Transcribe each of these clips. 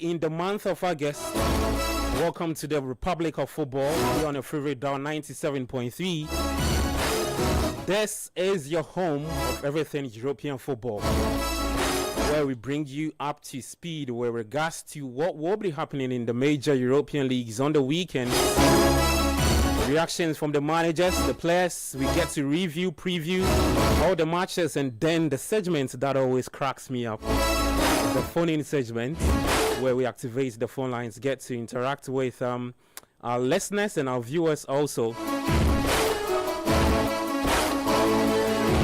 in the month of August. Welcome to the Republic of Football. We're on your favorite dial 97.3. This is your home of everything European football, where we bring you up to speed with regards to what will be happening in the major European leagues on the weekend. Reactions from the managers, the players. We get to review, preview all the matches, and then the segment that always cracks me up, the phone-in segment, where we activate the phone lines, get to interact with our listeners and our viewers also.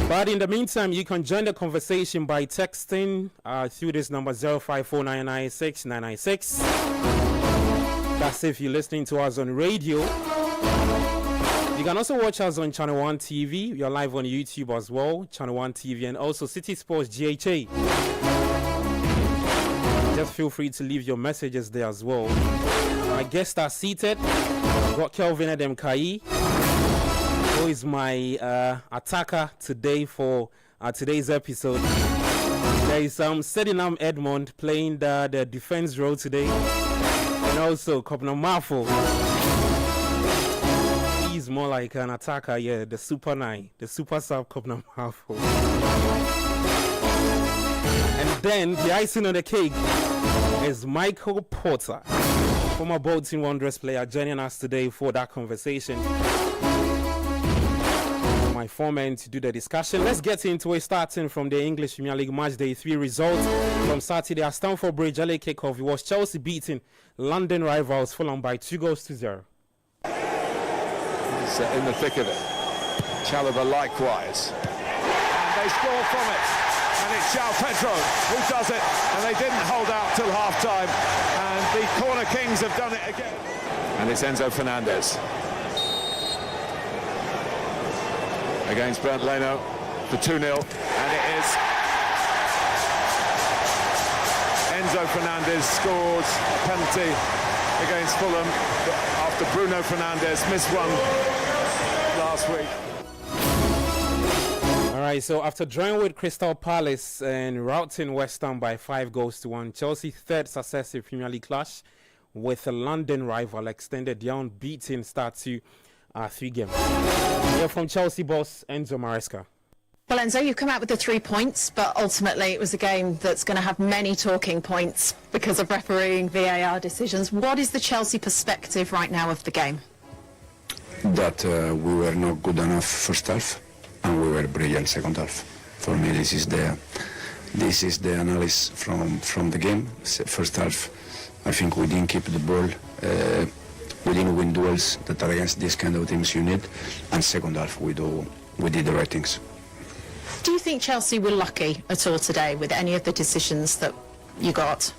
But in the meantime, you can join the conversation by texting through this number 0549969996. That's if you're listening to us on radio. You can also watch us on Channel 1 TV. We are live on YouTube as well, Channel 1 TV, and also City Sports GHA. Just feel free to leave your messages there as well. My guests are seated. I've got Kelvin Adam Kai, who is my attacker today for today's episode. There is Sedinam Edmond playing the defense role today, and also Kopna Mafo. He's more like an attacker, yeah, the Super 9, the Super Sub Kopna Mafo. And then the icing on the cake is Michael Porter, former Bolton Wanderers player, joining us today for that conversation. My foreman to do the discussion. Let's get into it, starting from the English Premier League Match Day 3 results from Saturday at Stamford Bridge. LA kickoff. It was Chelsea beating London rivals Fulham by 2-0. He's in the thick of it. Chalobah likewise. And they score from it. And it's João Pedro who does it. And they didn't hold out till half-time. And the Corner Kings have done it again. And it's Enzo Fernandez against Bernd Leno for 2-0. And it is Enzo Fernandez scores a penalty against Fulham after Bruno Fernandes missed one last week. All right, so after drawing with Crystal Palace and routing West Ham by 5-1, Chelsea's third successive Premier League clash with a London rival extended their unbeaten start to 3 games. Here from Chelsea boss Enzo Maresca. Well, Enzo, you've come out with the 3 points, but ultimately it was a game that's going to have many talking points because of refereeing, VAR decisions. What is the Chelsea perspective right now of the game? That we were not good enough first half, and we were brilliant second half. For me, this is the analysis from the game. First half, I think we didn't keep the ball. We didn't win duels that are against these kind of teams you need. And second half, we did the right things. Do you think Chelsea were lucky at all today with any of the decisions that you got?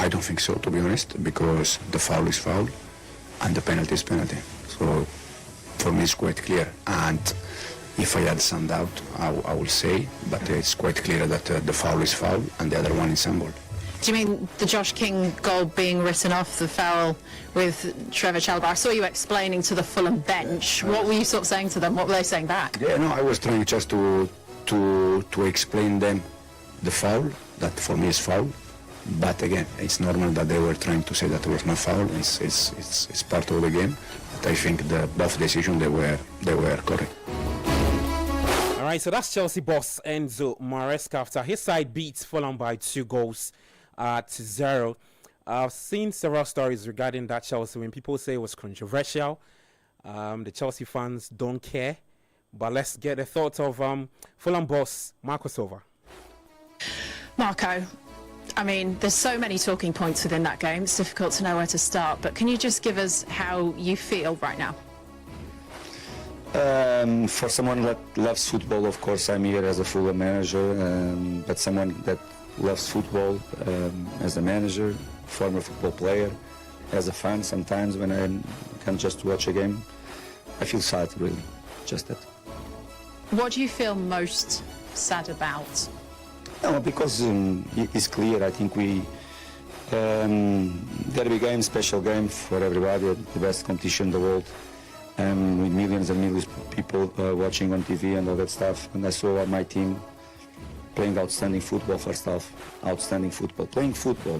I don't think so, to be honest, because the foul is foul and the penalty is penalty. So for me, it's quite clear. And if I had some doubt, I will say, but it's quite clear that the foul is foul and the other one is handball. Do you mean the Josh King goal being written off, the foul with Trevor Chalobah? I saw you explaining to the Fulham bench. What were you sort of saying to them? What were they saying back? Yeah, no, I was trying just to explain them the foul, that for me is foul. But again, it's normal that they were trying to say that there was no foul. It's part of the game. But I think both decisions they were correct. All right, so that's Chelsea boss Enzo Maresca after his side beats Fulham by 2-0. I've seen several stories regarding that Chelsea when people say it was controversial. The Chelsea fans don't care. But let's get the thoughts of Fulham boss Marco Silva. Marco, I mean, there's so many talking points within that game. It's difficult to know where to start. But can you just give us how you feel right now? For someone that loves football, of course, I'm here as a Fulham manager, but someone that loves football as a manager, former football player, as a fan, sometimes when I can just watch a game, I feel sad, really, just that. What do you feel most sad about? No, because it's clear, I think we derby game, special game for everybody, the best competition in the world. With millions and millions of people watching on TV and all that stuff. And I saw my team playing outstanding football first half, outstanding football, playing football,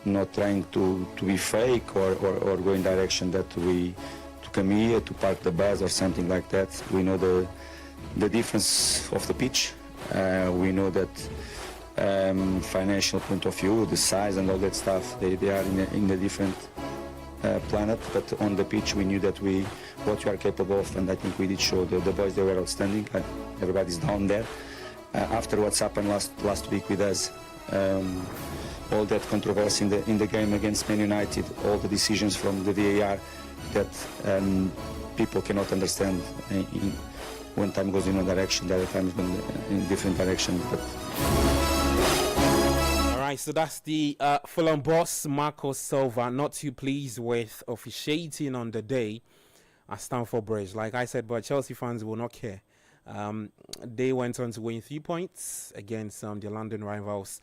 not trying to be fake or go in direction that we to come here to park the bus or something like that. We know the difference of the pitch. We know that financial point of view, the size and all that stuff, they are in a different planet, but on the pitch we knew that what we are capable of, and I think we did show the boys. They were outstanding. Everybody's down there. After what's happened last week with us, all that controversy in the game against Man United, all the decisions from the VAR that people cannot understand. One time goes in one direction, the other time goes in different direction. But so that's the Fulham boss, Marco Silva, not too pleased with officiating on the day at Stamford Bridge. Like I said, but Chelsea fans will not care. They went on to win 3 points against the London rivals,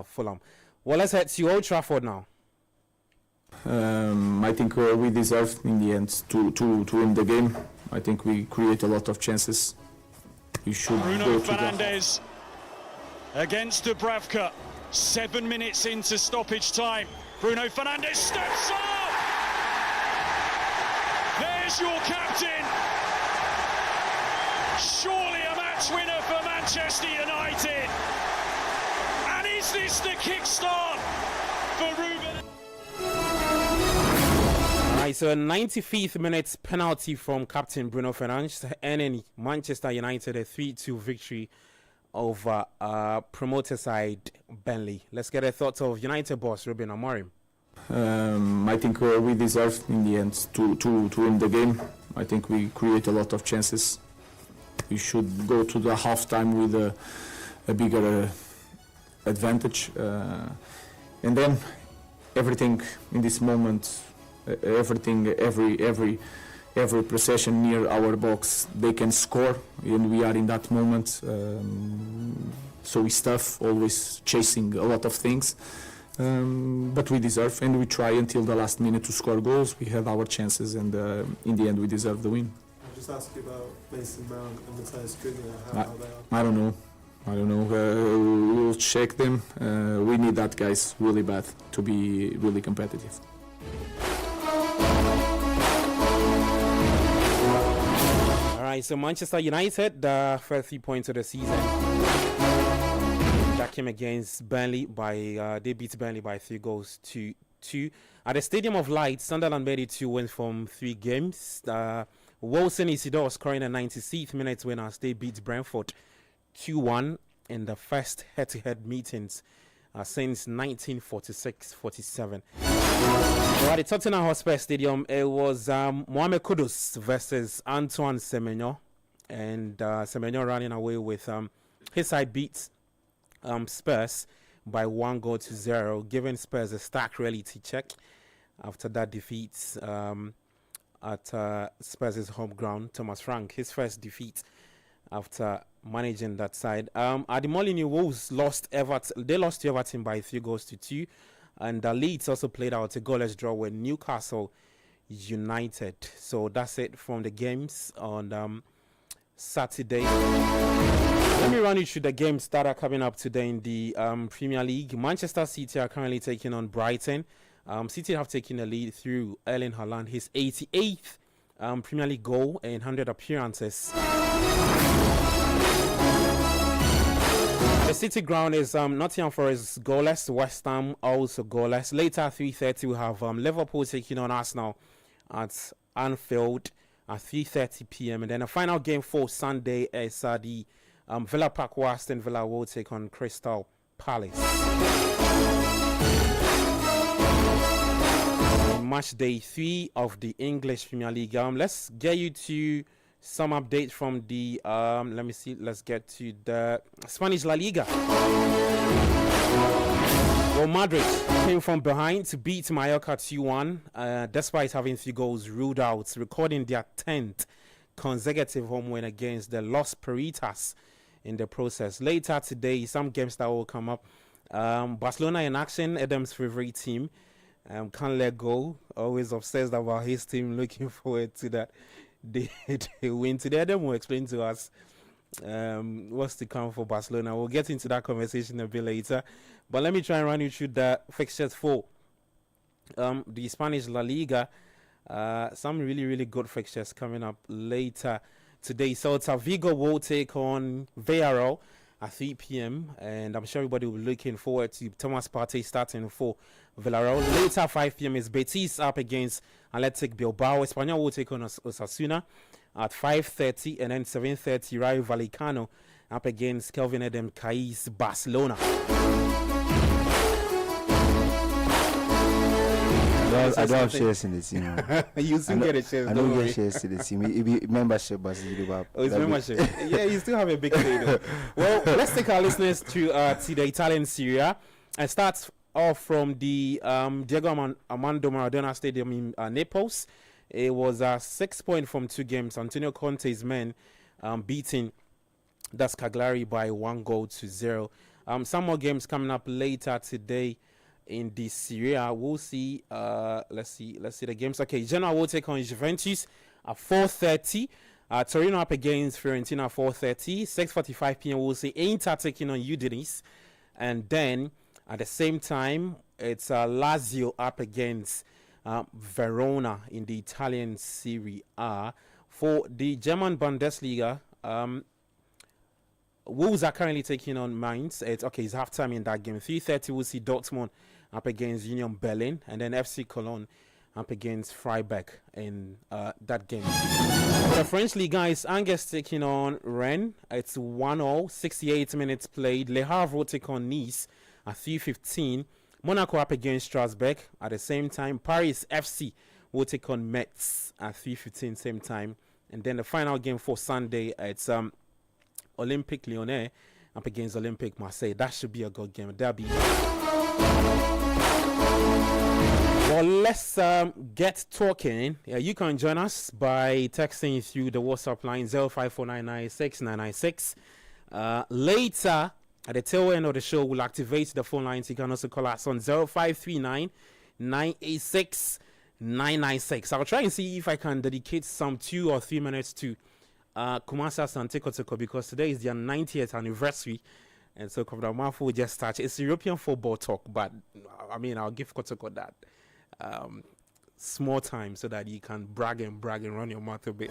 Fulham. Well, let's head to Old Trafford now. I think we deserved in the end to win the game. I think we create a lot of chances. We should Bruno go to Fernandes against Dubravka. 7 minutes into stoppage time. Bruno Fernandes steps up! There's your captain. Surely a match winner for Manchester United. And is this the kickstart for Ruben? Alright, so a 95th minute penalty from captain Bruno Fernandes, earning Manchester United a 3-2 victory over promoter side Burnley. Let's get a thought of United boss Ruben Amorim. I think we deserved in the end to win the game. I think we create a lot of chances. We should go to the half-time with a bigger advantage. And then everything in this moment, every possession near our box, they can score, and we are in that moment. So we stuff, always chasing a lot of things. But we deserve, and we try until the last minute to score goals. We had our chances, and in the end we deserve the win. I'll just ask you about Mason Mount and Matthias Cunha, how they are. I don't know. We'll check them. We need that guys really bad to be really competitive. Alright, so Manchester United, the first 3 points of the season. That came against Burnley they beat Burnley by 3-2. At the Stadium of Light, Sunderland made it 2 wins from 3 games. Wilson Isidore scoring a 96th minute win as they beat Brentford 2-1 in the first head-to-head meetings since 1946-47. At the Tottenham Hotspur Stadium, it was Mohamed Kudus versus Antoine Semenyo, and Semenyo running away with his side beats Spurs by 1-0, giving Spurs a stark reality check after that defeat at Spurs' home ground. Thomas Frank, his first defeat after managing that side. At the Molineux, Wolves lost to Everton by 3-2, and the Leeds also played out a goalless draw with Newcastle United. So that's it from the games on Saturday. Let me run you through the games that are coming up today in the Premier League. Manchester City are currently taking on Brighton. City have taken the lead through Erling Haaland, his 88th Premier League goal in 100 appearances. The City ground is Nottingham Forest goalless, West Ham also goalless. Later at 3:30 we have Liverpool taking on Arsenal at Anfield at 3:30 p.m. And then the final game for Sunday is the Villa Park, where Aston Villa will take on Crystal Palace. Match day 3 of the English Premier League. Let's get you to some updates from the let's get to the Spanish La Liga. Well, Madrid came from behind to beat Mallorca 2-1 despite having 3 goals ruled out, recording their 10th consecutive home win against the Los Peritas in the process. Later today, some games that will come up. Barcelona in action, Adam's favorite team. Can't let go. Always obsessed about his team. Looking forward to that. They win today. Adam will explain to us what's to come for Barcelona. We'll get into that conversation a bit later. But let me try and run you through the fixtures for the Spanish La Liga. Some really, really good fixtures coming up later today. Celta Vigo will take on Villarreal at 3 p.m. And I'm sure everybody will be looking forward to Thomas Partey starting for Villarreal. Later, 5 p.m. is Betis up against Athletic Bilbao. Espanyol will take on Osasuna at 5:30, and then 7:30 Rayo Vallecano up against Kelvin Edem Kai's Barcelona. I don't have shares in the team. You still get a share. I don't get shares in the team. It be membership, but it's membership. Yeah, you still have a big say though. Well, let's take our listeners to the Italian Serie A and start off from the Diego Armando Maradona Stadium in Naples. It was 6 points from 2 games. Antonio Conte's men beating Das Cagliari by 1-0. Some more games coming up later today in the Serie A. We'll see. Let's see the games. Okay, Genoa will take on Juventus at 4:30. Torino up against Fiorentina at 4:30. 6:45 p.m. We'll see Inter taking on Udinese, and then at the same time it's Lazio up against Verona in the Italian Serie A. For the German Bundesliga, Wolves are currently taking on Mainz. It's halftime in that game. 3:30 we'll see Dortmund up against Union Berlin, and then FC Cologne up against Freiburg in that game. The French Liga is Angers taking on Rennes. It's 1-0, 68 minutes played. Le Havre will take on Nice at 3:15. Monaco up against Strasbourg at the same time. Paris FC will take on Metz at 3:15 same time. And then the final game for Sunday, it's Olympique Lyonnais up against Olympique Marseille. That should be a good game. Derby. Well, let's get talking. You can join us by texting through the WhatsApp line 0549969996. Later, at the tail end of the show, we'll activate the phone lines. You can also call us on 0539-986-996. I'll try and see if I can dedicate some 2 or 3 minutes to Kumasi Asante Kotoko, because today is their 90th anniversary. And so Commander Mafu will just touch. It's European football talk, but I mean, I'll give Kotoko that small time so that you can brag and run your mouth a bit.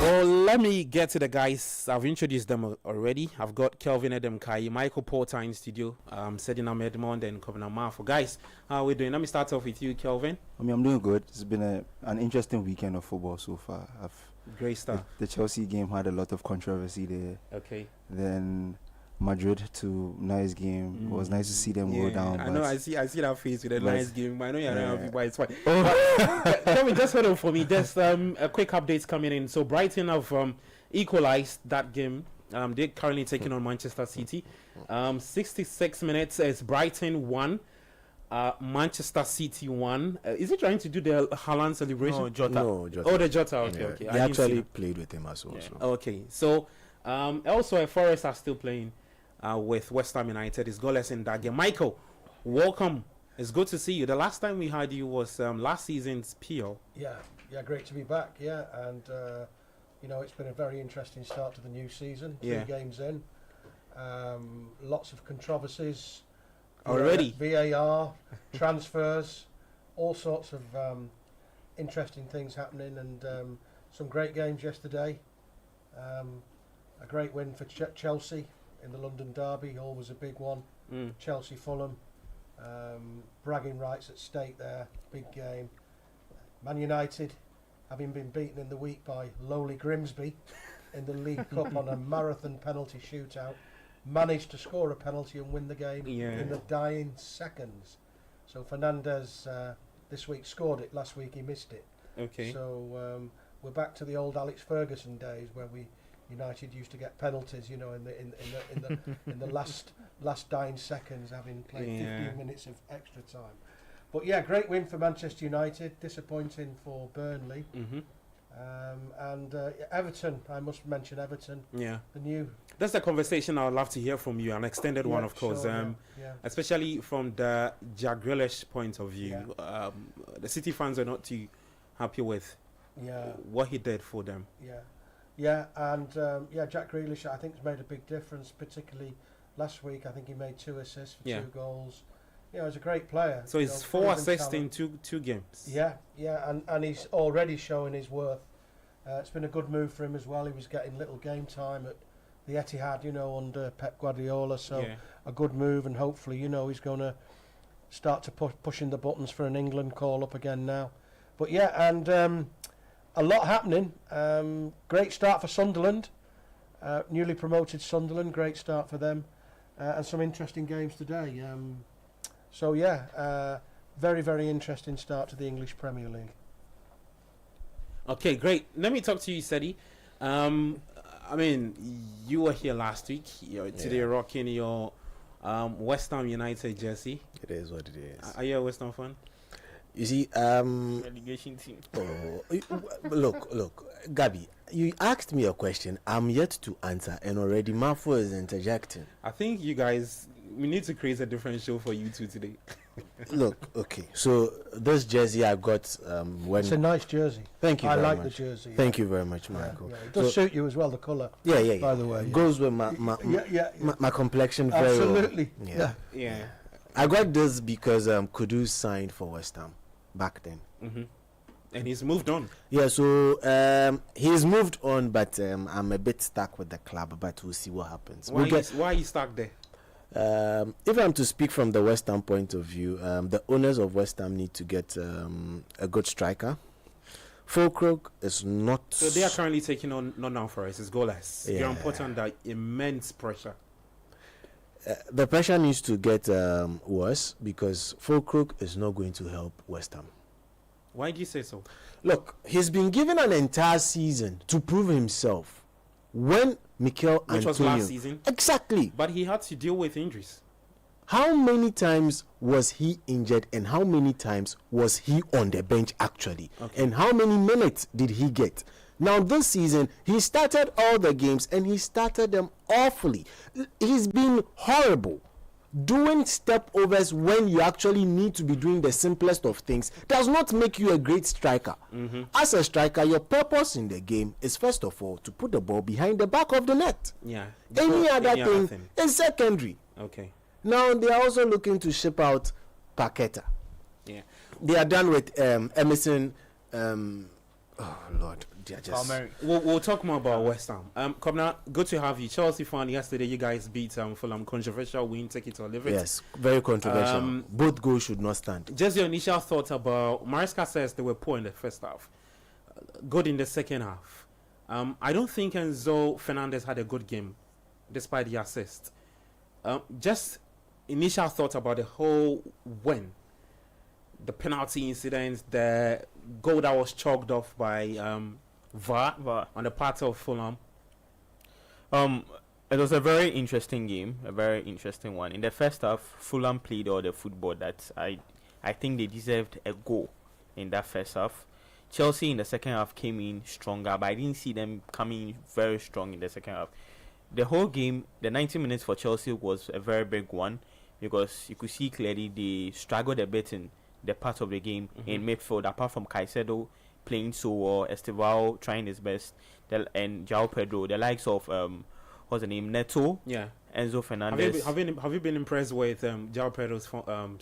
Well, let me get to the guys. I've introduced them already. I've got Kelvin Edem Kai, Michael Porter in studio, Sedina Medmond, and Commander Mafu. Guys, how are we doing? Let me start off with you, Kelvin. I'm doing good. It's been an interesting weekend of football so far. Great stuff. The Chelsea game had a lot of controversy there. Okay. Then Madrid to nice game. It was nice to see them go down. I know. I see that face with a nice game. I know you're not happy, but it's fine. Tell me, just hold on for me. There's a quick updates coming in. So Brighton have equalized that game. They're currently taking on Manchester City. 66 minutes is Brighton 1. Manchester City 1. Is he trying to do the Haaland celebration? No, Jota. Oh, the Jota. Okay, Yeah. okay. They actually played with him as well. Yeah. So. Okay, so also Forest are still playing with West Ham United. Is goalless in that game. Michael, welcome. It's good to see you. The last time we had you was last season's PL. Yeah, great to be back. Yeah, and it's been a very interesting start to the new season. 3 games in, lots of controversies. Already. VAR, transfers, all sorts of interesting things happening, and some great games yesterday. A great win for Chelsea in the London derby, always a big one. Chelsea Fulham, bragging rights at stake there, big game. Man United, having been beaten in the week by lowly Grimsby in the League Cup on a marathon penalty shootout, managed to score a penalty and win the game in the dying seconds. So Fernandes this week scored it. Last week he missed it. Okay. So we're back to the old Alex Ferguson days where United used to get penalties, in the last dying seconds, having played 15 minutes of extra time. But yeah, great win for Manchester United. Disappointing for Burnley. And Everton, I must mention Everton. Yeah. That's the conversation I would love to hear from you, an extended one, of course. Sure, especially from the Jack Grealish point of view. The City fans are not too happy with what he did for them. Yeah. Yeah, and Jack Grealish I think has made a big difference, particularly last week. I think he made 2 assists for 2 goals. He's a great player. So he's 4 assists in two games. Yeah, and he's already showing his worth. It's been a good move for him as well. He was getting little game time at the Etihad, under Pep Guardiola. So a good move, and hopefully, he's going to start to pushing the buttons for an England call up again now. But and a lot happening. Great start for Sunderland, newly promoted Sunderland. Great start for them, and some interesting games today. Very, very interesting start to the English Premier League. Okay, great. Let me talk to you, Sedi. You were here last week. You're today rocking your West Ham United jersey. It is what it is. Are you a West Ham fan? You see, relegation team. Look, Gabby, you asked me a question. I'm yet to answer, and already Mafo is interjecting. I think we need to create a different show for you two today. Look, okay. So this jersey I got when it's a nice jersey. Thank you. I very like much. the jersey. Thank you very much, Michael. It does suit you as well, the colour. Yeah. By the way, goes with my complexion very Absolutely. well. Yeah. I got this because Kudus signed for West Ham back then. Mm-hmm. And he's moved on. Yeah, so he's moved on, but I'm a bit stuck with the club. But we'll see what happens. Why are you stuck there? If I'm to speak from the West Ham point of view, the owners of West Ham need to get a good striker. is not. So they are currently taking on Nottingham Forest. It's goalless. Yeah. You're put under immense pressure. The pressure needs to get worse because Fulcrook is not going to help West Ham. Why do you say so? Look, he's been given an entire season to prove himself. When Mikel Which was last season. Exactly. But he had to deal with injuries. How many times was he injured and how many times was he on the bench actually? Okay. And how many minutes did he get? Now this season, he started all the games and he started them awfully. He's been horrible. Doing step overs when you actually need to be doing the simplest of things does not make you a great striker. Mm-hmm. As a striker, your purpose in the game is first of all to put the ball behind the back of the net. Yeah. Any other thing is secondary. Okay. Now they are also looking to ship out Paqueta. Yeah. They are done with Emerson. Oh Lord, they are just. We'll talk more about West Ham. Kobna, good to have you. Chelsea fan. Yesterday, you guys beat Fulham. Controversial win. Take it or leave it. Yes, very controversial. Both goals should not stand. Just your initial thoughts about Maresca says they were poor in the first half, good in the second half. I don't think Enzo Fernandez had a good game, despite the assist. Just initial thoughts about the whole win. The penalty incident, the goal that was chalked off by VAR on the part of Fulham. It was a very interesting game, a very interesting one. In the first half, Fulham played all the football that I think they deserved a goal in that first half. Chelsea in the second half came in stronger, but I didn't see them coming very strong in the second half. The whole game, the 90 minutes for Chelsea was a very big one because you could see clearly they struggled a bit in the part of the game in midfield, apart from Caicedo playing so well, Estevao trying his best, and João Pedro, the likes of what's the name, Neto, Enzo Fernandez. Have you been impressed with João Pedro's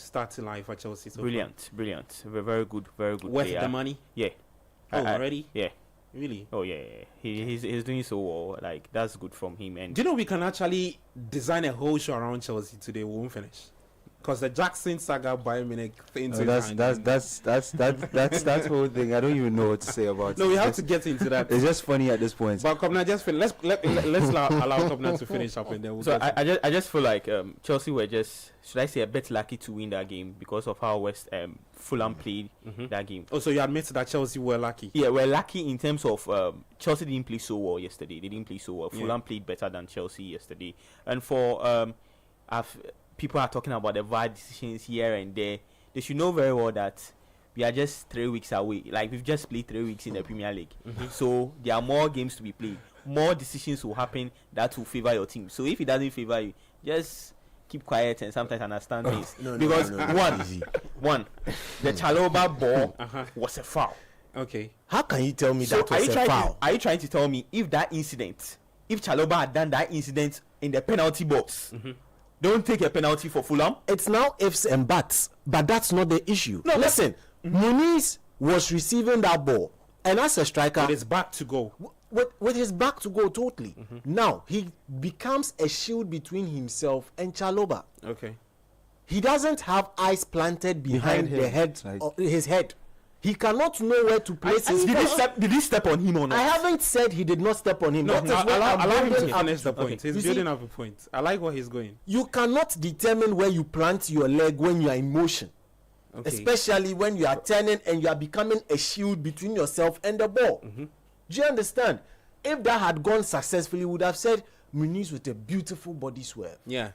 starting life for Chelsea? So brilliant. Very good Worth player. the money? Yeah. Already? Yeah. Really? Oh yeah. He's doing so well. Like that's good from him. And do you know we can actually design a whole show around Chelsea today? We won't finish. Because the Jackson saga Bayern Munich thing. That's the whole thing. I don't even know what to say about it. No, we have to get into that. It's just funny at this point. But Kobna, just let's allow Kobna to finish up, and then we'll. So I just feel like Chelsea were just, should I say, a bit lucky to win that game because of how Fulham played that game. Oh, so you admit that Chelsea were lucky? Yeah, we're lucky in terms of Chelsea didn't play so well yesterday. They didn't play so well. Fulham played better than Chelsea yesterday, and for people are talking about the VAR decisions here and there. They should know very well that we are just 3 weeks away. Like, we've just played 3 weeks in the Premier League. So there are more games to be played. More decisions will happen that will favor your team. So if it doesn't favor you, just keep quiet and sometimes understand things. Because one, the Chalobah ball was a foul. Okay. How can you tell me So that was a foul? are you trying to tell me if Chalobah had done that incident in the penalty box, don't take a penalty for Fulham? It's now ifs and buts, but that's not the issue. No, listen, Muniz was receiving that ball, and as a striker, With his back to go. with his back to go totally. Now he becomes a shield between himself and Chalobah. Okay. He doesn't have eyes planted behind the him, head, like- his head. He cannot know where to place his Did foot. he step on him or not? I haven't said he did not step on him. No, That is where I'm allow him building to up finish the to. point. He's You building see, up a point. I like where he's going. you cannot determine where you plant your leg when you are in motion. Okay. Especially when you are turning and you are becoming a shield between yourself and the ball. Do you understand? If that had gone successfully, we would have said Muniz with a beautiful body swerve. Yeah.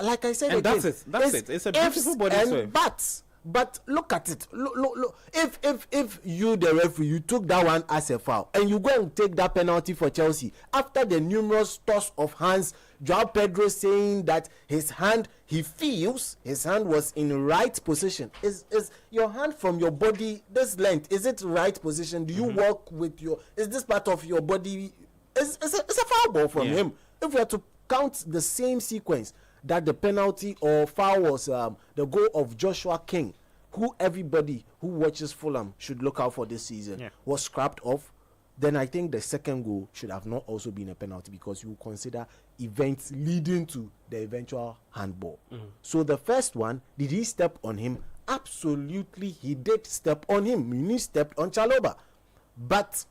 Like I said, And again, that's it. That's it. It's a beautiful ifs body and swerve. buts. But look at it. Look. If you, the referee, you took that one as a foul and you go and take that penalty for Chelsea after the numerous toss of hands, Joao Pedro saying that his hand, he feels his hand was in right position. Is your hand from your body this length? Is it right position? Do you walk with your? Is this part of your body? It's a foul ball from him. If we are to count the same sequence that the penalty or foul was the goal of Joshua King, who everybody who watches Fulham should look out for this season, was scrapped off, then I think the second goal should have not also been a penalty because you consider events leading to the eventual handball. So the first one, did he step on him? Absolutely, he did step on him. Muniz stepped on Chalobah. But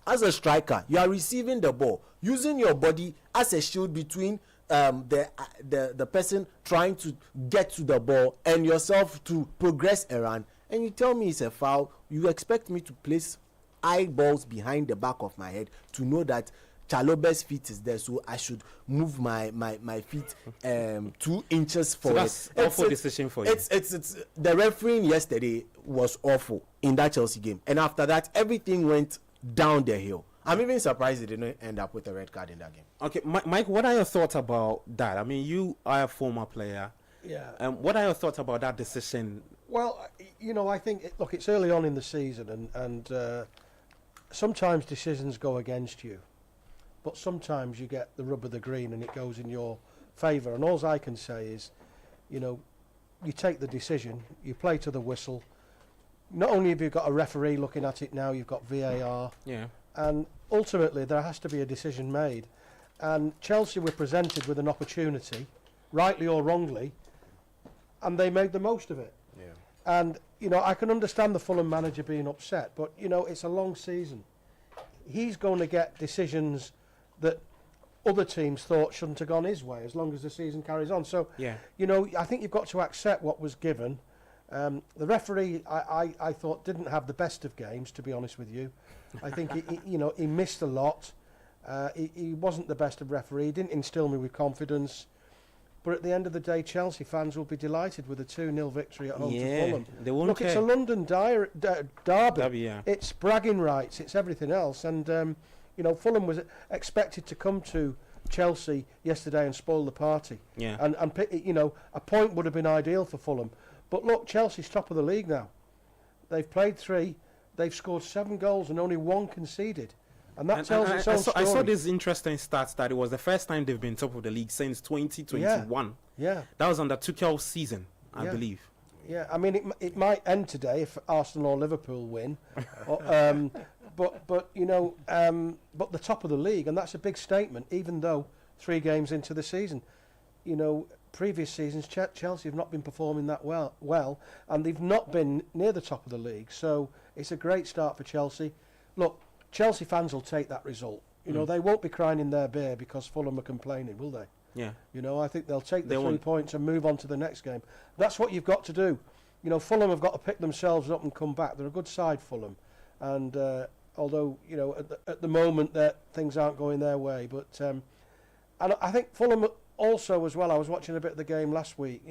as a striker, you are receiving the ball, using your body as a shield between the person trying to get to the ball and yourself to progress around, and you tell me it's a foul. You expect me to place eyeballs behind the back of my head to know that Chalobah's feet is there, so I should move my feet 2 inches forward. So that's awful decision for you. It's the refereeing yesterday was awful in that Chelsea game, and after that everything went down the hill. I'm even surprised they didn't end up with a red card in that game. Okay, Mike, what are your thoughts about that? I mean, you are a former player. Yeah. What are your thoughts about that decision? Well, I think, look, it's early on in the season, and sometimes decisions go against you, but sometimes you get the rub of the green and it goes in your favour. And all I can say is, you take the decision, you play to the whistle. Not only have you got a referee looking at it now, you've got VAR. Yeah. And ultimately, there has to be a decision made. And Chelsea were presented with an opportunity, rightly or wrongly, and they made the most of it. Yeah. And, I can understand the Fulham manager being upset, but, it's a long season. He's going to get decisions that other teams thought shouldn't have gone his way as long as the season carries on. So, I think you've got to accept what was given. The referee, I thought, didn't have the best of games, to be honest with you. I think he missed a lot. He wasn't the best of referee. He didn't instill me with confidence. But at the end of the day, Chelsea fans will be delighted with a 2-0 victory at home to Fulham. They won't care. It's a London derby. Yeah. It's bragging rights. It's everything else. And Fulham was expected to come to Chelsea yesterday and spoil the party. Yeah. And a point would have been ideal for Fulham. But look, Chelsea's top of the league now. They've played 3. They've scored 7 goals and only 1 conceded. And that tells its own story. I saw this interesting stats that it was the first time they've been top of the league since 2021. Yeah. That was under Tuchel's season, I believe. Yeah, I mean, it might end today if Arsenal or Liverpool win. But the top of the league, and that's a big statement, even though 3 games into the season. Previous seasons, Chelsea have not been performing that well, and they've not been near the top of the league. So it's a great start for Chelsea. Look, Chelsea fans will take that result. They won't be crying in their beer because Fulham are complaining, will they? Yeah. I think they'll take the 3 points and move on to the next game. That's what you've got to do. Fulham have got to pick themselves up and come back. They're a good side, Fulham, and although at the moment that things aren't going their way, but and I think Fulham also as well. I was watching a bit of the game last week.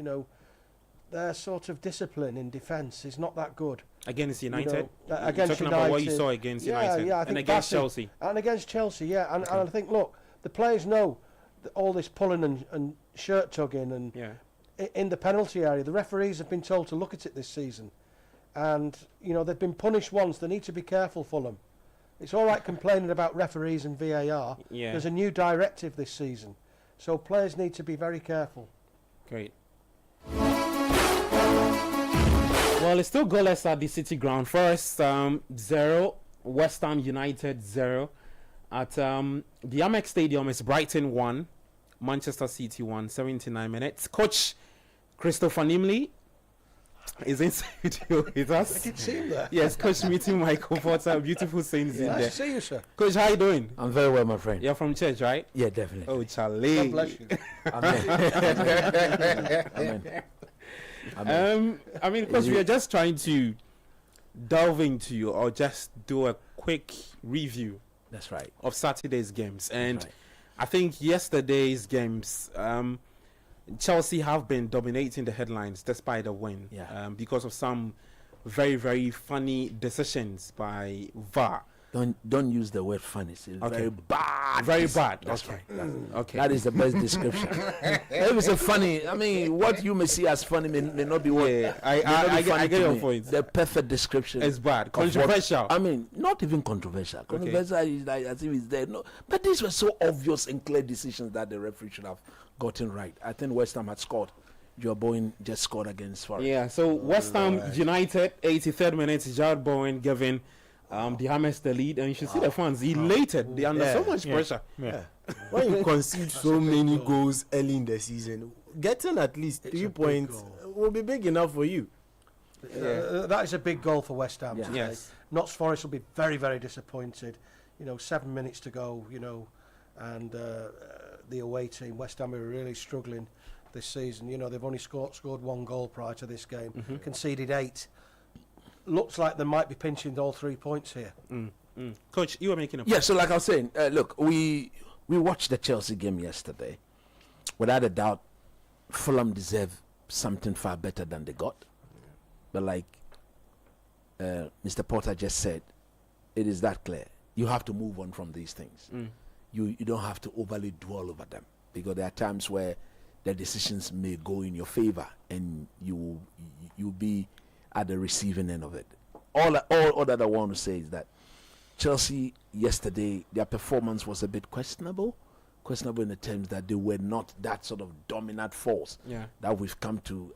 Their sort of discipline in defence is not that good. Against United? Against talking United. about what you saw against United. Yeah, I think and against Chelsea. And against Chelsea, and I think, look, the players know all this pulling and shirt tugging and in the penalty area. The referees have been told to look at it this season. and you know they've been punished once. They need to be careful, Fulham. It's all right complaining about referees and VAR. Yeah. There's a new directive this season, so players need to be very careful. Great. Well, it's still goalless at the City Ground. First, 0, West Ham United 0. At the Amex Stadium, it's Brighton 1, Manchester City 1, 79 minutes. Coach Christopher Nimley is in studio with us. I did see him there. Yes, Coach meeting Michael Potter. Beautiful scenes in Nice there. to see you, sir. Coach, how you doing? I'm very well, my friend. You're from church, right? Yeah, definitely. Oh, Charlie. God bless you. Amen. Amen. I mean, because we are just trying to delve into or just do a quick review. That's right. Of Saturday's games, and right. I think yesterday's games, Chelsea have been dominating the headlines despite the win. Yeah. Because of some very, very funny decisions by VAR. Don't use the word funny. It's Okay. very bad. Very bad. That's Okay. right. Okay. That is the best description. If it's a funny, I mean, what you may see as funny may not be what. Yeah, may not be I funny get to your me. point. The perfect description. It's bad. of what- Controversial. I mean, not even controversial. Controversial is like as if it's there. No, but these were so obvious and clear decisions that the referee should have gotten right. I think West Ham had scored. Joe Bowen just scored against Forest. Yeah, so West Ham United, 83rd minute, Jared Bowen giving the Hammers the lead, and you should see the fans elated. They are under so much pressure. Yeah. When you concede so many goals early in the season, getting at least 3 points will be big enough for you. That is a big goal for West Ham today. Yes. Notts Forest will be very, very disappointed. You know, 7 minutes to go, you know, and the away team, West Ham, are really struggling this season. You know, they've only scored 1 goal prior to this game, conceded 8. Looks like they might be pinching all 3 points here. Coach, you were making a point. Yeah, so like I was saying, look, we watched the Chelsea game yesterday. Without a doubt, Fulham something far better than they got. But like Mr. Potter just said, it is that clear. You have to move on from these things. You don't have to overly dwell over them, because there are times where the decisions may go in your favor and you'll be at the receiving end of it. All that I want to say is that Chelsea yesterday, their performance was a bit questionable in the terms that they were not that sort of dominant force that we've come to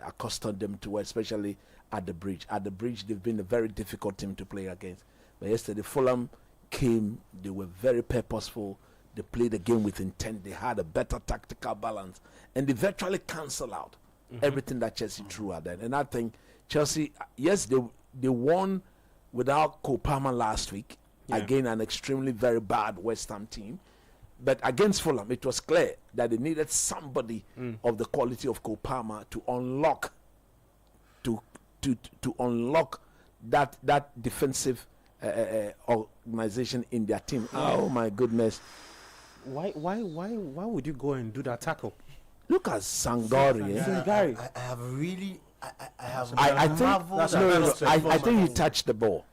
accustom them to, especially at the bridge. At the bridge, they've been a very difficult team to play against. But yesterday, Fulham came, they were very purposeful, they played the game with intent, they had a better tactical balance, and they virtually cancelled out everything that Chelsea threw at them. And I think Chelsea, yes, they won without Cole Palmer last week, again an extremely very bad West Ham team. But against Fulham, it was clear that they needed somebody of the quality of Cole Palmer to unlock that defensive organization in their team. Oh my goodness! Why would you go and do that tackle? Look at Sangari. I have really. I think he touched the ball,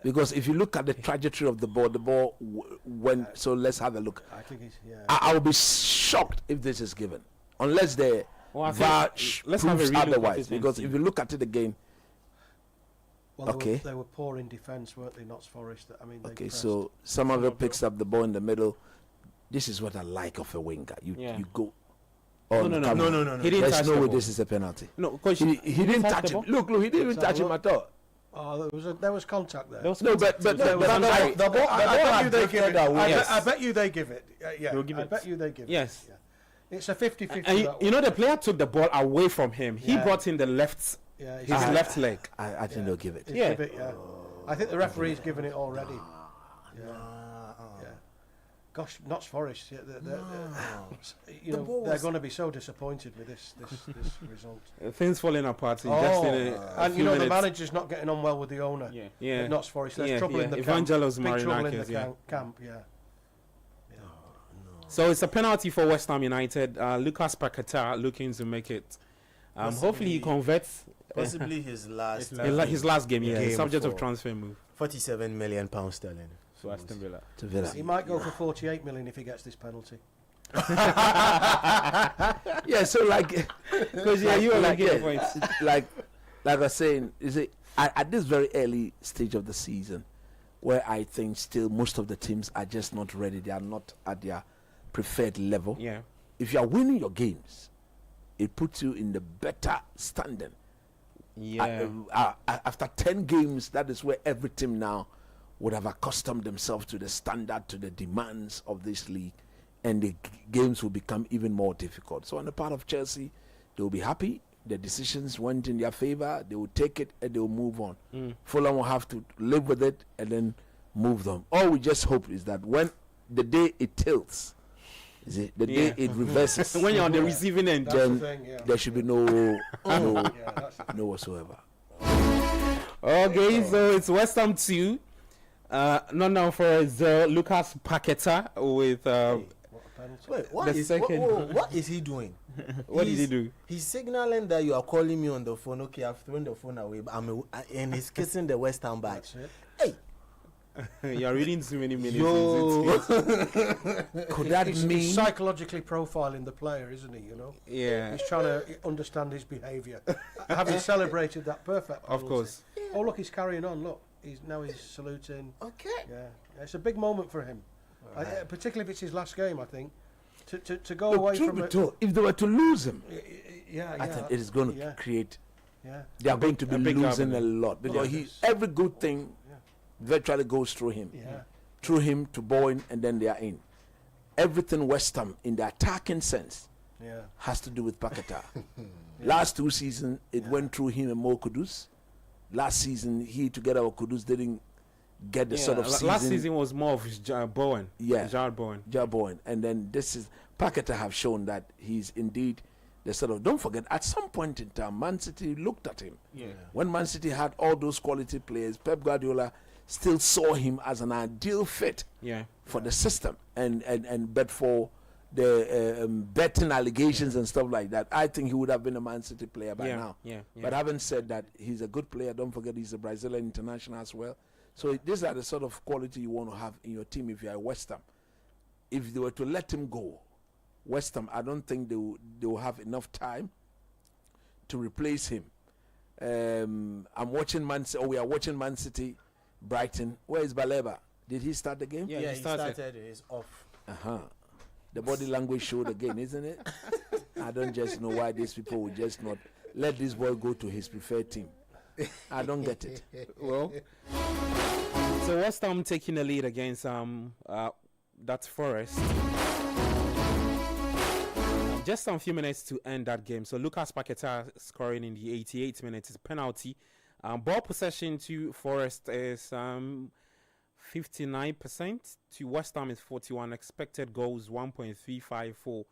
because if you look at the trajectory of the ball went. So let's have a look. I think he's, I will be shocked if this is given, unless the VAR proves otherwise. Because if you look at it again. Well, they were poor in defence, weren't they? Notts Forest. I mean. Okay, so Somerville picks up the ball in the middle. This is what I like of a winger. You go. No. He didn't touch the ball. This is a penalty. No, because he didn't touch him. Look, he didn't even touch him at all. Oh, there was contact there. I bet you they give it. I bet you they give it. Yes. Yeah. It's a 50-50. And you know, the player took the ball away from him. He brought in the left. Yeah, his left leg. I think they'll give it. Yeah. I think the referee's given it already. Gosh, Notts Forest. They're going to be so disappointed with this result. Things falling apart. And you know the manager's not getting on well with the owner. At Notts Forest. There's trouble in the camp. Big trouble in the camp. So it's a penalty for West Ham United. Lucas Paquetá looking to make it. Hopefully he converts. Possibly his last game, subject of transfer move. £47 million sterling. So Aston Villa. He might go for 48 million if he gets this penalty. So like, because you were like points. like I was saying, is it at this very early stage of the season, where I think still most of the teams are just not ready. They are not at their preferred level. Yeah. If you are winning your games, it puts you in the better standing. Yeah. After 10 games, that is where every team now would have accustomed themselves to the standard, to the demands of this league, and the games will become even more difficult. So on the part of Chelsea, they will be happy. The decisions went in their favor. They will take it and they will move on. Fulham will have to live with it and then move them. All we just hope is that when the day it tilts, is it the day it reverses, when you're on the receiving end, then there should be no whatsoever. Okay, so it's West Ham 2. Nottingham Forest 0. Lucas Paqueta with Wait, what the is second. what is he doing? What did he do? He's signaling that you are calling me on the phone. Okay, I've thrown the phone away, but and he's kissing the West Ham back. Hey, You're reading too many minutes. yo, Could that He's mean psychologically profiling the player, isn't he? You know. Yeah. He's trying to understand his behaviour. Having celebrated that perfect penalty. Of course. Oh look, he's carrying on. Look, he's saluting. okay. Yeah, it's a big moment for him. Particularly if it's his last game, I think. To go Look, away truth from be it. told, if they were to lose him, Yeah, I think it is going to yeah. create. Yeah. They are going to be big losing a argument. lot because Yeah. every good thing virtually goes through him. Yeah. Through him to Bowen, and then they are in. Everything West Ham in the attacking sense Yeah. has to do with Paqueta. Last 2 seasons, it went through him and Mo Kudus. Last season, he together with Kudus didn't get the sort of season. Last season was more of Bowen. Yeah. Jared Bowen. Bowen. And then this is Paqueta have shown that he's indeed the sort of. Don't forget, at some point in time, Man City looked at him. Yeah. When Man City had all those quality players, Pep Guardiola still saw him as an ideal fit for the system. And but for the betting allegations and stuff like that, I think he would have been a Man City player by now. But having said that, he's a good player. Don't forget, he's a Brazilian international as well. So these are the sort of quality you want to have in your team if you're a West Ham. If they were to let him go, West Ham, I don't think they will have enough time to replace him. I'm watching we are watching Man City, Brighton. Where is Baleba? Did he start the game? Yeah, he started. He's off. The body language showed again, isn't it? I don't just know why these people would just not let this boy go to his preferred team. I don't get it. Well, so West Ham taking the lead against that's Forest. Just some few minutes to end that game. So Lucas Paqueta scoring in the 88th minute is a penalty. Ball possession to Forest is 59%. To West Ham is 41. Expected goals 1.35 for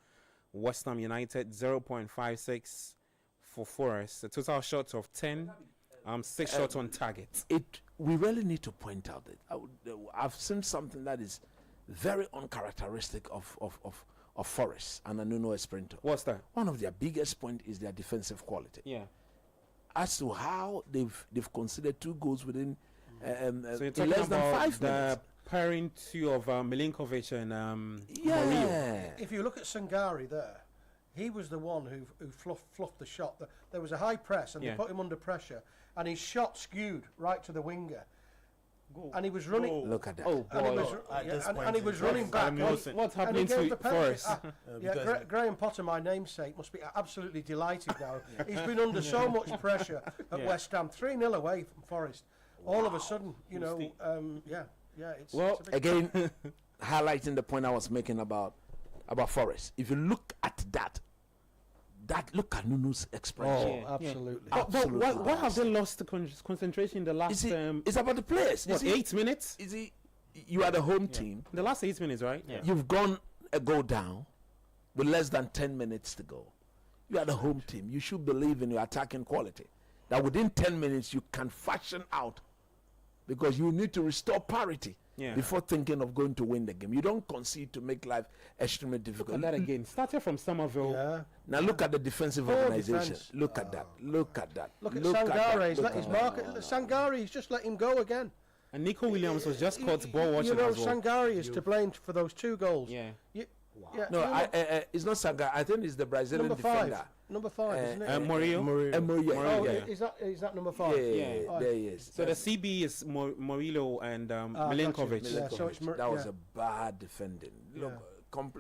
West Ham United, 0.56 for Forest. A total shots of 10. 6 shots on target. We really need to point out that I've seen something that is very uncharacteristic of Forest and Nuno Espirito. What's that? One of their biggest point is their defensive quality. Yeah. As to how they've considered 2 goals within so you're in talking less than about 5 the minutes. pairing two of Milinkovic and Yeah. If you look at Sangari there, he was the one who fluffed the shot. There was a high press and they put him under pressure, and his shot skewed right to the winger. And he was running. Look at that. Oh, and he was running back. What's happening to Forest? Graham Potter, my namesake, must be absolutely delighted now. He's been under so much pressure at West Ham, 3-0 away from Forest. All of a sudden, it's Well, it's a big again, highlighting the point I was making about Forest. If you look at that look at Nuno's expression. absolutely. But why have they lost the concentration in the last? It's about the players. 8 minutes? You are the home team. The last 8 minutes, right? Yeah. You've gone a goal down with less than 10 minutes to go. You are the home team. You should believe in your attacking quality. That within 10 minutes you can fashion out, because you need to restore parity before thinking of going to win the game. You don't concede to make life extremely difficult. Look at that again. Started from Somerville. Yeah. Now look at the defensive organization. Defense. Look at that. Look at that. Look at Look at Sangare. that. He's Look let his at market. Sangare, he's just let him go again. And Nico Williams was just caught ball watching You know, as well. Sangare is to blame for those 2 goals. Yeah. Wow. Yeah, No, it's not Saga. I think it's the Brazilian defender. Number 5, isn't it? Murillo. Oh, is that number 5? Yeah, there he is. So the CB is Murillo and Milinkovic. Yeah, so it's that was a bad defending.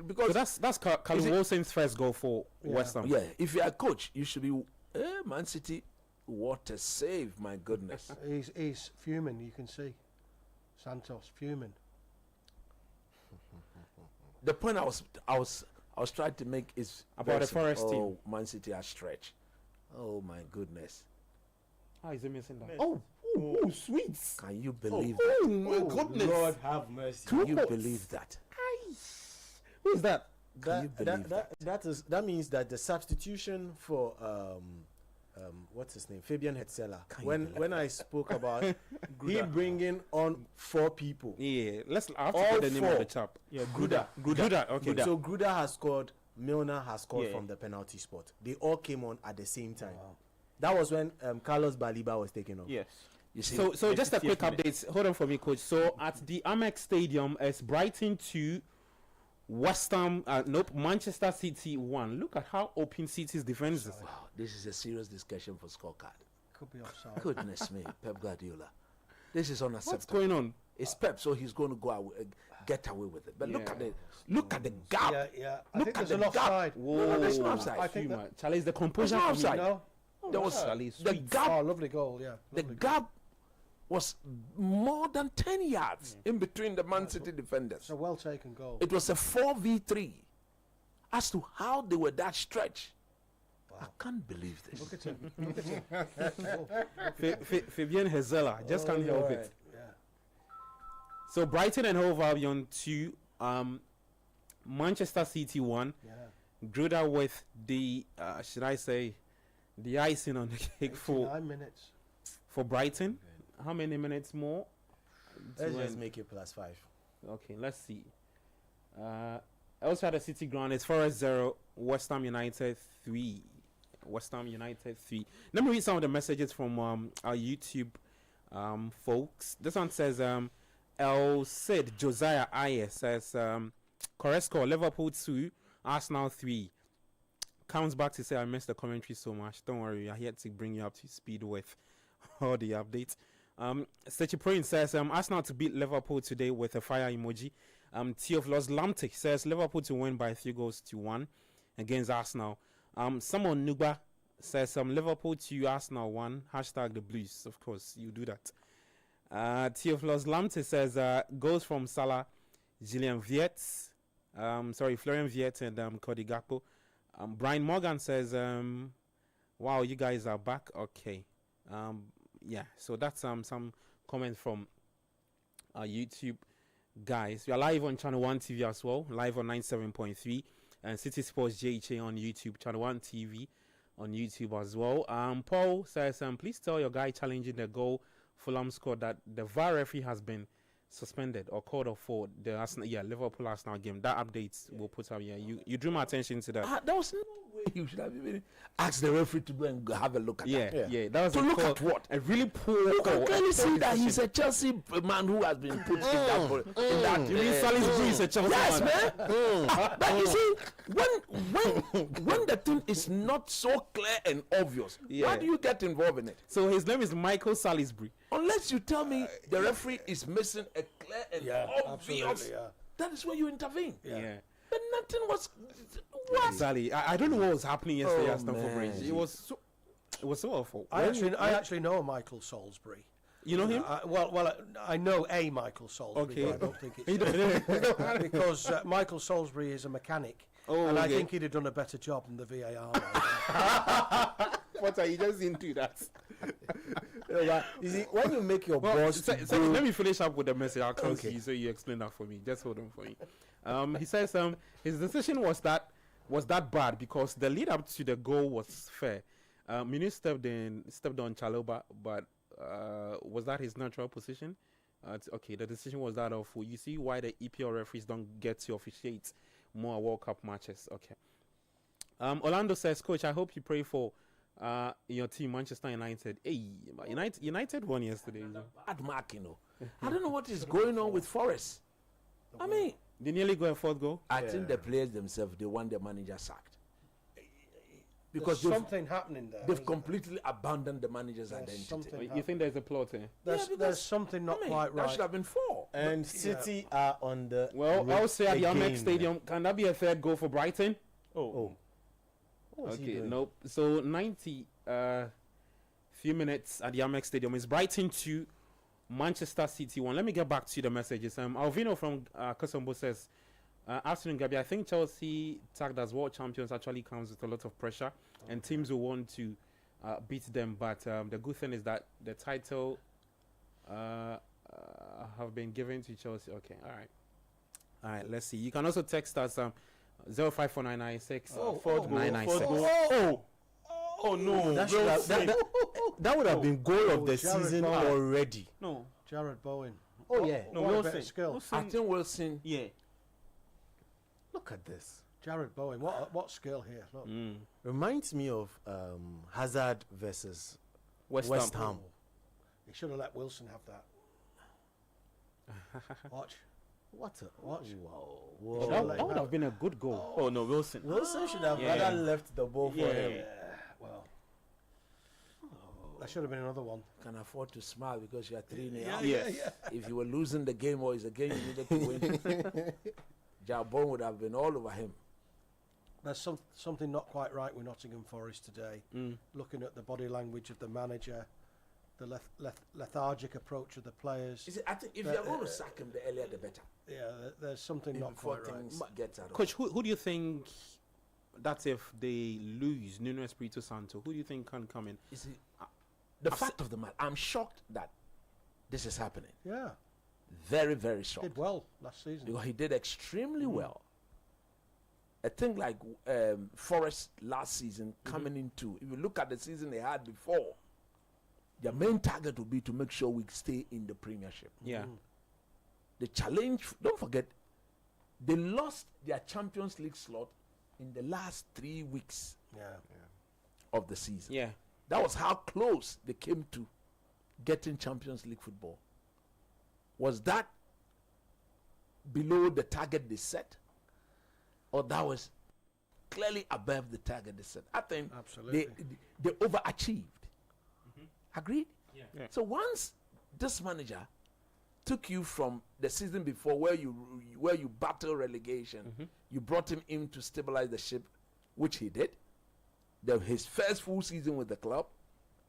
Because so that's Callum Wilson's first goal for West Ham. Yeah, if you're a coach, you should be Man City. What a save! My goodness. He's fuming. You can see Santos fuming. The point I was trying to make is about the Forest team. Man City are stretched. Oh my goodness. How is he missing that? Oh, sweet. Can you believe that? Oh my goodness. Lord have mercy. Can you believe that? Who is that? Can you believe that means that the substitution for what's his name, Fabian Hetzela. When I spoke about him bringing on 4 people. Yeah, I have to get the name of the chap. Yeah, Gruda. Okay. So Gruda has scored. Milner has scored from the penalty spot. They all came on at the same time. Wow. That was when Carlos Baliba was taken off. Yes. You see, so just a quick update. Hold on for me, coach. So at the Amex Stadium, it's Brighton 2. West Ham, Manchester City 1. Look at how open City's defense is. Wow, this is a serious discussion for scorecard. Could be offside. Goodness me, Pep Guardiola. This is unacceptable. What's going on? It's Pep, so he's going to go away, get away with it. But look at the gap. Yeah. I think there's an offside. Whoa, no, there's no offside. I think that Charlie's the composure. There's no offside. No. There was the gap. Oh, lovely goal. Yeah. The gap was more than 10 yards in between the Man City defenders. It's a well taken goal. It was a 4v3. As to how they were that stretch, I can't believe this. Look at him. Fabian Hetzela, just can't help it. Yeah. So Brighton and Hove Albion 2, Manchester City 1. Yeah. Gruda with the should I say the icing on the cake for 9 minutes for Brighton. Okay. How many minutes more? Let's just make it +5. Okay, let's see. Outside the City ground, it's Forest 0, West Ham United 3. West Ham United 3. Let me read some of the messages from our YouTube folks. This one says El Cid Josiah Ayer says correct score Liverpool 2, Arsenal 3. Comes back to say I missed the commentary so much. Don't worry, I'm here to bring you up to speed with all the updates. Sechi Prin says Arsenal to beat Liverpool today with a fire emoji. Theophilus Lamtic says Liverpool to win by 3-1 against Arsenal. Someone Nuba says Liverpool to Arsenal 1 # the Blues. Of course, you do that. Theophilus Lamtic says goals from Salah, Florian Wirtz and Cody Gakpo. Brian Morgan says wow, you guys are back. Okay. Yeah, so that's some comments from our YouTube guys. We are live on Channel 1 TV as well, live on 97.3, and City Sports JHA on YouTube, Channel 1 TV on YouTube as well. Paul says, please tell your guy challenging the goal Fulham scored that the VAR referee has been suspended or called off for the Liverpool Arsenal game. That update will put up. Yeah, you drew my attention to that. There was no way you should have even asked the referee to go and have a look at that. Yeah, that was to look at what a really poor. You can clearly see that he's a Chelsea man who has been put in that. You mean Salisbury is a Chelsea man? Yes, man. But you see, when the thing is not so clear and obvious, why do you get involved in it? So his name is Michael Salisbury. Unless you tell me the referee is missing a clear and obvious, that is where you intervene. Yeah. But nothing was. What? Exactly. I don't know what was happening yesterday at Stamford Bridge. It was so awful. I actually know Michael Salisbury. You know him? I know a Michael Salisbury. Okay. But I don't think it's because Michael Salisbury is a mechanic, and I think he'd have done a better job than the VAR. What are you just into that? You see, when you make your boss, let me finish up with the message. I'll come to you so you explain that for me. Just hold on for me. He says his decision was that bad because the lead up to the goal was fair. Munir stepped on Chalobah, but was that his natural position? Okay, the decision was that of. You see why the EPL referees don't get to officiate more World Cup matches. Okay. Orlando says, Coach, I hope you pray for your team, Manchester United. Hey, United won yesterday. Bad mark, you know. I don't know what is going on with Forest. I mean, They nearly got a fourth goal. I think the players themselves, they want their manager sacked. Because there's something happening there. They've completely abandoned the manager's identity. You think there's a plot here? There's something not quite right. That should have been 4. And City are on the. Well, I'll say at the Amex Stadium, can that be a third goal for Brighton? Okay, nope. So 90 few minutes at the Amex Stadium is Brighton 2, Manchester City 1. Let me get back to the messages. Alvino from Kosombo says, afternoon, Gabi. I think Chelsea tagged as world champions actually comes with a lot of pressure, and teams will want to beat them. But the good thing is that the title have been given to Chelsea. Okay, all right. Let's see. You can also text us 054996 Oh no! That would have been goal of the season already. No, Jared Bowen. Oh yeah. No, Wilson. Skill. I think Wilson. Yeah. Look at this. Jared Bowen. What skill here? Look. Reminds me of Hazard versus West Ham. He should have let Wilson have that. Watch. Watch. Whoa. That would have been a good goal. Oh no, Wilson. Wilson should have rather left the ball for him. Yeah. Well. That should have been another one. Can afford to smile because you are 3-0. Yeah. If you were losing the game or it's a game you needed to win, Jabon would have been all over him. There's something not quite right with Nottingham Forest today. Looking at the body language of the manager, the lethargic approach of the players. I think if you're going to sack him, the earlier the better. Yeah, there's something not quite right. Coach, who do you think that if they lose Nuno Espirito Santo, who do you think can come in? The fact of the matter, I'm shocked that this is happening. Yeah. Very, very shocked. Did well last season. Because he did extremely well. A thing like Forest last season coming into, if you look at the season they had before, their main target would be to make sure we stay in the Premiership. Yeah. The challenge, don't forget, they lost their Champions League slot in the last 3 weeks of the season. Yeah. That was how close they came to getting Champions League football. Was that below the target they set? Or that was clearly above the target they set? I think absolutely they overachieved. Agreed? Yeah. So once this manager took you from the season before where you battle relegation, you brought him in to stabilize the ship, which he did. His first full season with the club,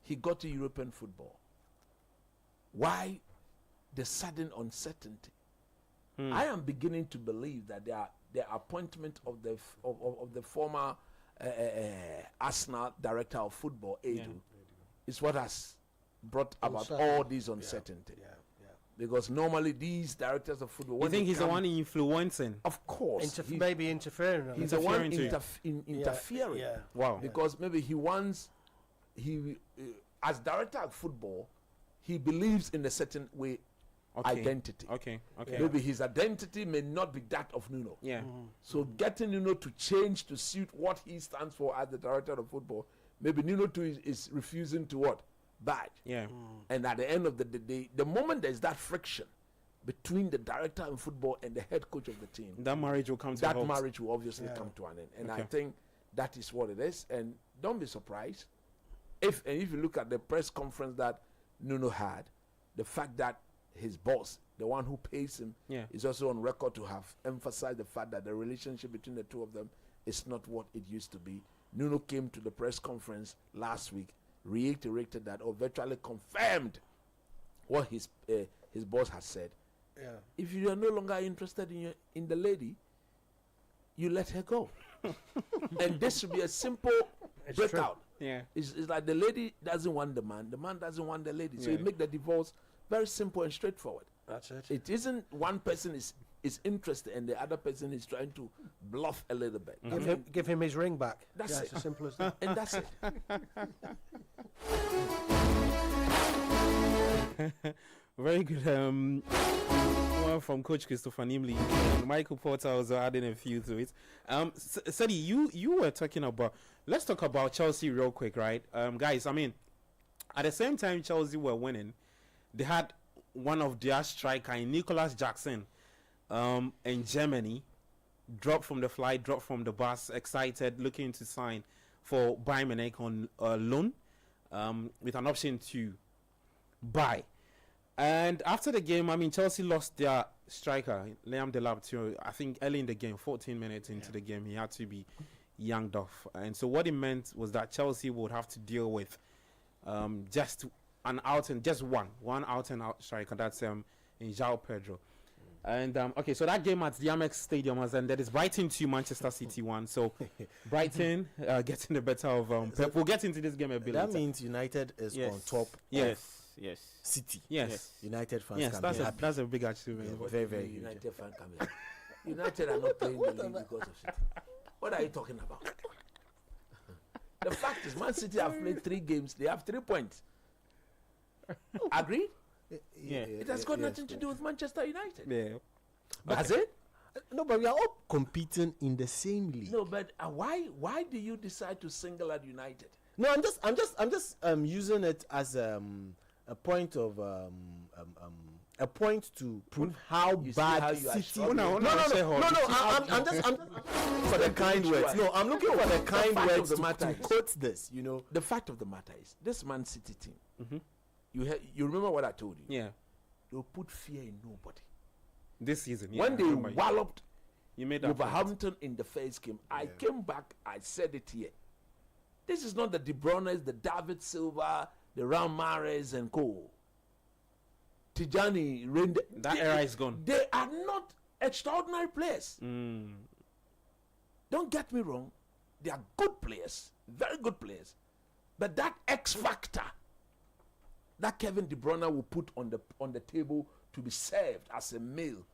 he got to European football. Why the sudden uncertainty? I am beginning to believe that the appointment of the former Arsenal director of football, Edu, is what has brought about all this uncertainty. Yeah. Because normally these directors of football, you think he's the one influencing? Of course, maybe interfering. He's the one interfering. Yeah. Wow. Because maybe as director of football, he believes in a certain way identity. Okay. Maybe his identity may not be that of Nuno. Yeah. So getting Nuno to change to suit what he stands for as the director of football, maybe Nuno too is refusing to what? Badge. Yeah. And at the end of the day, the moment there's that friction between the director of football and the head coach of the team, that marriage will come to that marriage will obviously come to an end. And I think that is what it is. And don't be surprised if you look at the press conference that Nuno had, the fact that his boss, the one who pays him, is also on record to have emphasized the fact that the relationship between the two of them is not what it used to be. Nuno came to the press conference last week, reiterated that, or virtually confirmed what his boss has said. Yeah. If you are no longer interested in the lady, you let her go. And this should be a simple breakout. Yeah. It's like the lady doesn't want the man doesn't want the lady. So you make the divorce very simple and straightforward. That's it. It isn't one person is interested and the other person is trying to bluff a little bit. Give him his ring back. That's it. It's as simple as that. And that's it. Very good. One from Coach Christopher Nimley. Michael Porter also adding a few to it. Sadie, you were talking about. Let's talk about Chelsea real quick, right? Guys, I mean, at the same time Chelsea were winning, they had one of their striker, Nicolas Jackson, in Germany, dropped from the flight, dropped from the bus, excited, looking to sign for Bayern Munich on loan, with an option to buy. And after the game, I mean, Chelsea lost their striker, Liam Delap, to, I think, early in the game, 14 minutes into the game, he had to be yanked off. And so what it meant was that Chelsea would have to deal with just one out and out striker. That's in João Pedro. And okay, so that game at the Amex Stadium has ended. It's Brighton 2, Manchester City 1. So Brighton getting the better of Pep. We'll get into this game a bit That later. means United is on top. Yes. City. Yes. United fans. Yes, can that's be a happy. that's a big achievement. Yeah, very, very huge. United fan coming. United are not playing the league because of City. What are you talking about? The fact is, Man City have played 3 games. They have 3 points. Agreed? It has got nothing to do with Manchester United. Yeah. That's it? No, but we are all competing in the same league. No, but why do you decide to single out United? No, I'm just using it as a point of a point to prove how bad City. No. I'm just for the kind words. No, I'm looking for the kind words to quote this. You know, the fact of the matter is, this Man City team. You remember what I told you? Yeah. They'll put fear in nobody. This season, when they walloped you made that Wolverhampton in the first game, I came back, I said it here. This is not the De Bruyne's, the David Silva, the Mahrez and co. Tijani, that era is gone. They are not extraordinary players. Don't get me wrong. They are good players, very good players. But that X factor that Kevin De Bruyne will put on the table to be served as a meal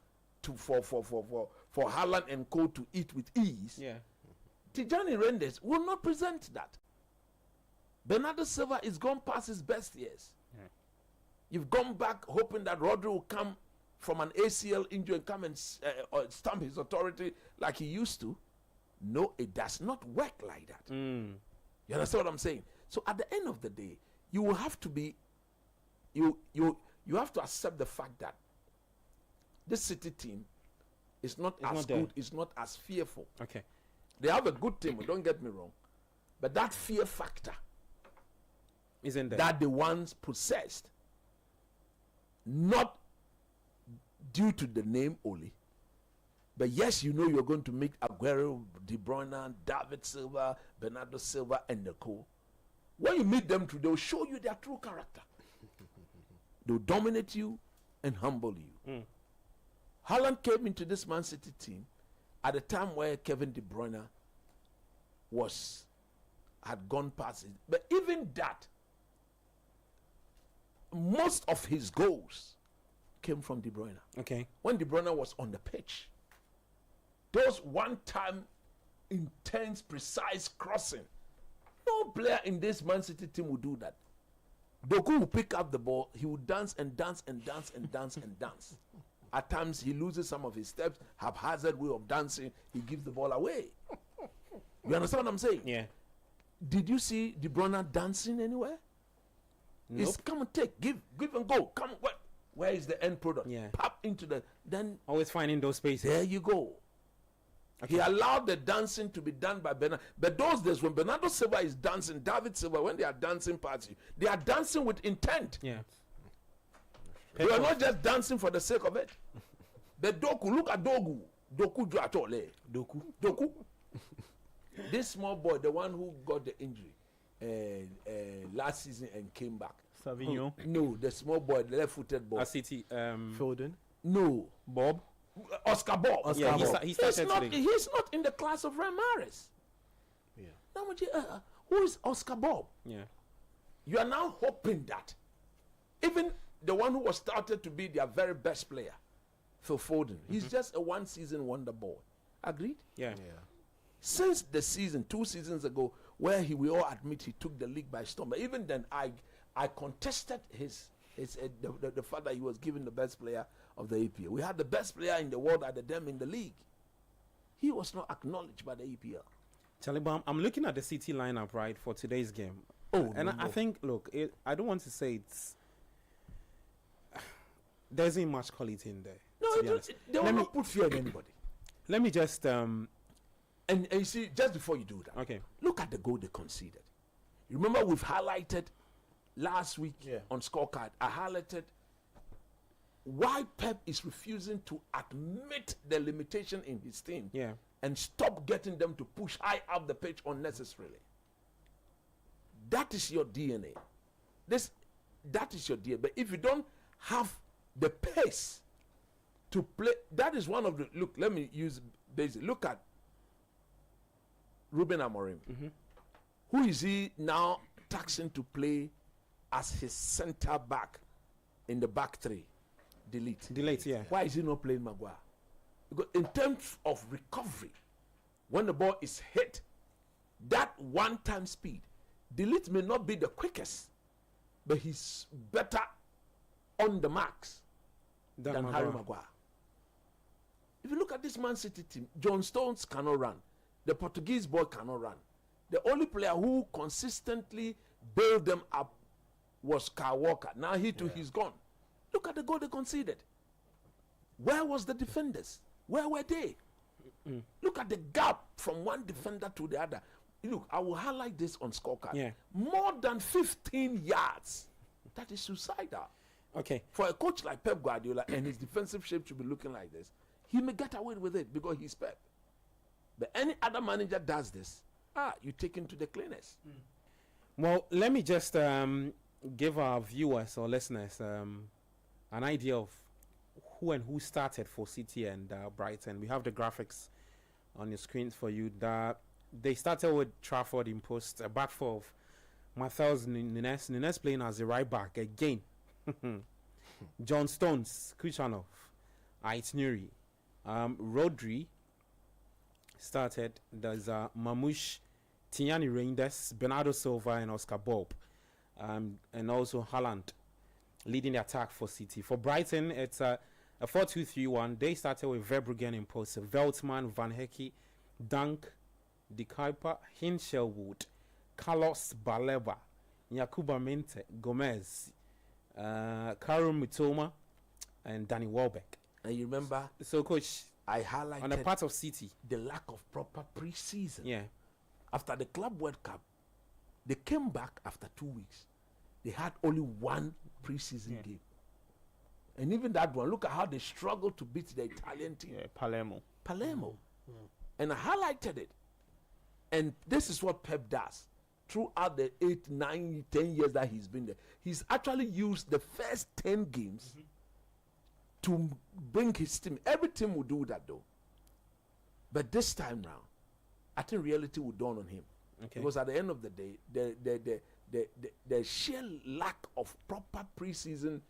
for Haaland and co to eat with ease. Yeah. Tijani Reinders will not present that. Bernardo Silva is gone past his best years. Yeah. You've gone back hoping that Rodri will come from an ACL injury and come and stamp his authority like he used to. No, it does not work like that. You understand what I'm saying? So at the end of the day, you will have to be you have to accept the fact that this City team is not as good, is not as fearful. Okay. They have a good team, don't get me wrong. But that fear factor isn't there, that the ones possessed, not due to the name only, but yes, you know you're going to make Aguero, De Bruyne, David Silva, Bernardo Silva, and the co. When you meet them, they'll show you their true character. They'll dominate you and humble you. Haaland came into this Man City team at a time where Kevin De Bruyne had gone past it. But even that, most of his goals came from De Bruyne. Okay. When De Bruyne was on the pitch, those one-time intense, precise crossing, no player in this Man City team would do that. Doku will pick up the ball, he will dance and dance and dance and dance and dance. At times he loses some of his steps, haphazard way of dancing, he gives the ball away. You understand what I'm saying? Yeah. Did you see De Bruyne dancing anywhere? Nope. It's come and take, give and go. Come, where is the end product? Yeah. Pop into the, then always finding those spaces. There you go. Okay. He allowed the dancing to be done by Bernardo. But those days when Bernardo Silva is dancing, David Silva, when they are dancing party, they are dancing with intent. Yeah. They are not just dancing for the sake of it. The Doku, look at Doku. Doku Joatole. Doku. This small boy, the one who got the injury last season and came back. Savignon? No, the small boy, the left-footed boy. City. Foden? No. Bob? Oscar Bob. Yeah, he started today. He's not in the class of Mahrez. Yeah. Now, who is Oscar Bob? Yeah. You are now hoping that even the one who was started to be their very best player, Phil Foden, he's just a one-season wonder boy. Agreed? Yeah. Since the season, 2 seasons ago, where we all admit he took the league by storm, but even then I contested the fact that he was given the best player of the EPL. We had the best player in the world at the time in the league. He was not acknowledged by the EPL. Charlie Baum, I'm looking at the City lineup, right, for today's game. I think, look, I don't want to say there isn't much quality in there. No, be honest. they will not put fear in anybody. Let me just And you see, just before you do that, okay. look at the goal they conceded. You remember we've highlighted last week on scorecard. I highlighted why Pep is refusing to admit the limitation in his team and stop getting them to push high up the pitch unnecessarily. That is your DNA. That is your DNA. But if you don't have the pace to play, that is one of the look. Let me use basic. Look at Ruben Amorim. Who is he now taxing to play as his center back in the back three? Delete, yeah. Why is he not playing Maguire? Because in terms of recovery, when the ball is hit, that one-time speed, Delete may not be the quickest, but he's better on the marks than Harry Maguire. If you look at this Man City team, John Stones cannot run. The Portuguese boy cannot run. The only player who consistently built them up was Kyle Walker. Now he's gone. Look at the goal they conceded. Where was the defenders? Where were they? Look at the gap from one defender to the other. Look, I will highlight this on scorecard. Yeah. More than 15 yards. That is suicidal. Okay. For a coach like Pep Guardiola and his defensive shape should be looking like this, he may get away with it because he's Pep. But any other manager does this, you take him to the cleaners. Well, let me just give our viewers or listeners an idea of who started for City and Brighton. We have the graphics on the screen for you. They started with Trafford in post, a back four of Matheus Nunes playing as a right back again. John Stones, Kuchanov, Ait Nuri, Rodri started. There's Mamouche, Tignani Reinders, Bernardo Silva, and Oscar Bob, and also Haaland leading the attack for City. For Brighton, it's a 4-2-3-1. They started with Verbruggen in post, Veltman, Van Hecke, Dunk, De Kuyper, Hinshelwood, Carlos Baleba, Yakuba Mente, Gomez, Karim Mitoma, and Danny Welbeck. And you remember, so coach, I highlighted on the part of City the lack of proper pre-season. Yeah. After the Club World Cup, they came back after 2 weeks. They had only one pre-season game. And even that one, look at how they struggled to beat the Italian team. Yeah, Palermo. And I highlighted it. And this is what Pep does. Throughout the 8, 9, 10 years that he's been there, he's actually used the first 10 games to bring his team. Every team will do that though. But this time round, I think reality will dawn on him. Because at the end of the day, the sheer lack of proper preseason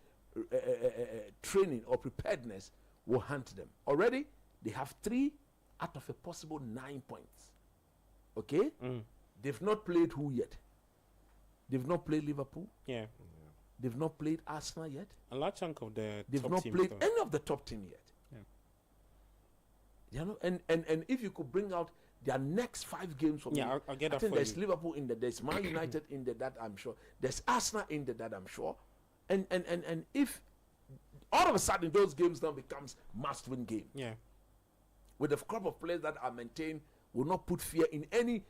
training or preparedness will hunt them. Already, they have 3 out of a possible 9 points. Okay? They've not played who yet? They've not played Liverpool. Yeah. They've not played Arsenal yet. A large chunk of the They've top not team played though. any of the top team yet. You know, and if you could bring out their next 5 games for me, I'll get that I think for there's you. Liverpool in there, there's Man United in there, that I'm sure. There's Arsenal in there, that I'm sure. And if all of a sudden those games now becomes must-win game. Yeah. With the crop of players that are maintained, will not put fear in any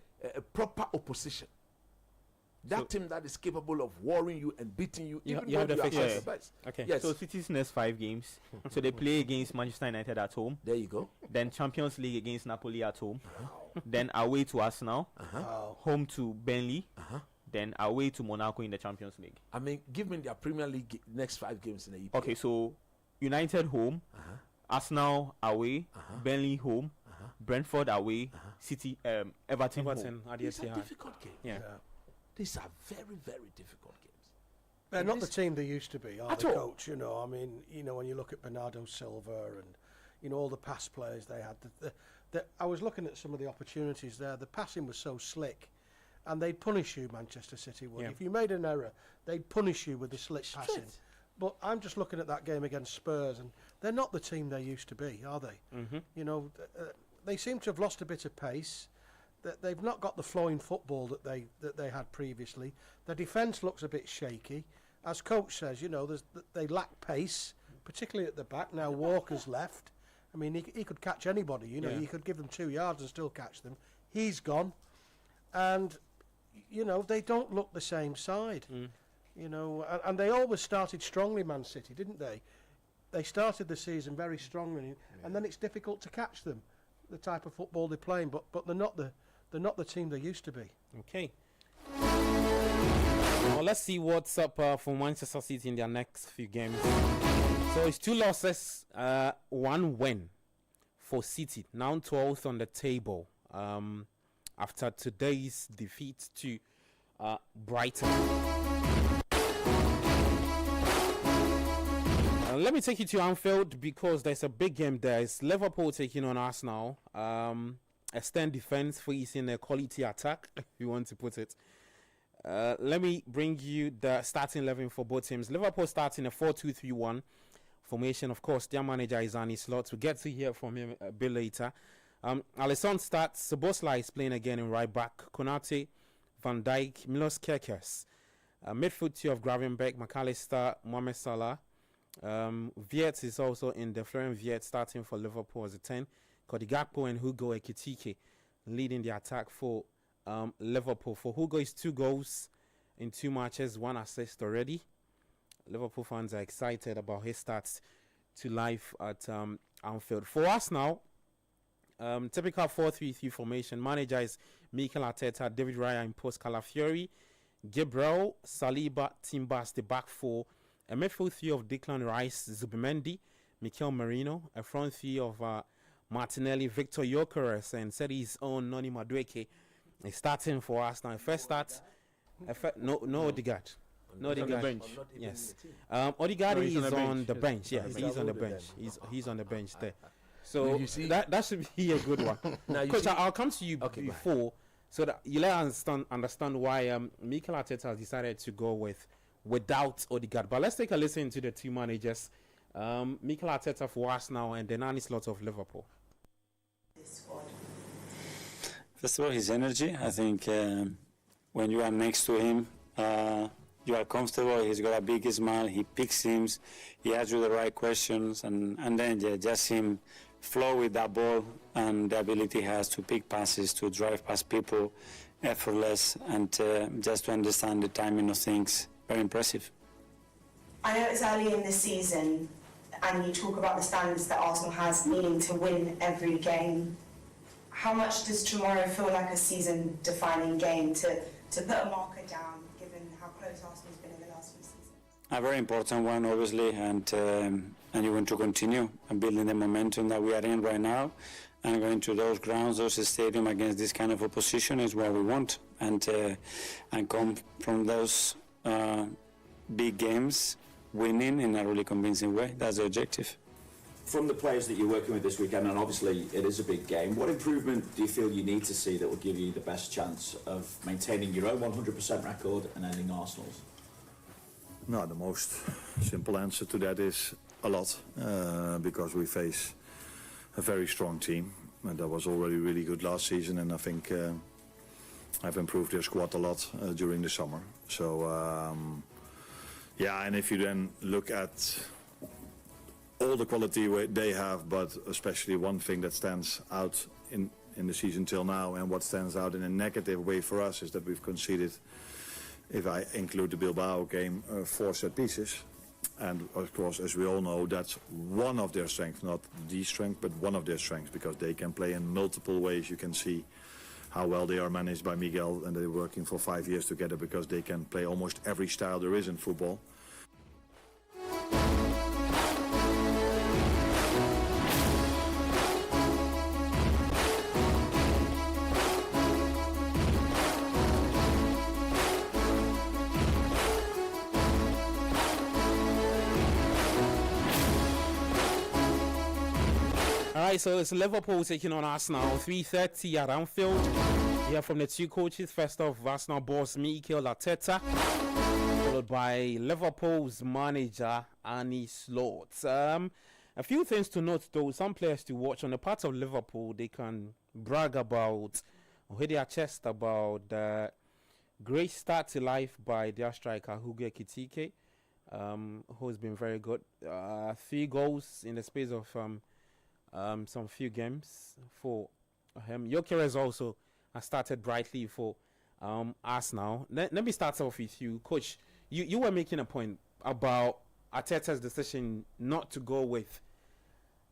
proper opposition. That team that is capable of worrying you and beating you, even you have when the you are fixtures. the best. Okay. Yes. So City's next 5 games. So they play against Manchester United at home. There you go. Then Champions League against Napoli at home. Then away to Arsenal. Home to Burnley. Then away to Monaco in the Champions League. I mean, give me their Premier League next 5 games in the EPL. Okay, so United home, Arsenal away, Burnley home, Brentford away, City, Everton home. at the These are Etihad. difficult games. Yeah. These are very, very difficult games. They're not the team they used to be, are At they, all. Coach? You know, I mean, you know, when you look at Bernardo Silva and, you know, all the past players they had. I was looking at some of the opportunities there. The passing was so slick, and they'd punish you, Manchester City would. Yeah. If you made an error, they'd punish you with the slick passing. But I'm just looking at that game against Spurs, and they're not the team they used to be, are they? You know, they seem to have lost a bit of pace. They've not got the flowing football that they had previously. Their defence looks a bit shaky. As coach says, you know, they lack pace. particularly at the back. Now Walker's left. I mean, he could catch anybody. You know, Yeah. you could give them 2 yards and still catch them. He's gone, and you know they don't look the same side. You know, and they always started strongly, Man City, didn't they? They started the season very strongly, and then it's difficult to catch them, the type of football they're playing. But they're not the team they used to be. Okay. Well, let's see what's up for Manchester City in their next few games. So it's 2 losses, 1 win for City. Now 12th on the table after today's defeat to Brighton. Let me take you to Anfield because there's a big game there. It's Liverpool taking on Arsenal. Extend defense facing a quality attack, if you want to put it. Let me bring you the starting 11 for both teams. Liverpool starting a 4-2-3-1 formation. Of course, their manager is Arne Slot. We'll get to hear from him a bit later. Alisson starts. Szoboszlai is playing again in right back. Konate, Van Dijk, Milos Kerkers. Midfield two of Gravenberch, McAllister, Mohamed Salah. Viet is also in the Florian Viet starting for Liverpool as a 10. Cody Gakpo and Hugo Ekitike leading the attack for Liverpool. For Hugo, is 2 goals in 2 matches, 1 assist already. Liverpool fans are excited about his starts to life at Anfield. For us now, typical 4-3-3 formation. Manager is Mikel Arteta, David Raya in post, Calafiori, Gabriel, Saliba, Timbers, the back 4. A midfield 3 of Declan Rice, Zubimendi, Mikel Merino. A front 3 of Martinelli, Victor Gyökeres, and said his own Noni Madueke is starting for us now. First start, no Odegaard. No Odegaard. Yes. Odegaard is on the bench. Yeah, he's on the bench. He's on the bench there. So that should be a good one. Coach, I'll come to you before so that you let us understand why Mikel Arteta has decided to go without Odegaard. But let's take a listen to the 2 managers. Mikel Arteta for Arsenal and then Arne Slot of Liverpool. First of all, his energy. I think when you are next to him, you are comfortable. He's got a big smile. He picks teams. He asks you the right questions, and then just him flow with that ball and the ability he has to pick passes, to drive past people, effortless, and just to understand the timing of things. Very impressive. I know it's early in the season, and you talk about the standards that Arsenal has, meaning to win every game. How much does tomorrow feel like a season-defining game to put a marker down, given how close Arsenal's been in the last few seasons? A very important one, obviously, and you want to continue building the momentum that we are in right now, and going to those grounds, those stadiums against this kind of opposition is what we want, and come from those big games winning in a really convincing way. That's the objective. From the players that you're working with this weekend, and obviously it is a big game, what improvement do you feel you need to see that will give you the best chance of maintaining your own 100% record and ending Arsenal's? No, the most simple answer to that is a lot, because we face a very strong team, and that was already really good last season, and I think I've improved their squad a lot during the summer. So, yeah, and if you then look at all the quality they have, but especially one thing that stands out in the season till now, and what stands out in a negative way for us, is that we've conceded, if I include the Bilbao game, 4 set pieces. And of course, as we all know, that's one of their strengths, not the strength, but one of their strengths, because they can play in multiple ways. You can see how well they are managed by Miguel, and they're working for 5 years together, because they can play almost every style there is in football. Alright, so it's Liverpool taking on Arsenal, 3:30 at Anfield. Here from the 2 coaches. First off, Arsenal boss Mikel Arteta, followed by Liverpool's manager Arne Slot. A few things to note though, some players to watch. On the part of Liverpool, they can brag about, or hit their chest about the great start to life by their striker Hugo Ekitike. who's been very good. 3 goals in the space of some few games for him. Gyökeres also has started brightly for Arsenal. Let me start off with you, Coach. You were making a point about Arteta's decision not to go with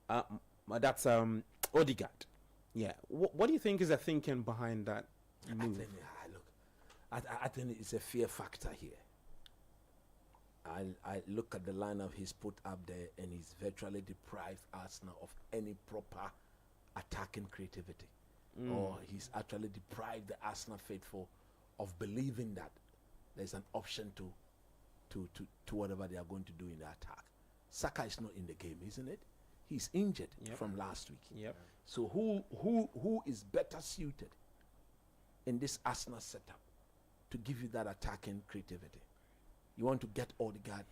that's Odegaard. Yeah. What do you think is the thinking behind that move? I think it's a fear factor here. I look at the lineup he's put up there, and he's virtually deprived Arsenal of any proper attacking creativity. Or he's actually deprived the Arsenal faithful of believing that there's an option to whatever they are going to do in the attack. Saka is not in the game, isn't it? He's injured from last week. Yep. So who is better suited in this Arsenal setup to give you that attacking creativity? You want to get Odegaard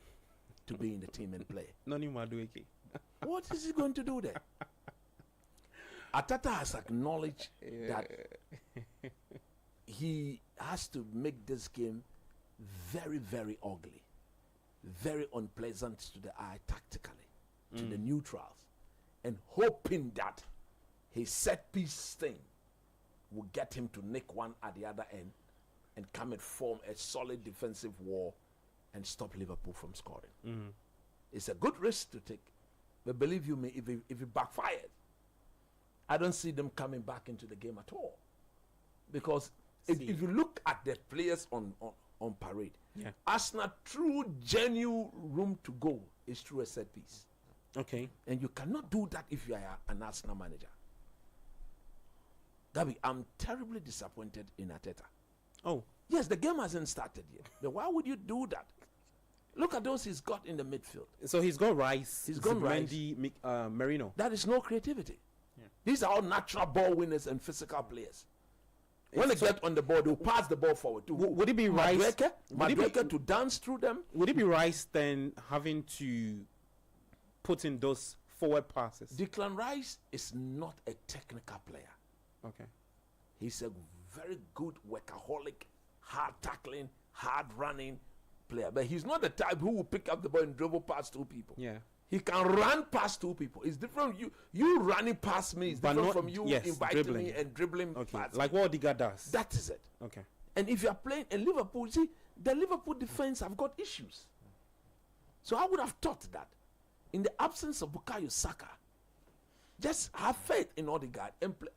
to be in the team and play. Noni Madueke. What is he going to do there? Arteta has acknowledged that he has to make this game very, very ugly, very unpleasant to the eye tactically, to the neutrals, and hoping that his set-piece thing will get him to nick one at the other end and come and form a solid defensive wall and stop Liverpool from scoring. It's a good risk to take, but believe you me, if it backfires, I don't see them coming back into the game at all. Because if you look at the players on parade, Arsenal true genuine room to go is through a set piece. Okay. And you cannot do that if you are an Arsenal manager. Gabi, I'm terribly disappointed in Arteta. Oh. Yes, the game hasn't started yet. But why would you do that? Look at those he's got in the midfield. So he's got Rice. He's got Rice. Merino. That is no creativity. These are all natural ball winners and physical players. When they get on the ball, they'll pass the ball forward. Would it be Rice? Madueke to dance through them? Would it be Rice then having to put in those forward passes? Declan Rice is not a technical player. Okay. He's a very good workaholic, hard tackling, hard running player. But he's not the type who will pick up the ball and dribble past 2 people. Yeah. He can run past 2 people. It's different. You running past me is different from you inviting dribbling. me and dribbling past like me. what Odegaard does. That is it. Okay. And if you are playing in Liverpool, see, the Liverpool defense have got issues. So I would have thought that in the absence of Bukayo Saka, just have faith in Odegaard and play.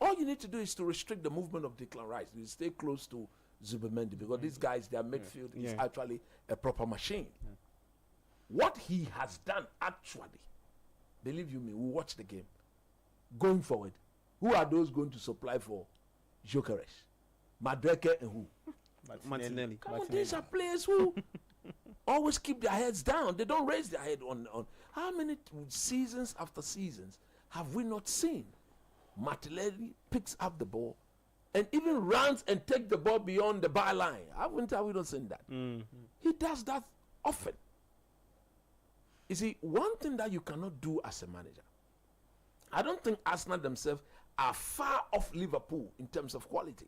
All you need to do is to restrict the movement of Declan Rice. You stay close to Zubimendi because these guys, their midfield is actually a proper machine. What he has done actually, believe you me, we'll watch the game. Going forward, who are those going to supply for Gyökeres? Madueke and who? Martinelli. Come on, these are players who always keep their heads down. They don't raise their head on. How many seasons after seasons have we not seen Martinelli picks up the ball and even runs and take the ball beyond the byline? Have we not seen that? He does that often. You see, one thing that you cannot do as a manager, I don't think Arsenal themselves are far off Liverpool in terms of quality.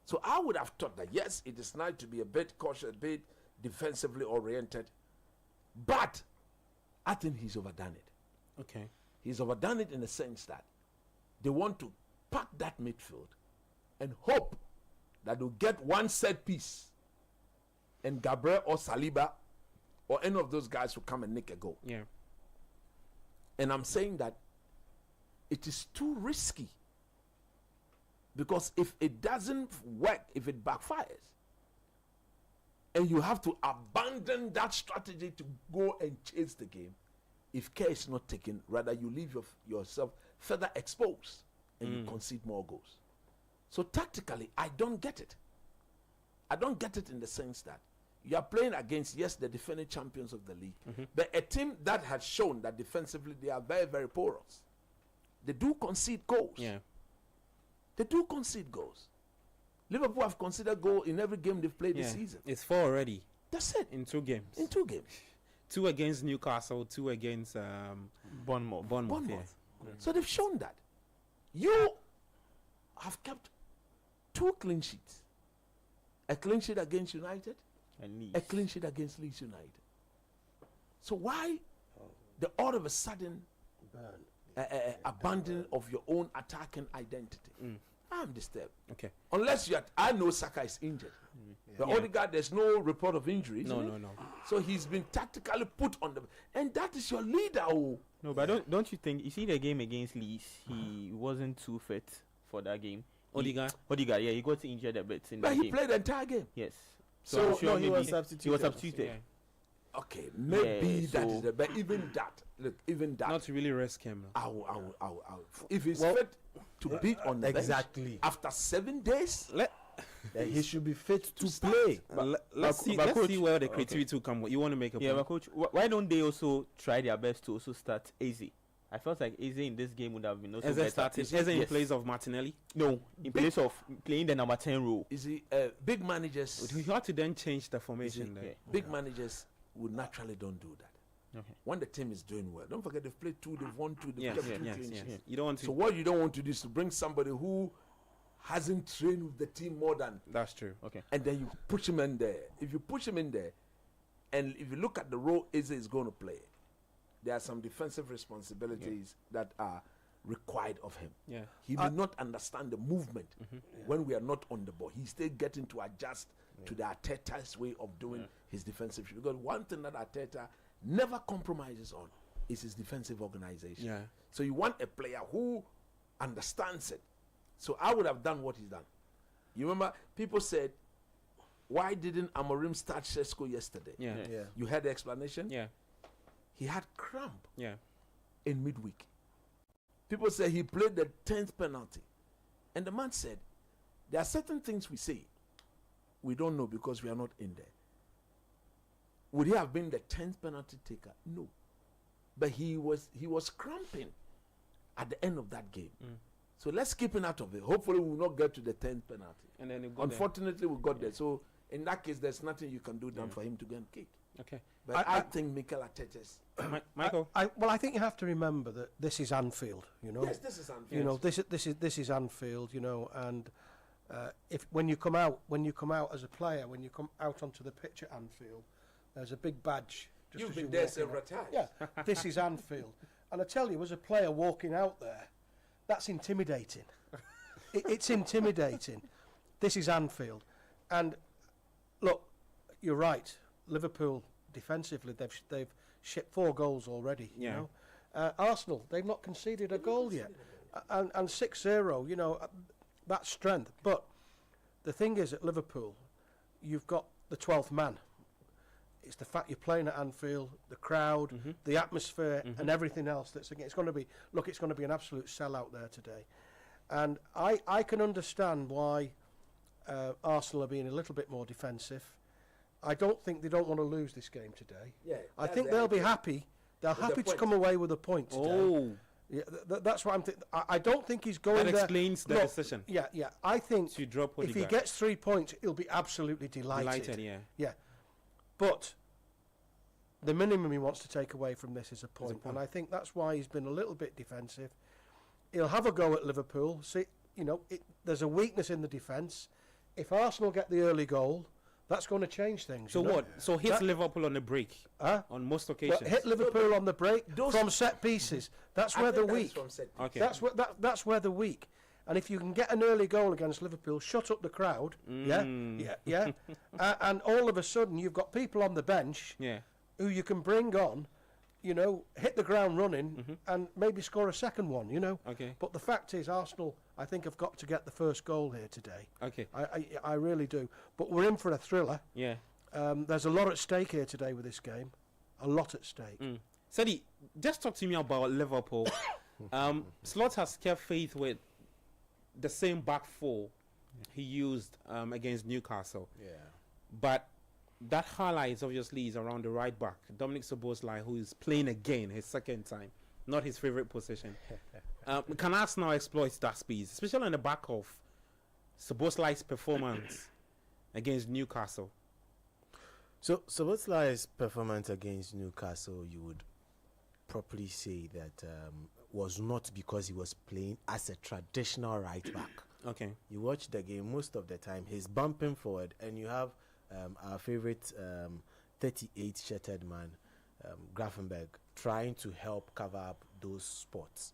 So I would have thought that, yes, it is nice to be a bit cautious, a bit defensively oriented, but I think he's overdone it. Okay. He's overdone it in the sense that they want to pack that midfield and hope that they'll get one set piece and Gabriel or Saliba or any of those guys will come and nick a goal. Yeah. And I'm saying that it is too risky. Because if it doesn't work, if it backfires, and you have to abandon that strategy to go and chase the game, if care is not taken, rather you leave yourself further exposed and you concede more goals. So tactically, I don't get it. I don't get it in the sense that you are playing against, yes, the defending champions of the league, but a team that has shown that defensively they are very, very porous. They do concede goals. Yeah. They do concede goals. Liverpool have conceded goal in every game they've played this season. It's 4 already. That's it. In 2 games. In 2 games. 2 against Newcastle, 2 against Bournemouth. Yeah. So they've shown that. You have kept 2 clean sheets. A clean sheet against United a clean sheet against Leeds United. So why the all of a sudden abandoning of your own attacking identity? I'm disturbed. Okay. Unless I know Saka is injured. The Odegaard, there's no report of injury. No. So he's been tactically put on the, and that is your leader. Oh. No, but don't you think? You see the game against Leeds, he wasn't too fit for that game. Odegaard, yeah, he got injured a bit in but that he game. played the entire game. Yes. So I'm sure he was substituted. He was substituted. Yeah. Okay, maybe Yeah, that so- is the. But even that, look, even that. Not to really risk him. I will. If he's fit to beat on the exactly. bench after 7 days, he should be fit to play. Let's see where the creativity will come. You want to make a Yeah, point? but coach, why don't they also try their best to also start Eze? I felt like Eze in this game would have been also Eze better. started. Eze in place of Martinelli. No, in place of playing the number 10 role. is he big managers? You had to then change the formation there. Big managers would naturally don't do that. Okay. When the team is doing well, don't forget they've played 2, they've won 2, they've Yes, kept yes, 2 yes, clean yes. sheets. You don't want to. So what you don't want to do is to bring somebody who hasn't trained with the team more than, That's true. Okay. and then you push him in there. If you push him in there, and if you look at the role Eze is going to play, there are some defensive responsibilities that are required of him. Yeah. He may not understand the movement when we are not on the ball. He's still getting to adjust to the Arteta's way of doing his defensive. Because one thing that Arteta never compromises on is his defensive organization. Yeah. So you want a player who understands it. So I would have done what he's done. You remember, people said, why didn't Amorim start Šeško yesterday? Yeah. You had the explanation? Yeah. He had cramp Yeah. in midweek. People say he played the 10th penalty. And the man said, there are certain things we say we don't know because we are not in there. Would he have been the 10th penalty taker? No. But he was cramping at the end of that game. So let's keep him out of it. Hopefully we will not get to the 10th penalty. And then Unfortunately, we got there. So in that case, there's nothing you can do than for him to go and kick. Okay. But I think Mikel Arteta's. Michael. Well, I think you have to remember that this is Anfield. You know. Yes, this is Anfield. You know, this is Anfield. You know, and if when you come out as a player, when you come out onto the pitch at Anfield, there's a big badge. Just You've as been you there walk in. several times. Yeah, this is Anfield, and I tell you, as a player walking out there, that's intimidating. It's intimidating. This is Anfield, and look, you're right. Liverpool defensively, they've shipped 4 goals already. You know, Arsenal, they've not conceded a goal yet, and 6-0. You know, that's strength. But the thing is, at Liverpool, you've got the 12th man. It's the fact you're playing at Anfield, the crowd, the atmosphere, and everything else. It's going to be an absolute sellout there today. And I can understand why Arsenal are being a little bit more defensive. I don't think they don't want to lose this game today. Yeah, I think they'll be happy. They're happy to come away with a point today. Oh. Yeah, that's what I'm thinking. I don't think he's going That there. explains the decision. Yeah. I think To drop if he Odegaard. gets 3 points, he'll be absolutely delighted. Yeah. But the minimum he wants to take away from this is a point, and I think that's why he's been a little bit defensive. He'll have a go at Liverpool. See, you know, there's a weakness in the defence. If Arsenal get the early goal, that's going to change things. So you know? what? So hit Liverpool on the break on most occasions. Well, hit Liverpool on the break from set pieces. That's where they're weak. Okay. That's where they're weak. And if you can get an early goal against Liverpool, shut up the crowd. Yeah. And all of a sudden, you've got people on the bench who you can bring on, you know, hit the ground running and maybe score a second one, you know. Okay. But the fact is, Arsenal, I think, have got to get the first goal here today. Okay. I really do. But we're in for a thriller. Yeah. There's a lot at stake here today with this game. A lot at stake. Sadie, just talk to me about Liverpool. Slot has kept faith with the same back 4 he used against Newcastle. Yeah. But that highlights obviously is around the right back, Dominic Szoboszlai, who is playing again his second time, not his favorite position. Can Arsenal exploit that speed, especially on the back of Szoboszlai's performance against Newcastle? So Szoboszlai's performance against Newcastle, you would properly say that was not because he was playing as a traditional right back. Okay. You watch the game, most of the time he's bumping forward, and you have our favorite 38-shirted man, Grafenberg, trying to help cover up those spots.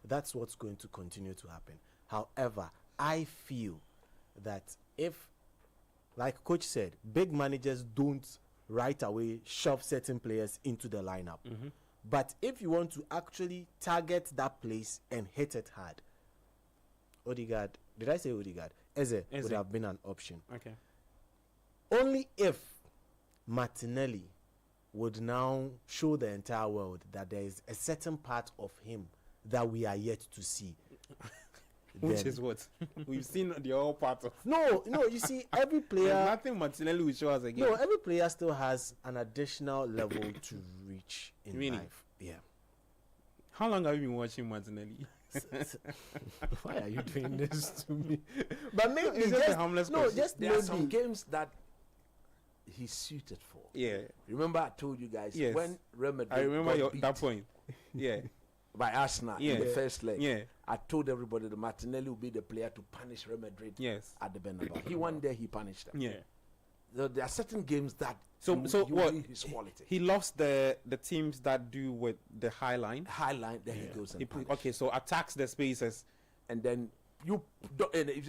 That's what's going to continue to happen. However, I feel that if, like Coach said, big managers don't right away shove certain players into the lineup. But if you want to actually target that place and hit it hard, Odegaard, did I say Odegaard? Eze would have been an option. Okay. Only if Martinelli would now show the entire world that there is a certain part of him that we are yet to see. Which is what? We've seen the whole part of. No, you see, every player. There's nothing Martinelli will show us again. No, every player still has an additional level to reach in life. Yeah. How long have you been watching Martinelli? Why are you doing this to me? But maybe He's just a harmless person. just there maybe. are some games that he's suited for. Yeah. Remember I told you guys Yes. when Real Madrid I remember got beat that point. Yeah. by Arsenal in the first leg. Yeah. I told everybody that Martinelli will be the player to punish Real Madrid at the Bernabeu. He won there, he punished them. Yeah. There are certain games that So you what? see his quality. He lost the teams that do with the high line. High line, then he goes and okay, so attacks the spaces, and then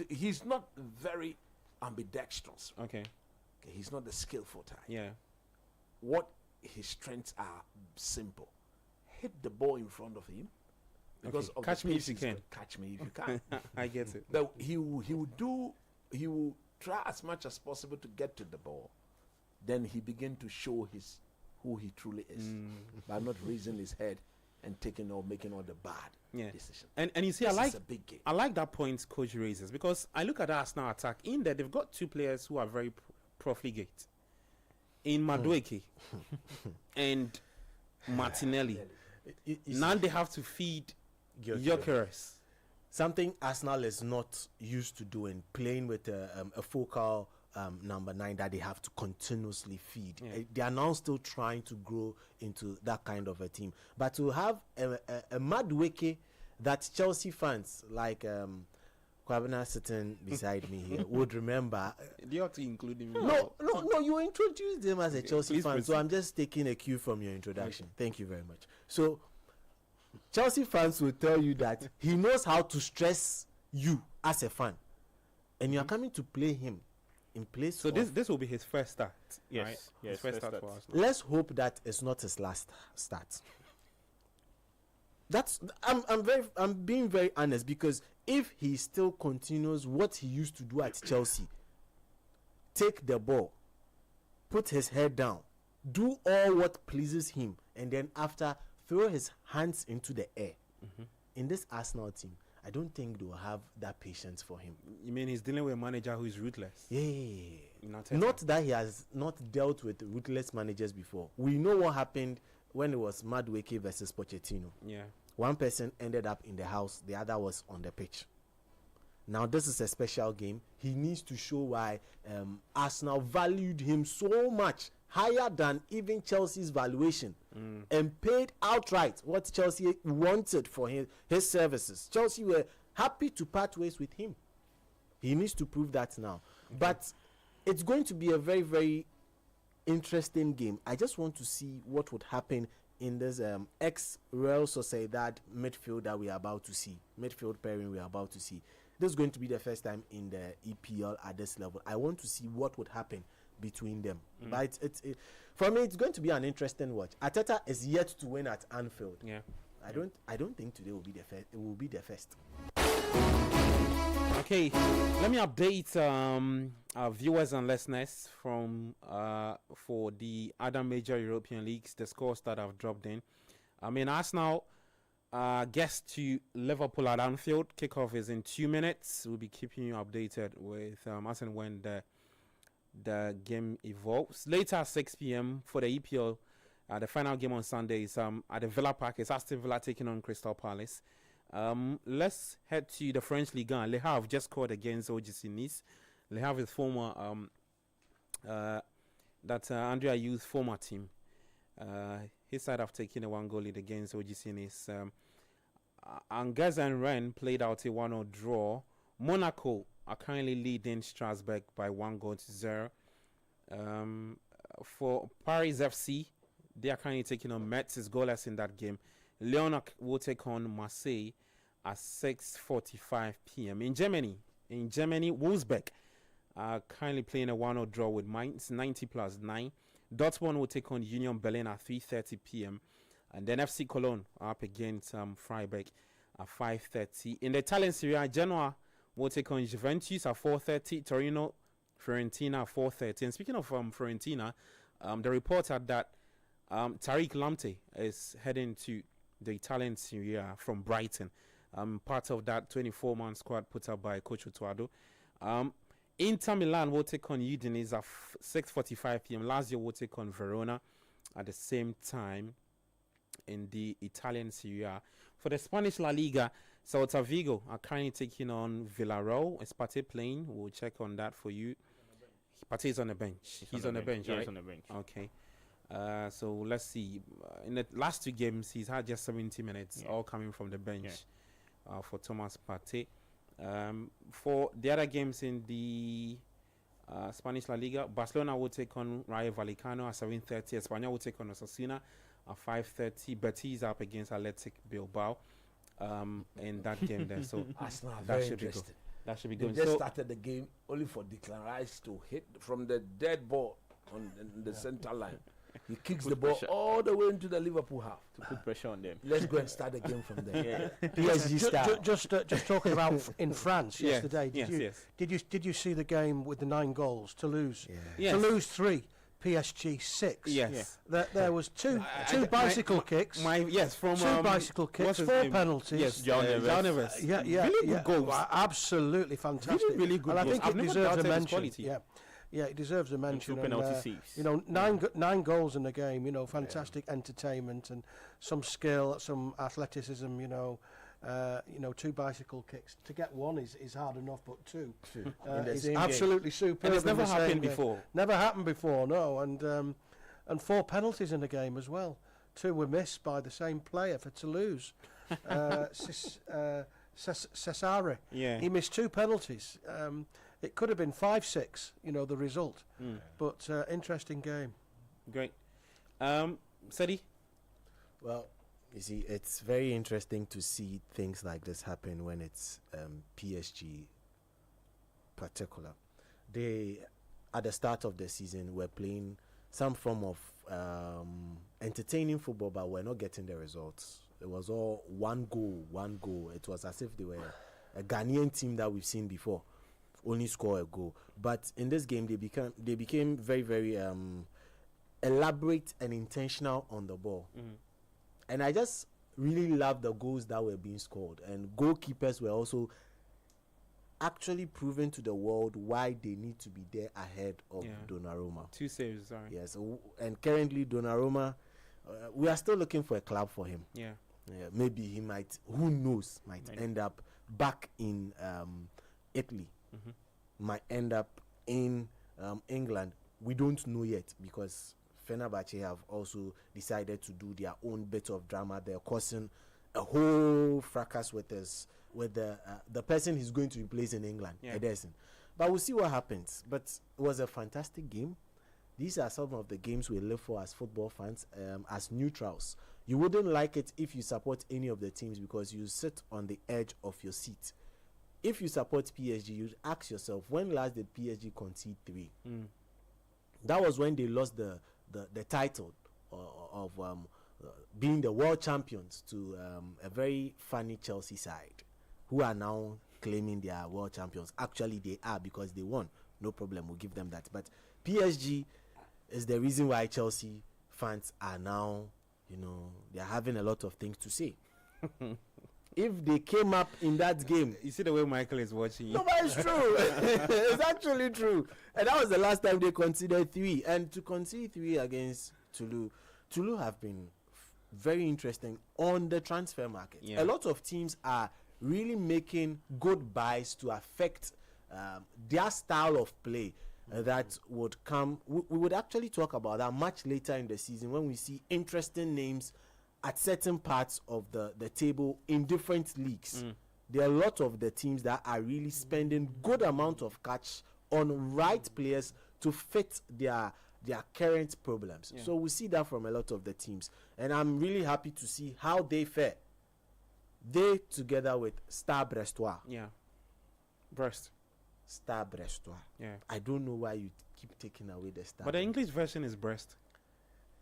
he's not very ambidextrous. Okay, he's not the skillful type. Yeah. What his strengths are simple: hit the ball in front of him. Because of catch the me pace if you he's can. got. Catch me if you can. I get it. But he will try as much as possible to get to the ball. Then he begin to show who he truly is by not raising his head and making all the bad decisions. And you see, This is a big game. I like that point Coach raises, because I look at the Arsenal attack. In there, they've got two players who are very profligate. In Madueke and Martinelli. Now they have to feed Gyökeres. Something Arsenal is not used to doing, playing with a focal number 9 that they have to continuously feed. They are now still trying to grow into that kind of a team. But to have a Madueke that Chelsea fans like Kwabena sitting beside me here would remember. You have to include him. No, you introduced him as a Chelsea please fan, proceed. so I'm just taking a cue from your introduction. Thank you very much. So, Chelsea fans will tell you that he knows how to stress you as a fan, and you are coming to play him in place. So this will be his first start. Yes, right? yes, His first first start start. for Arsenal. Let's hope that it's not his last start. I'm being very honest, because if he still continues what he used to do at Chelsea, take the ball, put his head down, do all what pleases him, and then after throw his hands into the air. In this Arsenal team, I don't think they will have that patience for him. You mean he's dealing with a manager who is ruthless? Yeah. Not that he has not dealt with ruthless managers before. We know what happened when it was Madueke versus Pochettino. Yeah. One person ended up in the house, the other was on the pitch. Now this is a special game. He needs to show why Arsenal valued him so much, higher than even Chelsea's valuation, and paid outright what Chelsea wanted for his services. Chelsea were happy to part ways with him. He needs to prove that now. But it's going to be a very, very interesting game. I just want to see what would happen in this ex-Real Sociedad midfield that we are about to see. Midfield pairing we are about to see. This is going to be the first time in the EPL at this level. I want to see what would happen between them. But for me, it's going to be an interesting watch. Arteta is yet to win at Anfield. Yeah. I don't think today will be the first. It will be the first. Okay, let me update our viewers and listeners from for the other major European leagues, the scores that have dropped in. Arsenal gets to Liverpool at Anfield. Kickoff is in 2 minutes. We'll be keeping you updated with as and when the game evolves. Later at 6 p.m. for the EPL, the final game on Sunday is at the Villa Park. It's Aston Villa taking on Crystal Palace. Let's head to the French Ligue 1. Le Havre just scored against OGC Nice. Le Havre is former Andrea You's former team. His side have taken a 1-goal lead against OGC Nice. Angers and Rennes played out a 1-0 draw. Monaco are currently leading Strasbourg by 1-0. For Paris FC, they are currently taking on Metz. Is goalless in that game. Lyon will take on Marseille at 6:45 p.m. In Germany, Wolfsburg are currently playing a 1-0 draw with Mainz, 90+9. Dortmund will take on Union Berlin at 3:30 p.m. And then FC Cologne are up against Freiburg at 5:30. In the Italian Serie A, Genoa will take on Juventus at 4:30. Torino, Fiorentina at 4:30. And speaking of Fiorentina, the report are that Tariq Lamptey is heading to the Italian Serie A from Brighton. Part of that 24-man squad put up by Coach Otuado. Inter Milan will take on Udinese at 6:45 p.m. Lazio will take on Verona at the same time in the Italian Serie A. For the Spanish La Liga, Celta Vigo are currently taking on Villarreal. Is Partey playing? We'll check on that for you. Partey is on the bench. He's on the bench, right? He's on the bench. Okay. So let's see. In the last two games, he's had just 70 minutes, all coming from the bench for Thomas Partey. For the other games in the Spanish La Liga, Barcelona will take on Rayo Vallecano at 7:30. Espanyol will take on Osasuna at 5:30. Betis up against Athletic Bilbao in that game there. So Arsenal, that should be good. That should be good. They just started the game only for Declan Rice to hit from the dead ball on the center line. He kicks the ball all the way into the Liverpool half to put pressure on them. Let's go and start the game from there. PSG style. Just talking about in France yesterday. Did you see the game with the 9 goals? Toulouse. Toulouse 3. PSG 6. Yes. There was two bicycle kicks. From two bicycle kicks, 4 penalties. Yes, John Neves. Really good goals. Absolutely fantastic. Really good and goals. I think it deserves a mention. Yeah, it deserves a mention. And 2 penalty saves. You know, nine goals in the game. You know, fantastic entertainment and some skill, some athleticism. You know, 2 bicycle kicks. To get 1 is hard enough, but 2 is absolutely superb. And it's never happened before. Never happened before, no. And 4 penalties in the game as well. 2 were missed by the same player for Toulouse, Cesare. He missed 2 penalties. It could have been 5-6, the result. But interesting game. Great. Sadi? Well, you see, it's very interesting to see things like this happen when it's PSG particular. They, at the start of the season, were playing some form of entertaining football, but were not getting the results. It was all one goal. It was as if they were a Ghanaian team that we've seen before, only score a goal. But in this game, they became very, very elaborate and intentional on the ball. And I just really love the goals that were being scored. And goalkeepers were also actually proven to the world why they need to be there ahead of Donnarumma. 2 saves, sorry. Yes, and currently Donnarumma, we are still looking for a club for him. Yeah, maybe he might, who knows, end up back in Italy, might end up in England. We don't know yet because Fenerbahce have also decided to do their own bit of drama. They're causing a whole fracas with the person he's going to replace in England, Ederson. But we'll see what happens. But it was a fantastic game. These are some of the games we live for as football fans, as neutrals. You wouldn't like it if you support any of the teams because you sit on the edge of your seat. If you support PSG, you ask yourself, when last did PSG concede 3? That was when they lost the title of being the world champions to a very funny Chelsea side, who are now claiming they are world champions. Actually, they are because they won. No problem, we'll give them that. But PSG is the reason why Chelsea fans are now, they're having a lot of things to say. If they came up in that game, you see the way Michael is watching you. No, but it's true. It's actually true. And that was the last time they conceded 3. And to concede 3 against Toulouse have been very interesting on the transfer market. A lot of teams are really making good buys to affect their style of play that would come. We would actually talk about that much later in the season when we see interesting names at certain parts of the table in different leagues. There are a lot of the teams that are really spending good amount of cash on right players to fit their their current problems. Yeah. So we see that from a lot of the teams, and I'm really happy to see how they fare. They together with Stade Brestois. Yeah. Brest. Stade Brestois. Yeah. I don't know why you keep taking away the Stade. But the English version is Brest.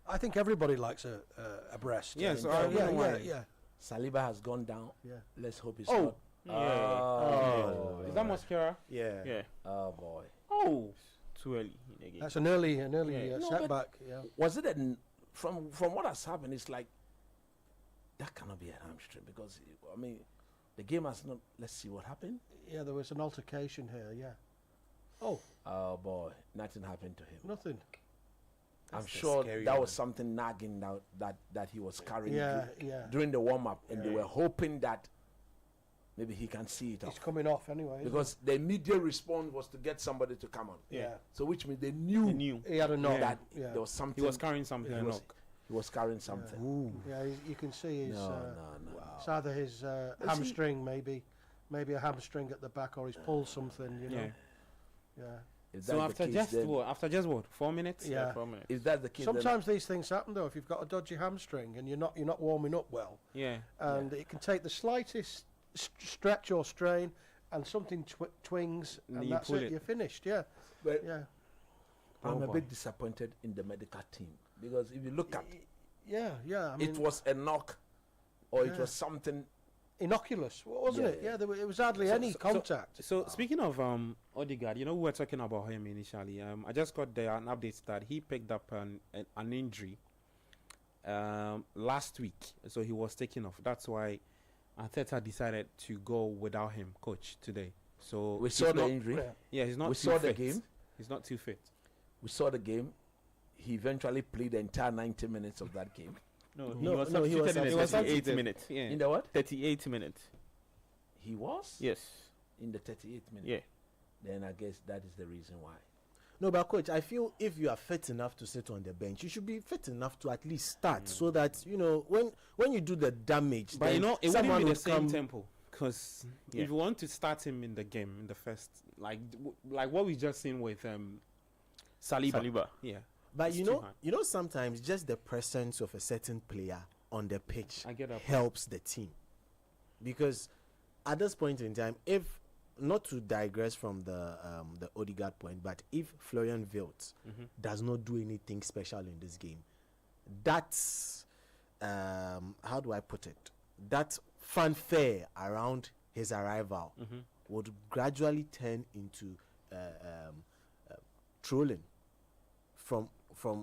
I think everybody likes a Brest. Yes, yeah. Saliba has gone down. Yeah. Let's hope it's Oh. not. Yeah. Is that Mosquera? Yeah. Yeah. Oh boy. Oh. Too early in the game. That's an early No, but setback. Yeah. Was it from what has happened? It's like that cannot be a hamstring because I mean the game has not. Let's see what happened. Yeah, there was an altercation here. Yeah. Oh boy, nothing happened to him. Nothing. I'm That's the sure scary that one. was something nagging that he was carrying Yeah. during the warm up, and they were hoping that maybe he can see it It's off. coming off anyway. isn't Because the immediate response was to get somebody to come on. Yeah. So which means they knew it? He had a knock. that Yeah. there was something. He was carrying something. He was carrying something. Yeah, you can see his. No. It's either his hamstring, maybe a hamstring at the back, or he's pulled something. You know. Yeah. If So that's the after case, then- after just what? 4 minutes? Yeah. 4 minutes. if that's the case, Sometimes these things happen though. If you've got a dodgy hamstring and you're not warming up well, Yeah. and it can take the slightest stretch or strain, and something twings, And and you that's pull it. it. You're finished. Yeah. But Yeah. I'm Oh, a boy. bit disappointed in the medical team because if you look at Yeah. I mean, it was a knock or it Yeah. was something. innocuous, wasn't Yeah. it? Yeah. It was hardly any contact. So speaking of Odegaard, we were talking about him initially. I just got an update that he picked up an injury last week, so he was taken off. That's why Arteta decided to go without him, coach, today. So We he's saw the not- injury. Yeah, he's not. We too saw the fit. game. He's not too fit. We saw the game. He eventually played the entire 90 minutes of that game. No, No, he was no, he was substituted in the substituted. 38 minutes. Yeah. In the what? 38 minutes. He was? Yes. In the 38 minutes. Yeah. Then I guess that is the reason why. No, but coach, I feel if you are fit enough to sit on the bench, you should be fit enough to at least start, so that when you do the damage, But then it wouldn't someone be the would same come. tempo. Because Yeah. if you want to start him in the game in the first, like what we just seen with Saliba. Yeah. But It's you too know, hard. sometimes just the presence of a certain player on the pitch I get that. helps the team, because at this point in time, if not to digress from the Odegaard point, but if Florian Wirtz does not do anything special in this game, that's how do I put it? That fanfare around his arrival would gradually turn into trolling from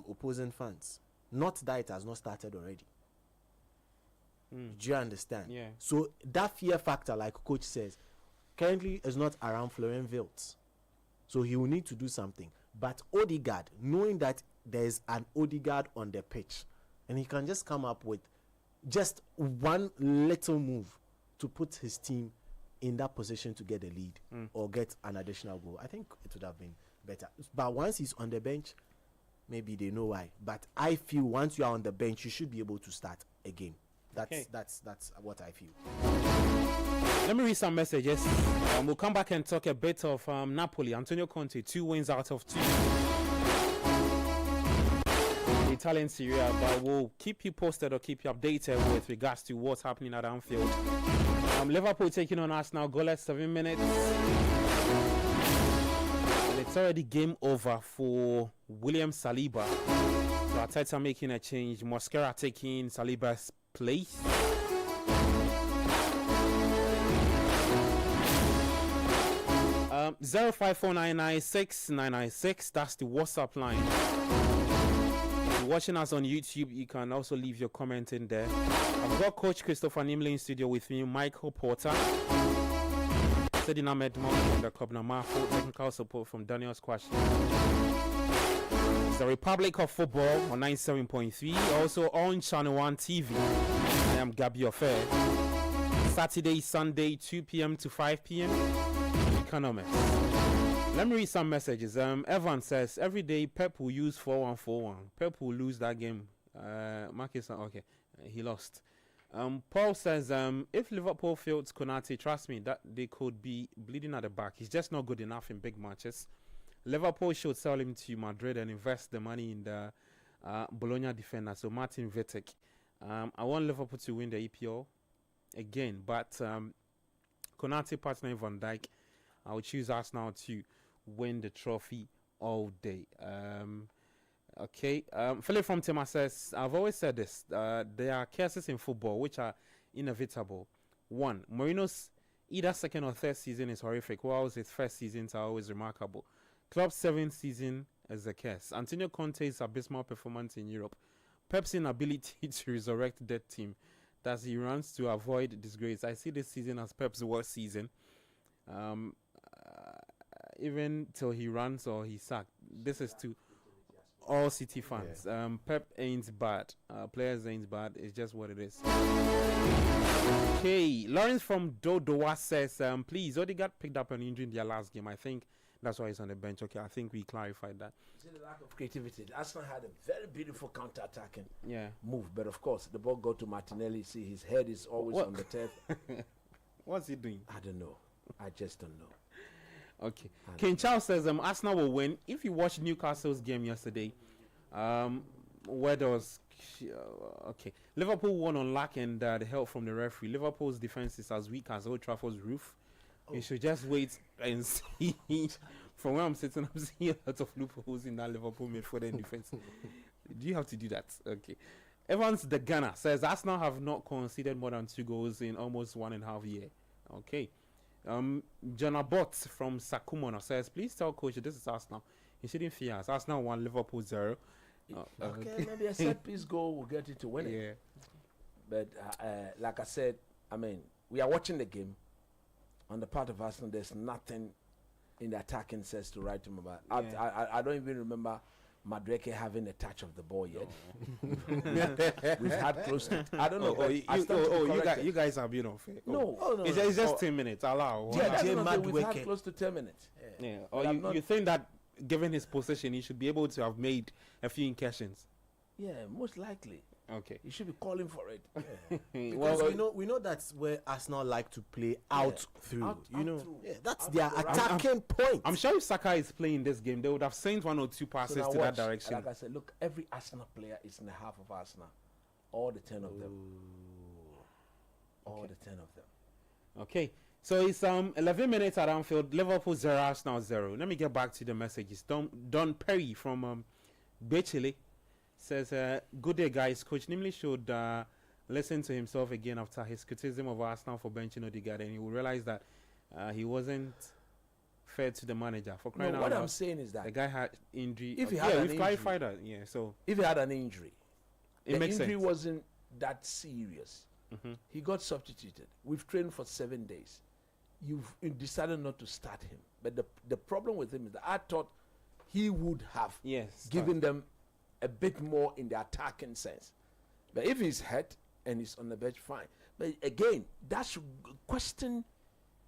opposing fans. Not that it has not started already. Do you understand? Yeah. So that fear factor, like coach says, currently is not around Florian Wirtz. So he will need to do something. But Odegaard, knowing that there's an Odegaard on the pitch, and he can just come up with just one little move to put his team in that position to get a lead or get an additional goal, I think it would have been better. But once he's on the bench, maybe they know why. But I feel once you are on the bench, you should be able to start again. That's what I feel. Let me read some messages. We'll come back and talk a bit of Napoli. Antonio Conte, 2 wins out of 2. The Italian Serie A, but we'll keep you posted or keep you updated with regards to what's happening at Anfield. Liverpool taking on Arsenal, goalless 7 minutes. And it's already game over for William Saliba. So Arteta making a change. Mosquera taking Saliba's place. Um, 0549969996. That's the WhatsApp line. If you're watching us on YouTube, you can also leave your comment in there. I've got Coach Christopher Nimley in studio with me, Michael Porter, Sedina Medmon, and the Kobna Marfo. Technical support from Daniel Squash. It's the Republic of Football on 97.3, also on Channel 1 TV. I am Gabi Ofer. Saturday, Sunday, 2 p.m. to 5 p.m. Economics. Let me read some messages. Evan says every day Pep will use 4-1-4-1. Pep will lose that game. Marcus, okay, he lost. Paul says if Liverpool failed Konate, trust me that they could be bleeding at the back. He's just not good enough in big matches. Liverpool should sell him to Madrid and invest the money in the Bologna defender, so Martin Vitek. I want Liverpool to win the EPL again, but Konate, partner Van Dijk, I will choose Arsenal to win the trophy all day. Okay. Philip from Tema says, I've always said this. There are cases in football which are inevitable. One, Mourinho's either second or third season is horrific, whilst his first seasons are always remarkable. Klopp's seventh season is a curse. Antonio Conte's abysmal performance in Europe. Pep's inability to resurrect that team that he runs to avoid disgrace. I see this season as Pep's worst season. Even till he runs or he's sacked. This is to all City fans. Pep ain't bad. Players ain't bad. It's just what it is. Okay. Lawrence from Dodowa says, please, Odegaard picked up an injury in their last game. I think that's why he's on the bench. Okay, I think we clarified that. See the lack of creativity. Arsenal had a very beautiful counter-attacking move, but of course the ball got to Martinelli. See, his head is always on the turf. What's he doing? I don't know. I just don't know. Okay. King Charles says Arsenal will win. If you watched Newcastle's game yesterday, where there was okay, Liverpool won on luck and the help from the referee. Liverpool's defense is as weak as Old Trafford's roof. You should just wait and see. From where I'm sitting, I'm seeing a lot of loopholes in that Liverpool midfield and defense. Do you have to do that? Okay. Evans the Gunner says Arsenal have not conceded more than 2 goals in almost 1.5 years. Okay. John Abbott from Sakumona says, please tell coach this is Arsenal. He shouldn't fear us. Arsenal 1, Liverpool 0. Okay, maybe a set piece goal will get it to win it. But like I said, I mean, we are watching the game. On the part of Arsenal, there's nothing in the attacking sense to write him about. I don't even remember Madueke having a touch of the ball yet. We've had close to. I don't know. You guys have been unfair. No, it's just 10 minutes. Allow. Yeah, we've had close to 10 minutes. Yeah. Or you think that given his position, he should be able to have made a few incursions? Yeah, most likely. Okay. You should be calling for it. Because we know that's where Arsenal like to play out through. That's their attacking point. I'm sure if Saka is playing this game, they would have sent 1 or 2 passes to that direction. Like I said, look, every Arsenal player is in the half of Arsenal. All the 10 of them. All the 10 of them. Okay. So it's 11 minutes at Anfield. Liverpool 0, Arsenal 0. Let me get back to the messages. Don Perry from Bechele says, good day guys, Coach Nimley should listen to himself again after his criticism of Arsenal for benching Odegaard, and he will realize that he wasn't fair to the manager. For crying out what loud, I'm saying is that the guy had injury. If he had we've clarified that. Yeah, so if he had an injury, it makes injury sense. wasn't that serious. He got substituted. We've trained for 7 days. You've decided not to start him, but the problem with him is that I thought he would have given them a bit more in the attacking sense. But if he's hurt and he's on the bench, fine. But again, that should question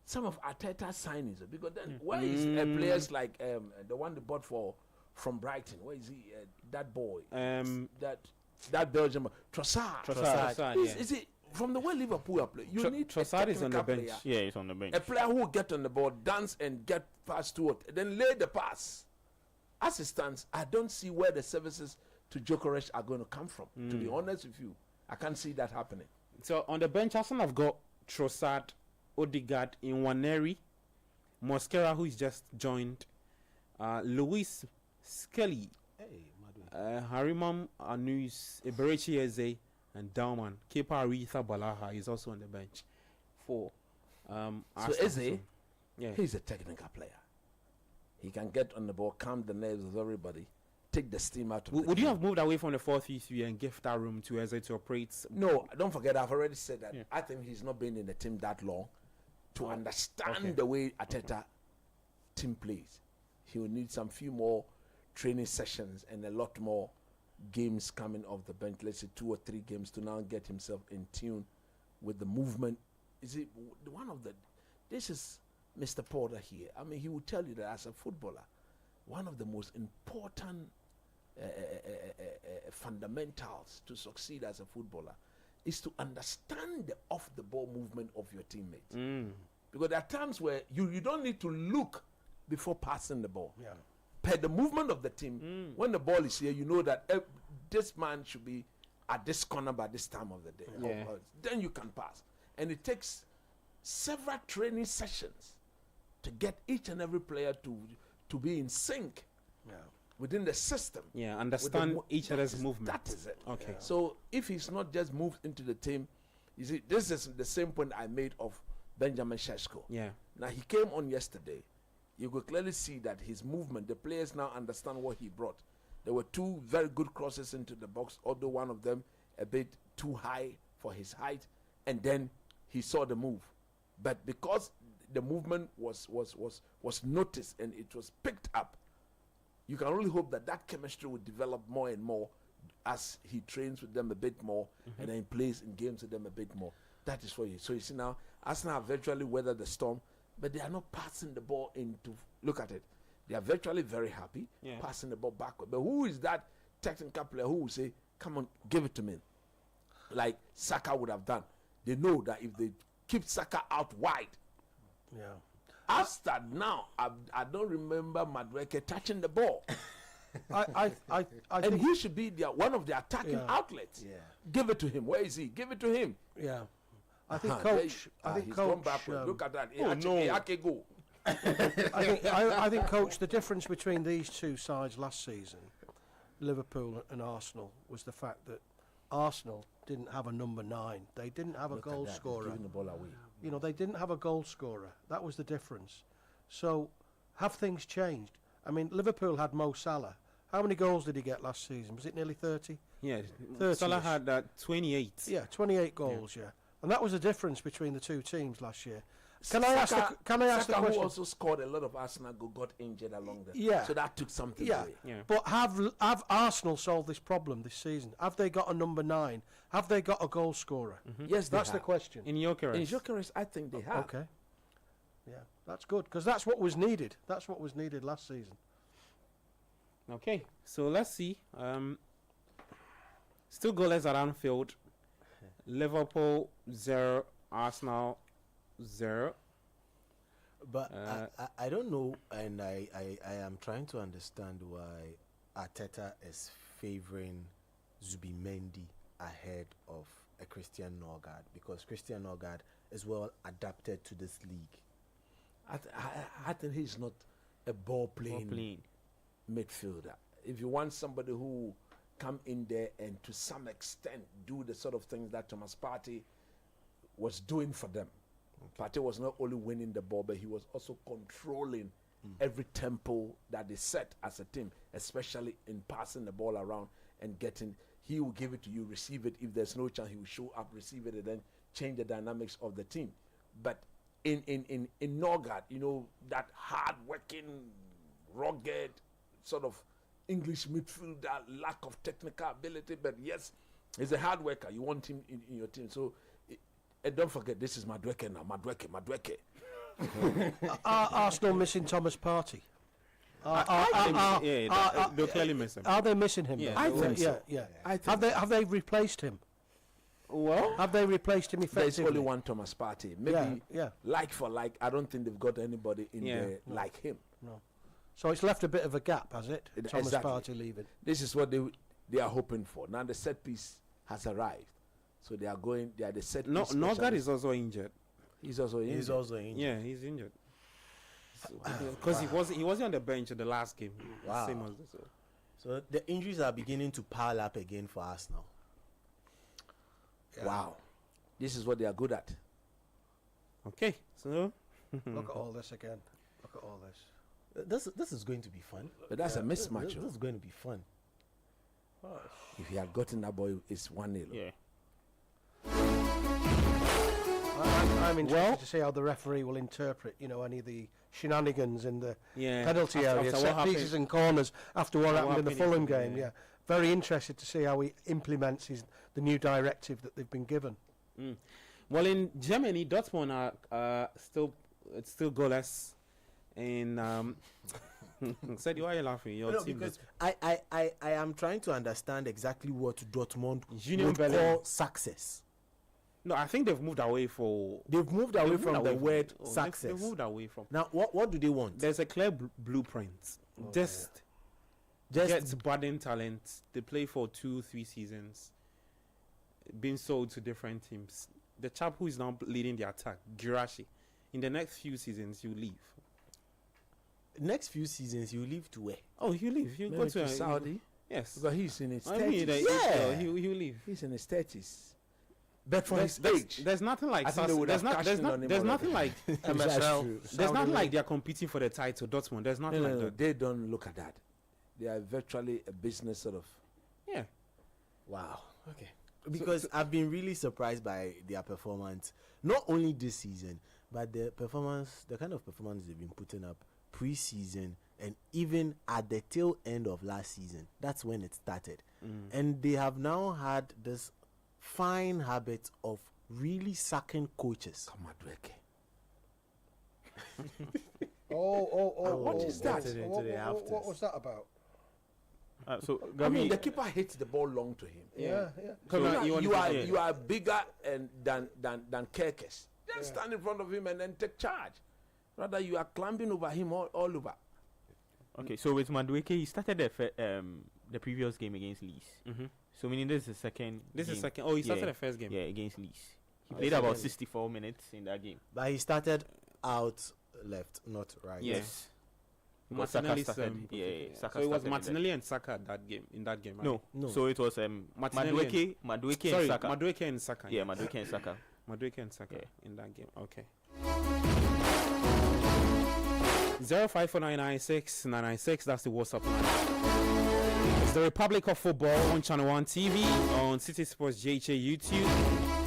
some of Arteta's signings, because then where is players like the one they bought from Brighton? Where is he? That boy, that Belgian Trossard. Is it from the way Liverpool are playing? You need Trossard is on the bench. Player, yeah, he's on the bench. A player who will get on the ball, dance and get past to it, then lay the pass. As it stands, I don't see where the services to Gyökeres are going to come from. To be honest with you, I can't see that happening. So on the bench, Arsenal have got Trossard, Odegaard, Nwaneri, Mosquera, who is just joined, Luis Skelly, Harimam Anus, Eberechi Eze, and Dauman. Kepa Aritha Balaha is also on the bench for so Arsenal. Eze, he's a technical player. He can get on the ball, calm the nerves of everybody, take the steam out of the Would you have moved away from the 4-3-3 and give that room to Eze to operate? No, don't forget, I've already said that. I think he's not been in the team that long to understand the way Arteta team plays. He will need some few more training sessions and a lot more games coming off the bench. Let's say 2 or 3 games to now get himself in tune with the movement. Is it one of the? This is Mr. Porter here. I mean, he will tell you that as a footballer, one of the most important fundamentals to succeed as a footballer is to understand the off-the-ball movement of your teammates. Because there are times where you don't need to look before passing the ball. per the movement of the team, when the ball is here, you know that this man should be at this corner by this time of the day. Then you can pass. And it takes several training sessions to get each and every player to be in sync within the system. Yeah, understand each other's movement. That is it. Okay. So if he's not just moved into the team, you see, this is the same point I made of Benjamin Šeško. Yeah. Now he came on yesterday. You could clearly see that his movement, the players now understand what he brought. There were two very good crosses into the box, although one of them a bit too high for his height, and then he saw the move. But because the movement was noticed and it was picked up, you can only hope that that chemistry will develop more and more as he trains with them a bit more and then plays in games with them a bit more. That is what you. So you see now, Arsenal have virtually weathered the storm, but they are not passing the ball into. Look at it. They are virtually very happy passing the ball backward. But who is that technical player who will say, "Come on, give it to me," like Saka would have done? They know that if they keep Saka out wide, after now, I don't remember Madueke touching the ball. And he should be one of the attacking outlets. Give it to him. Where is he? Give it to him. Yeah. I think coach. He's gone backward. Look at that. Go. I think coach. The difference between these two sides last season, Liverpool and Arsenal, was the fact that Arsenal didn't have a number 9. They didn't have a goal scorer. Giving the ball away. You know, they didn't have a goal scorer. That was the difference. So, have things changed? I mean, Liverpool had Mo Salah. How many goals did he get last season? Was it nearly 30? Yeah, 30. Salah had 28. Yeah, 28 goals. Yeah, and that was the difference between the two teams last year. Can I ask the question? Who also scored a lot of Arsenal goals, got injured along the. Yeah. So that took something away. Yeah. But have Arsenal solved this problem this season? Have they got a number 9? Have they got a goal scorer? Yes, that's the question. In Gyökeres, I think they have. Okay. Yeah, that's good because that's what was needed. That's what was needed last season. Okay, so let's see. Still goalless at Anfield. Liverpool 0, Arsenal 0. But I don't know, and I am trying to understand why Arteta is favouring Zubimendi ahead of a Christian Norgard, because Christian Norgard is well adapted to this league. I think he's not a ball-playing midfielder. If you want somebody who come in there and to some extent do the sort of things that Thomas Partey was doing for them. Partey was not only winning the ball, but he was also controlling every tempo that they set as a team, especially in passing the ball around and getting. He will give it to you, receive it. If there's no chance, he will show up, receive it, and then change the dynamics of the team. But in Norgard, you know, that hard-working, rugged sort of English midfielder, lack of technical ability, but yes, he's a hard worker. You want him in your team. So, and don't forget, this is Madueke now. Madueke. Are Arsenal missing Thomas Partey? They'll clearly miss him. Are they missing him? Yeah, I think so. Yeah. Have they replaced him? Well, have they replaced him effectively? There's only one Thomas Partey. Maybe like for like, I don't think they've got anybody in there like him. No. So it's left a bit of a gap, has it? Thomas Partey leaving. This is what they are hoping for. Now the set piece has arrived, so they are going. They are the set piece. Norgard is also injured. He's also injured. Yeah, he's injured. Because he wasn't on the bench in the last game. Wow. Same as this. So the injuries are beginning to pile up again for Arsenal. Yeah. Wow, this is what they are good at. Okay, so look at all this again. Look at all this. This is going to be fun. But that's a mismatch. This is going to be fun. Oh. If he had gotten that boy, it's 1-0. Yeah. I'm interested to see how the referee will interpret, any of the shenanigans in the penalty area, set pieces and corners after what happened in the Fulham game. Yeah, very interested to see how he implements the new directive that they've been given. Well, in Germany, Dortmund are still goalless. And said, why are you laughing? Your team because I am trying to understand exactly what Dortmund would call success. No, I think they've moved away from the word success. They've moved away from. Now, what do they want? There's a clear blueprint Just gets budding talent. They play for 2-3 seasons, being sold to different teams. The chap who is now leading the attack, Girashi, in the next few seasons, you leave. Next few seasons, you leave to where? Oh, you leave. You Maybe go to Saudi. Yes, But he's in his I mean, 30s. he'll leave. He's in his 30s. But for his age, There's nothing like I think they would there's have not, there's cashed in not, on him there's already. nothing like MSL. there's nothing like they're competing for the title. Dortmund. There's nothing like No, that. they don't look at that. They are virtually a business sort of. Yeah. wow. Okay. Because I've been really surprised by their performance, not only this season, but the kind of performance they've been putting up pre-season and even at the tail end of last season. That's when it started. And they have now had this fine habit of really sacking coaches. Come on, Drake. What is that? What was that about? So I mean, the keeper hits the ball long to him. Yeah. So you are bigger than Kerkes. Just stand in front of him and then take charge. Rather, you are climbing over him all over. Okay, so with Madueke, he started the previous game against Leeds. So meaning this is the second. This game. is second. Oh, he started the first game. Yeah, against Leeds. He played about 64 minutes in that game. But he started out left, not right. Yes. Martinelli Saka started. so it was Martinelli and Saka in that game. Right? No. So it was Madueke and Saka. Madueke and Saka. Yeah, Madueke and Saka. Madueke and Saka in that game. Okay. 054996996. That's the WhatsApp line. It's the Republic of Football on Channel 1 TV, on City Sports JHA YouTube,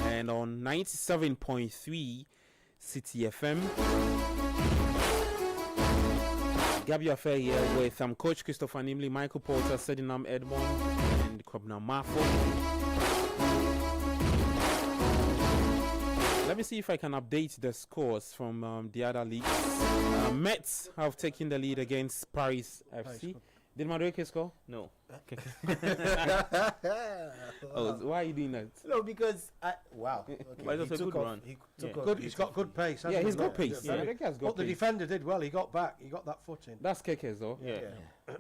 and on 97.3 City FM. Gabi Affair here with Coach Christopher Nimley, Michael Porter, Sedinam Edmond, and Kobna Mafo. Let me see if I can update the scores from the other leagues. Mets have taken the lead against Paris FC. Did Madueke score? No. Why are you doing that? No, because wow. Okay. But it was a good run. He's got good pace. Yeah, he's got pace. Madueke has got pace. The defender did well. He got back. He got that foot in. That's Kekes though. Yeah.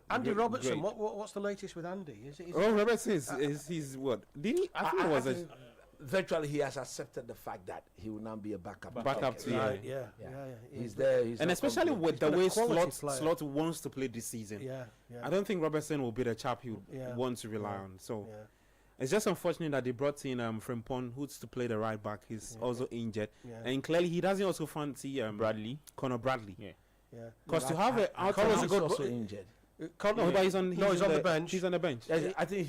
Andy Robertson. What's the latest with Andy? Robertson is he's what? Did he? I think it was virtually he has accepted the fact that he will now be a backup to yeah. He's there. And especially with the way Slot wants to play this season. I don't think Robertson will be the chap he would want to rely on. So it's just unfortunate that they brought in Frimpong, who's to play the right back. He's also injured, and clearly he doesn't also fancy Conor Bradley. Because to have Conor's also injured. But he's on the bench. He's on the bench. I think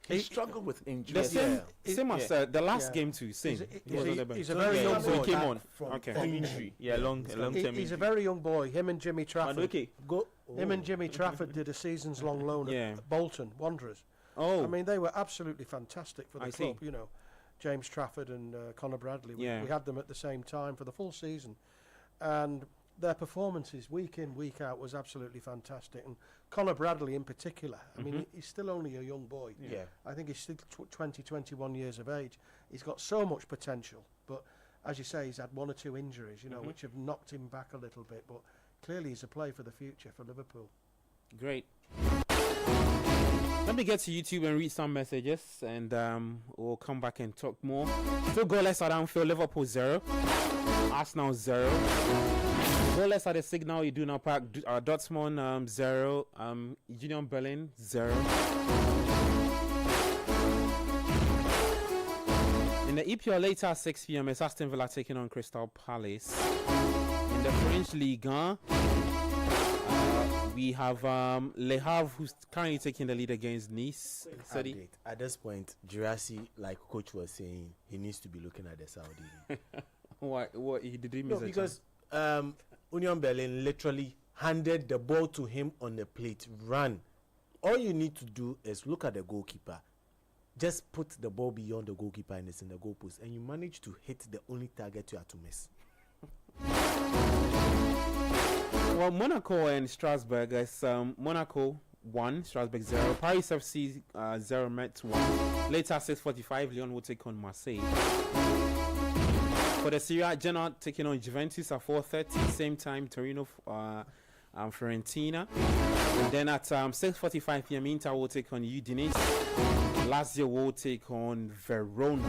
he struggled with injury. Same as the last game too. Same. He's a very young boy. So he came on from injury. Yeah, long term. He's a very young boy. Him and Jimmy Trafford. Him and Jimmy Trafford did a season's long loan at Bolton Wanderers. I mean, they were absolutely fantastic for the club. You know, James Trafford and Conor Bradley. We had them at the same time for the full season, and their performances week in, week out was absolutely fantastic. And Conor Bradley in particular, I mean, he's still only a young boy. I think he's still 21 years of age. He's got so much potential, but as you say, he's had one or two injuries, which have knocked him back a little bit, but clearly he's a play for the future for Liverpool. Great. Let me get to YouTube and read some messages, and we'll come back and talk more. Still goalless at Anfield, Liverpool 0, Arsenal 0. Goalless at the Signal Iduna Park, Dortmund 0, Union Berlin 0. In the EPL later at 6 p.m, it's Aston Villa taking on Crystal Palace. In the French Ligue 1, we have Le Havre, who's currently taking the lead against Nice. At this point, Girassi, like Coach was saying, he needs to be looking at the Saudi League. What did he miss? No, because Union Berlin literally handed the ball to him on the plate, ran. All you need to do is look at the goalkeeper. Just put the ball beyond the goalkeeper and it's in the goalpost, and you manage to hit the only target you have to miss. Well, Monaco and Strasbourg is Monaco 1, Strasbourg 0, Paris FC 0, Metz 1. Later 6:45, Lyon will take on Marseille. For the Serie A, Genoa taking on Juventus at 4:30. Same time, Torino Fiorentina. And then at 6:45 p.m. Inter will take on Udinese. Lazio will take on Verona.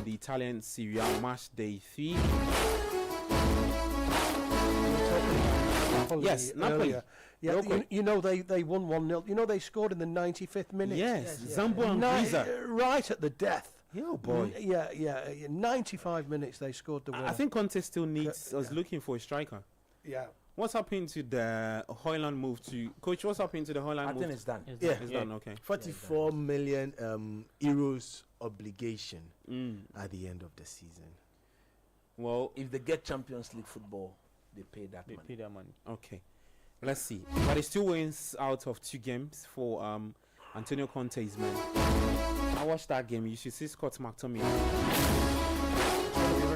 The Italian Serie A match day 3. Yes, Napoli. Yeah, you know they won 1-0. You know they scored in the 95th minute. Yes, Zambo and Griza. Right at the death. Yeah, boy. Yeah. 95 minutes they scored the winner. I think Conte still needs us looking for a striker. Yeah. What's happened to the Højlund move to Coach? What's happened to the Højlund move? I think it's done. It's done. Okay. 44 million euros obligation at the end of the season. Well, if they get Champions League football, they pay that money. Pay that money. Okay. Let's see. But he still wins out of 2 games for Antonio Conte's men. I watched that game. You should see Scott McTominay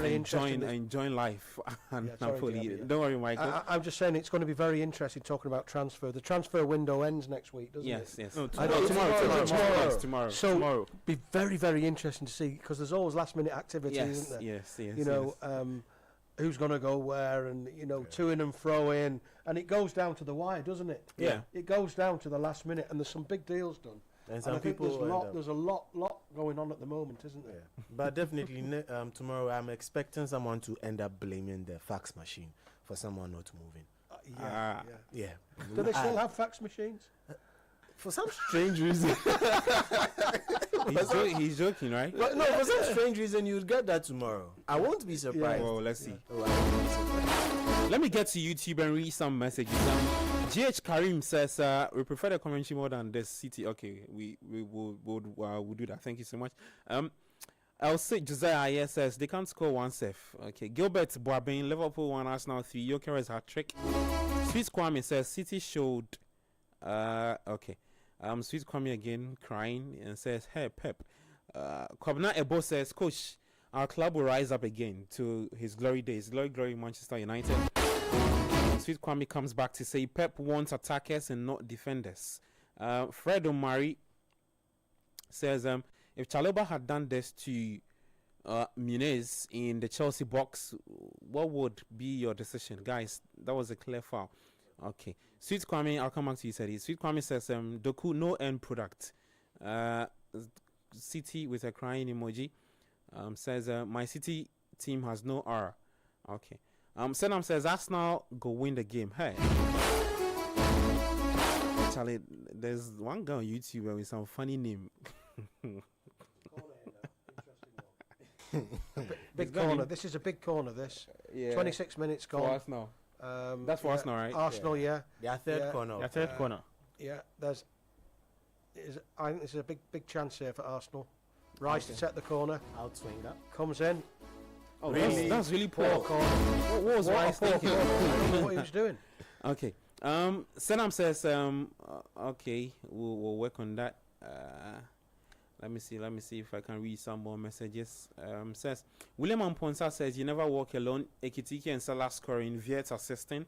enjoying life and Napoli. Don't worry, Michael. I'm just saying it's going to be very interesting talking about transfer. The transfer window ends next week, doesn't it? Yes. No, Tomorrow. So tomorrow. Be very, very interesting to see because there's always last-minute activity, isn't there? Yes. You know, who's going to go where, and to in and fro in, and it goes down to the wire, doesn't it? Yeah. It goes down to the last minute, and there's some big deals done. And some I think people there's a lot going on at the moment, isn't there? Yeah. But definitely tomorrow I'm expecting someone to end up blaming the fax machine for someone not moving. Yeah. Do they still have fax machines? For some strange reason. He's joking, right? But no, for some strange reason you'll get that tomorrow. I won't be surprised. Well, let's see. Let me get to YouTube and read some messages. GH Karim says we prefer the commentary more than the city. Okay, we'll do that. Thank you so much. I'll say Josiah says they can't score one safe. Okay, Gilbert Boabin, Liverpool 1, Arsenal 3. Jokeres hat trick. Sweet Kwame says City showed. Okay. Sweet Kwame again crying and says, "Hey Pep." Kwabna Ebo says, "Coach, our club will rise up again to his glory days. Glory, Manchester United." Sweet Kwame comes back to say Pep wants attackers and not defenders. Fred Omari says, if Chalobah had done this to Muniz in the Chelsea box, what would be your decision? Guys, that was a clear foul. Okay. Sweet Kwame, I'll come back to you, said it. Sweet Kwame says, Doku, no end product. City with a crying emoji says, my City team has no R. Okay. Senam says Arsenal go win the game. Hey, Charlie, there's one guy on YouTube with some funny name. Big corner. This is a big corner. This 26 minutes gone. For Arsenal. That's for Arsenal, right? Arsenal, yeah. Their third corner. Their third corner. Yeah, I think there's a big chance here for Arsenal. Rice to set the corner. Outswing that. Comes in. Oh, really? That's really poor. What was Rice thinking? I don't know what he was doing. Okay. Senam says, okay, we'll work on that. Let me see if I can read some more messages. Says William Amponsa says you never walk alone. Ekitike and Salah scoring, Viet assisting.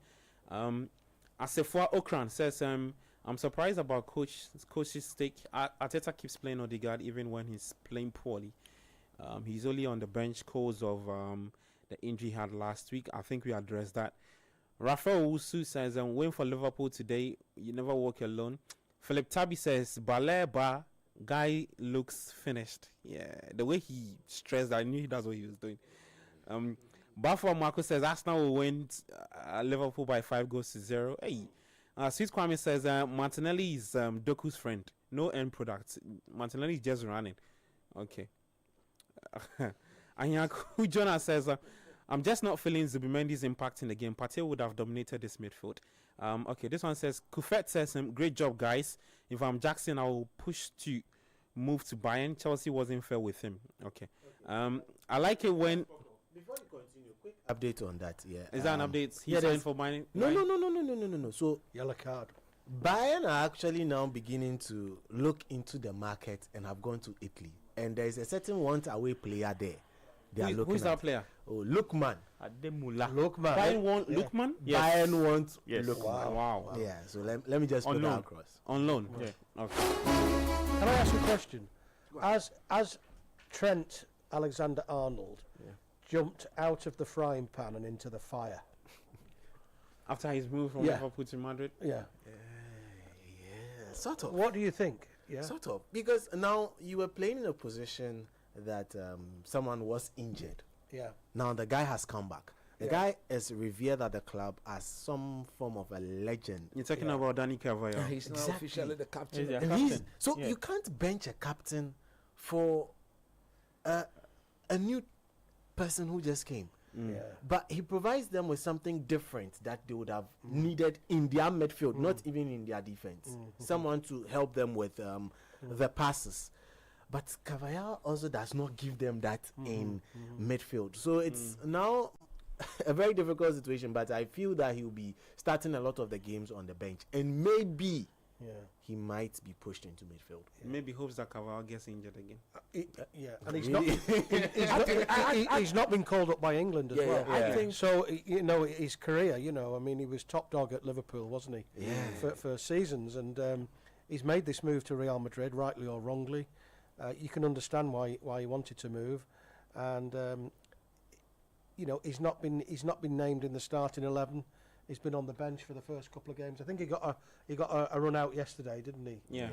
Asefua Okran says I'm surprised about coach's stake. Arteta keeps playing Odegaard even when he's playing poorly. He's only on the bench cause of the injury he had last week. I think we addressed that. Rafael Wusu says win for Liverpool today. You never walk alone. Philip Tabi says Baleba guy looks finished. Yeah, the way he stressed, I knew that's what he was doing. Bafo Marco says Arsenal will win Liverpool by 5-0. Hey, Sweet Kwame says Martinelli is Doku's friend. No end product. Martinelli is just running. Okay. Anyaku Jonah says I'm just not feeling Zubimendi's impact in the game. Partey would have dominated this midfield. Okay, this one says Kufet says great job guys. If I'm Jackson, I will push to move to Bayern. Chelsea wasn't fair with him. Okay. I like it when before you continue, quick update on that. Yeah. Is that an update? He's signed for Bayern? No. So yellow card. Bayern are actually now beginning to look into the market and have gone to Italy. And there is a certain want-away player there. Who's that player? Oh, Lukman. Lukman. Bayern want Lukman? Yes. Bayern want Lukman. Wow. Yeah, so let me just put that across. On loan? Yeah. Okay. Can I ask a question? As Trent Alexander-Arnold jumped out of the frying pan and into the fire, After his move from Liverpool to Madrid? Yeah. Sort of. What do you think? Yeah. Sort of. Because now you were playing in a position that someone was injured. Yeah. Now the guy has come back. The guy is revered at the club as some form of a legend. You're talking about Danny Carvalho. He's now officially the captain. You can't bench a captain for a new person who just came. Yeah. But he provides them with something different that they would have needed in their midfield, not even in their defense. Someone to help them with the passes. But Carvalho also does not give them that in midfield. So it's now a very difficult situation, but I feel that he'll be starting a lot of the games on the bench. And maybe he might be pushed into midfield. Maybe hopes that Carvalho gets injured again. And he's not been called up by England as well. I think so. You know, his career. You know, I mean, he was top dog at Liverpool, wasn't he? Yeah. For seasons, and he's made this move to Real Madrid, rightly or wrongly. You can understand why he wanted to move, and you know, he's not been named in the starting 11. He's been on the bench for the first couple of games. I think he got a run out yesterday, didn't he? Yeah.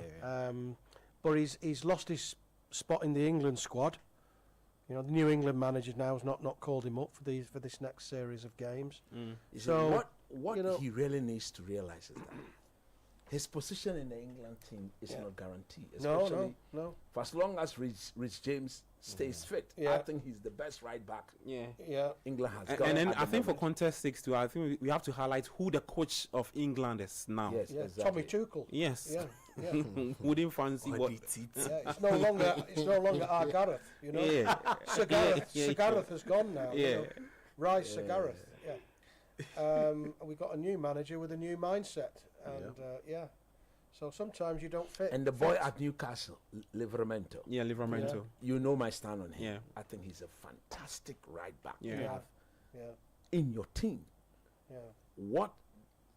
But he's lost his spot in the England squad. You know, the new England manager now has not called him up for this next series of games. So what he really needs to realize is that his position in the England team is not guaranteed. Especially no. For as long as Rich James stays fit, I think he's the best right back. England has got. And then I think for context 6 too, I think we have to highlight who the coach of England is now. Yes, exactly. Tommy Tuchel. Yes. Yeah. Wouldn't fancy what. It's no longer our Gareth. You know. Sir Gareth has gone now. Yeah. You know. Rise Sir Gareth. Yeah. We got a new manager with a new mindset, and so sometimes you don't fit. And the boy at Newcastle, Livramento. Yeah, Livramento. You know my stand on him. Yeah. I think he's a fantastic right back Yeah. to have in your team. Yeah. What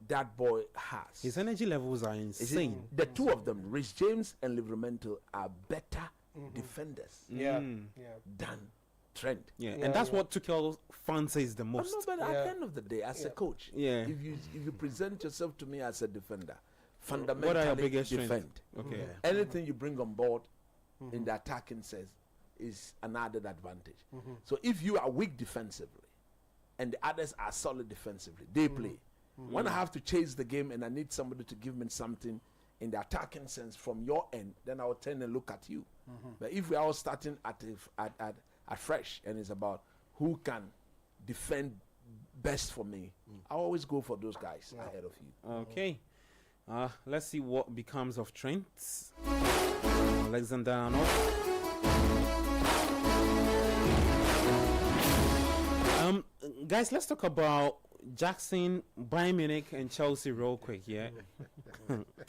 that boy has. His energy levels are insane. The two of them, Rich James and Livramento, are better defenders than Trent. And that's what Tuchel fancies the most. But at the end of the day, as a coach, if you present yourself to me as a defender, fundamentally what are your biggest defend. strengths? Okay. Anything you bring on board in the attacking sense is an added advantage. So if you are weak defensively and the others are solid defensively, they play. When I have to chase the game and I need somebody to give me something in the attacking sense from your end, then I will turn and look at you. But if we are all starting at fresh and it's about who can defend best for me, I always go for those guys ahead of you. Okay. Let's see what becomes of Trent Alexander-Arnold. Guys, let's talk about Jackson, Bayern Munich, and Chelsea real quick. Yeah,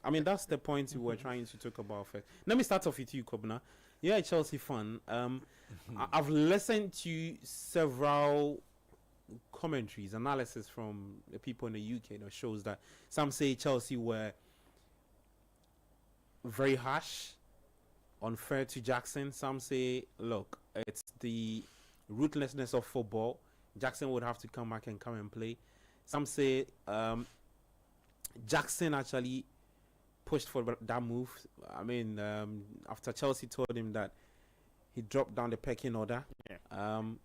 I mean that's the point we were trying to talk about first. Let me start off with you, Kobna. You're a Chelsea fan. I've listened to several commentaries, analysis from the people in the UK that shows that some say Chelsea were very harsh, unfair to Jackson. Some say, look, it's the ruthlessness of football. Jackson would have to come back and come and play. Some say Jackson actually pushed for that move. I mean, after Chelsea told him that he dropped down the pecking order. João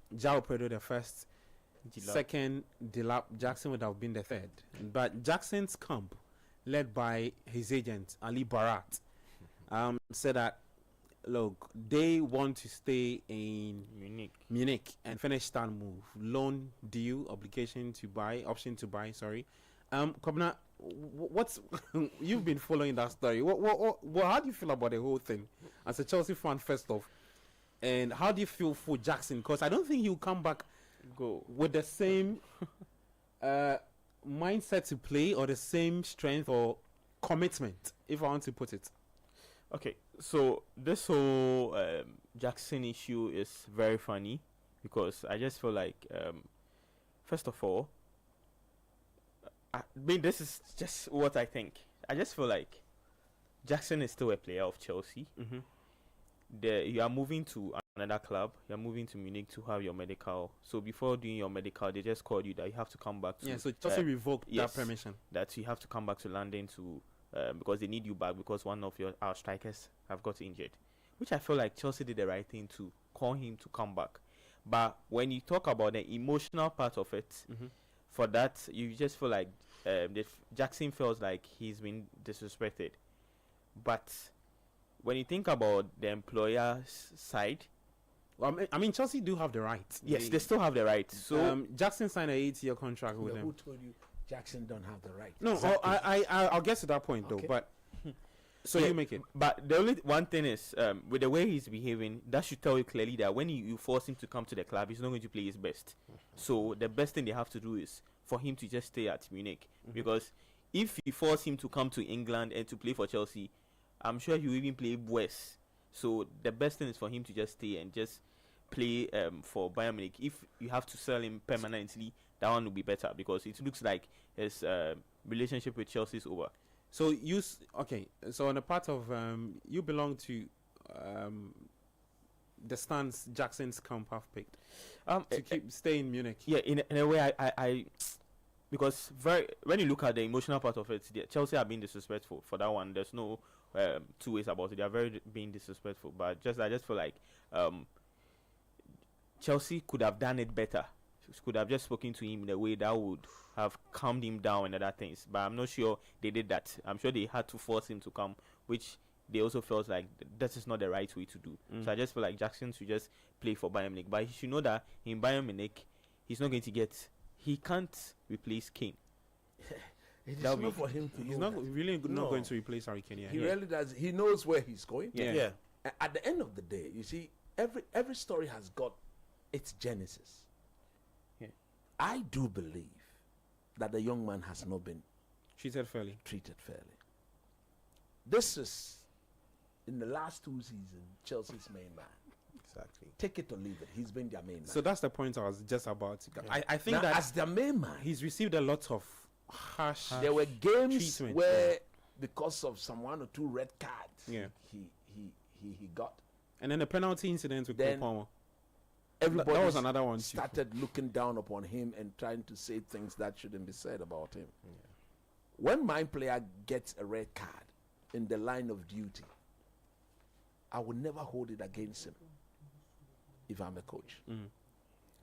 Pedro the first, second Delap, Jackson would have been the third. But Jackson's camp, led by his agent Ali Barat, said that look, they want to stay in Munich and finish that move. Loan deal, option to buy. Sorry, Kobna, what's you've been following that story? What? How do you feel about the whole thing as a Chelsea fan? First off, and how do you feel for Jackson? Because I don't think he'll come back with the same mindset to play or the same strength or commitment, if I want to put it. Okay, so this whole Jackson issue is very funny because I just feel like, first of all, I mean, this is just what I think. I just feel like Jackson is still a player of Chelsea. You are moving to another club. You're moving to Munich to have your medical. So before doing your medical, they just called you that you have to come back to... Yeah, so Chelsea revoked that permission. That you have to come back to London to... because they need you back because one of our strikers have got injured. Which I feel like Chelsea did the right thing to call him to come back. But when you talk about the emotional part of it, for that, you just feel like Jackson feels like he's been disrespected. But when you think about the employer's side... Well, I mean, Chelsea do have the right. Yes, they still have the right. So Jackson signed an 8-year contract with them. Who told you Jackson don't have the right? No, Exactly. I'll get to that point though. But so you make it. But the only one thing is, with the way he's behaving, that should tell you clearly that when you force him to come to the club, he's not going to play his best. So the best thing they have to do is for him to just stay at Munich, because if you force him to come to England and to play for Chelsea, I'm sure he will even play worse. So the best thing is for him to just stay and just play for Bayern Munich. If you have to sell him permanently, that one will be better, because it looks like his relationship with Chelsea is over. So so on the part of you belong to the stance Jackson's camp have picked to stay in Munich. Yeah, in a way, I because when you look at the emotional part of it, Chelsea are being disrespectful for that one. There's no two ways about it. They are very being disrespectful. But I just feel like Chelsea could have done it better. Could have just spoken to him in a way that would have calmed him down and other things. But I'm not sure they did that. I'm sure they had to force him to come, which they also felt like that is not the right way to do. So I just feel like Jackson should just play for Bayern Munich. But he should know that in Bayern Munich, he can't replace Kane. It is not for him to. He's not going to replace Harry Kane. He really does. He knows where he's going. Yeah. At the end of the day, you see, every story has got its genesis. Yeah. I do believe that the young man has not been treated fairly. This is, in the last 2 seasons, Chelsea's main man. Exactly. Take it or leave it. He's been their main man. So that's the point I was just about to go. Yeah. I think now, that as their main man, he's received a lot of harsh there were games treatment, where because of some 1 or 2 red cards, he got. And then the penalty incident with Cole Palmer. Everybody that was another one. Started looking down upon him and trying to say things that shouldn't be said about him. Yeah. When my player gets a red card in the line of duty, I would never hold it against him if I'm a coach.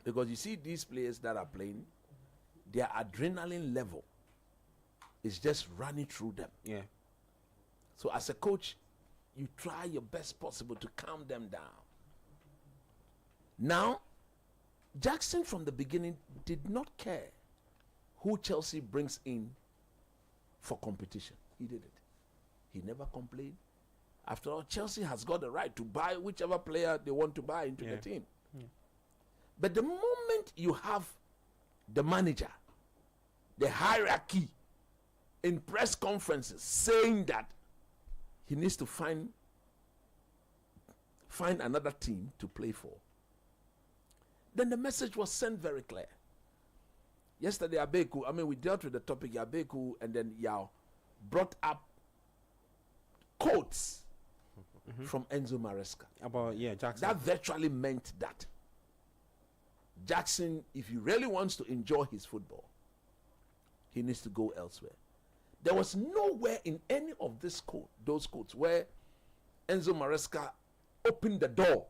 Because you see these players that are playing, their adrenaline level is just running through them. Yeah. So as a coach, you try your best possible to calm them down. Now, Jackson from the beginning did not care who Chelsea brings in for competition. He did it. He never complained. After all, Chelsea has got the right to buy whichever player they want to buy into the team. Yeah. But the moment you have the manager, the hierarchy in press conferences saying that he needs to find another team to play for, then the message was sent very clear. Yesterday, we dealt with the topic, Abeku, and then Yao brought up quotes from Enzo Maresca. About, Jackson. That virtually meant that Jackson, if he really wants to enjoy his football, he needs to go elsewhere. There was nowhere in any of those quotes where Enzo Maresca opened the door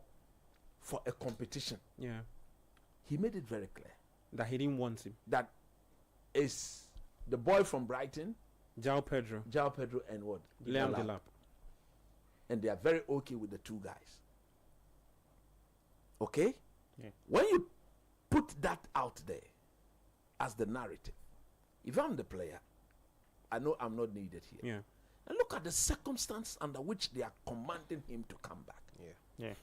for a competition. Yeah. He made it very clear that he didn't want him. That is the boy from Brighton, João Pedro, and what? Liam Delap. And they are very okay with the 2 guys. Okay? Yeah. When you put that out there as the narrative, if I'm the player, I know I'm not needed here. Yeah. And look at the circumstance under which they are commanding him to come back. Yeah.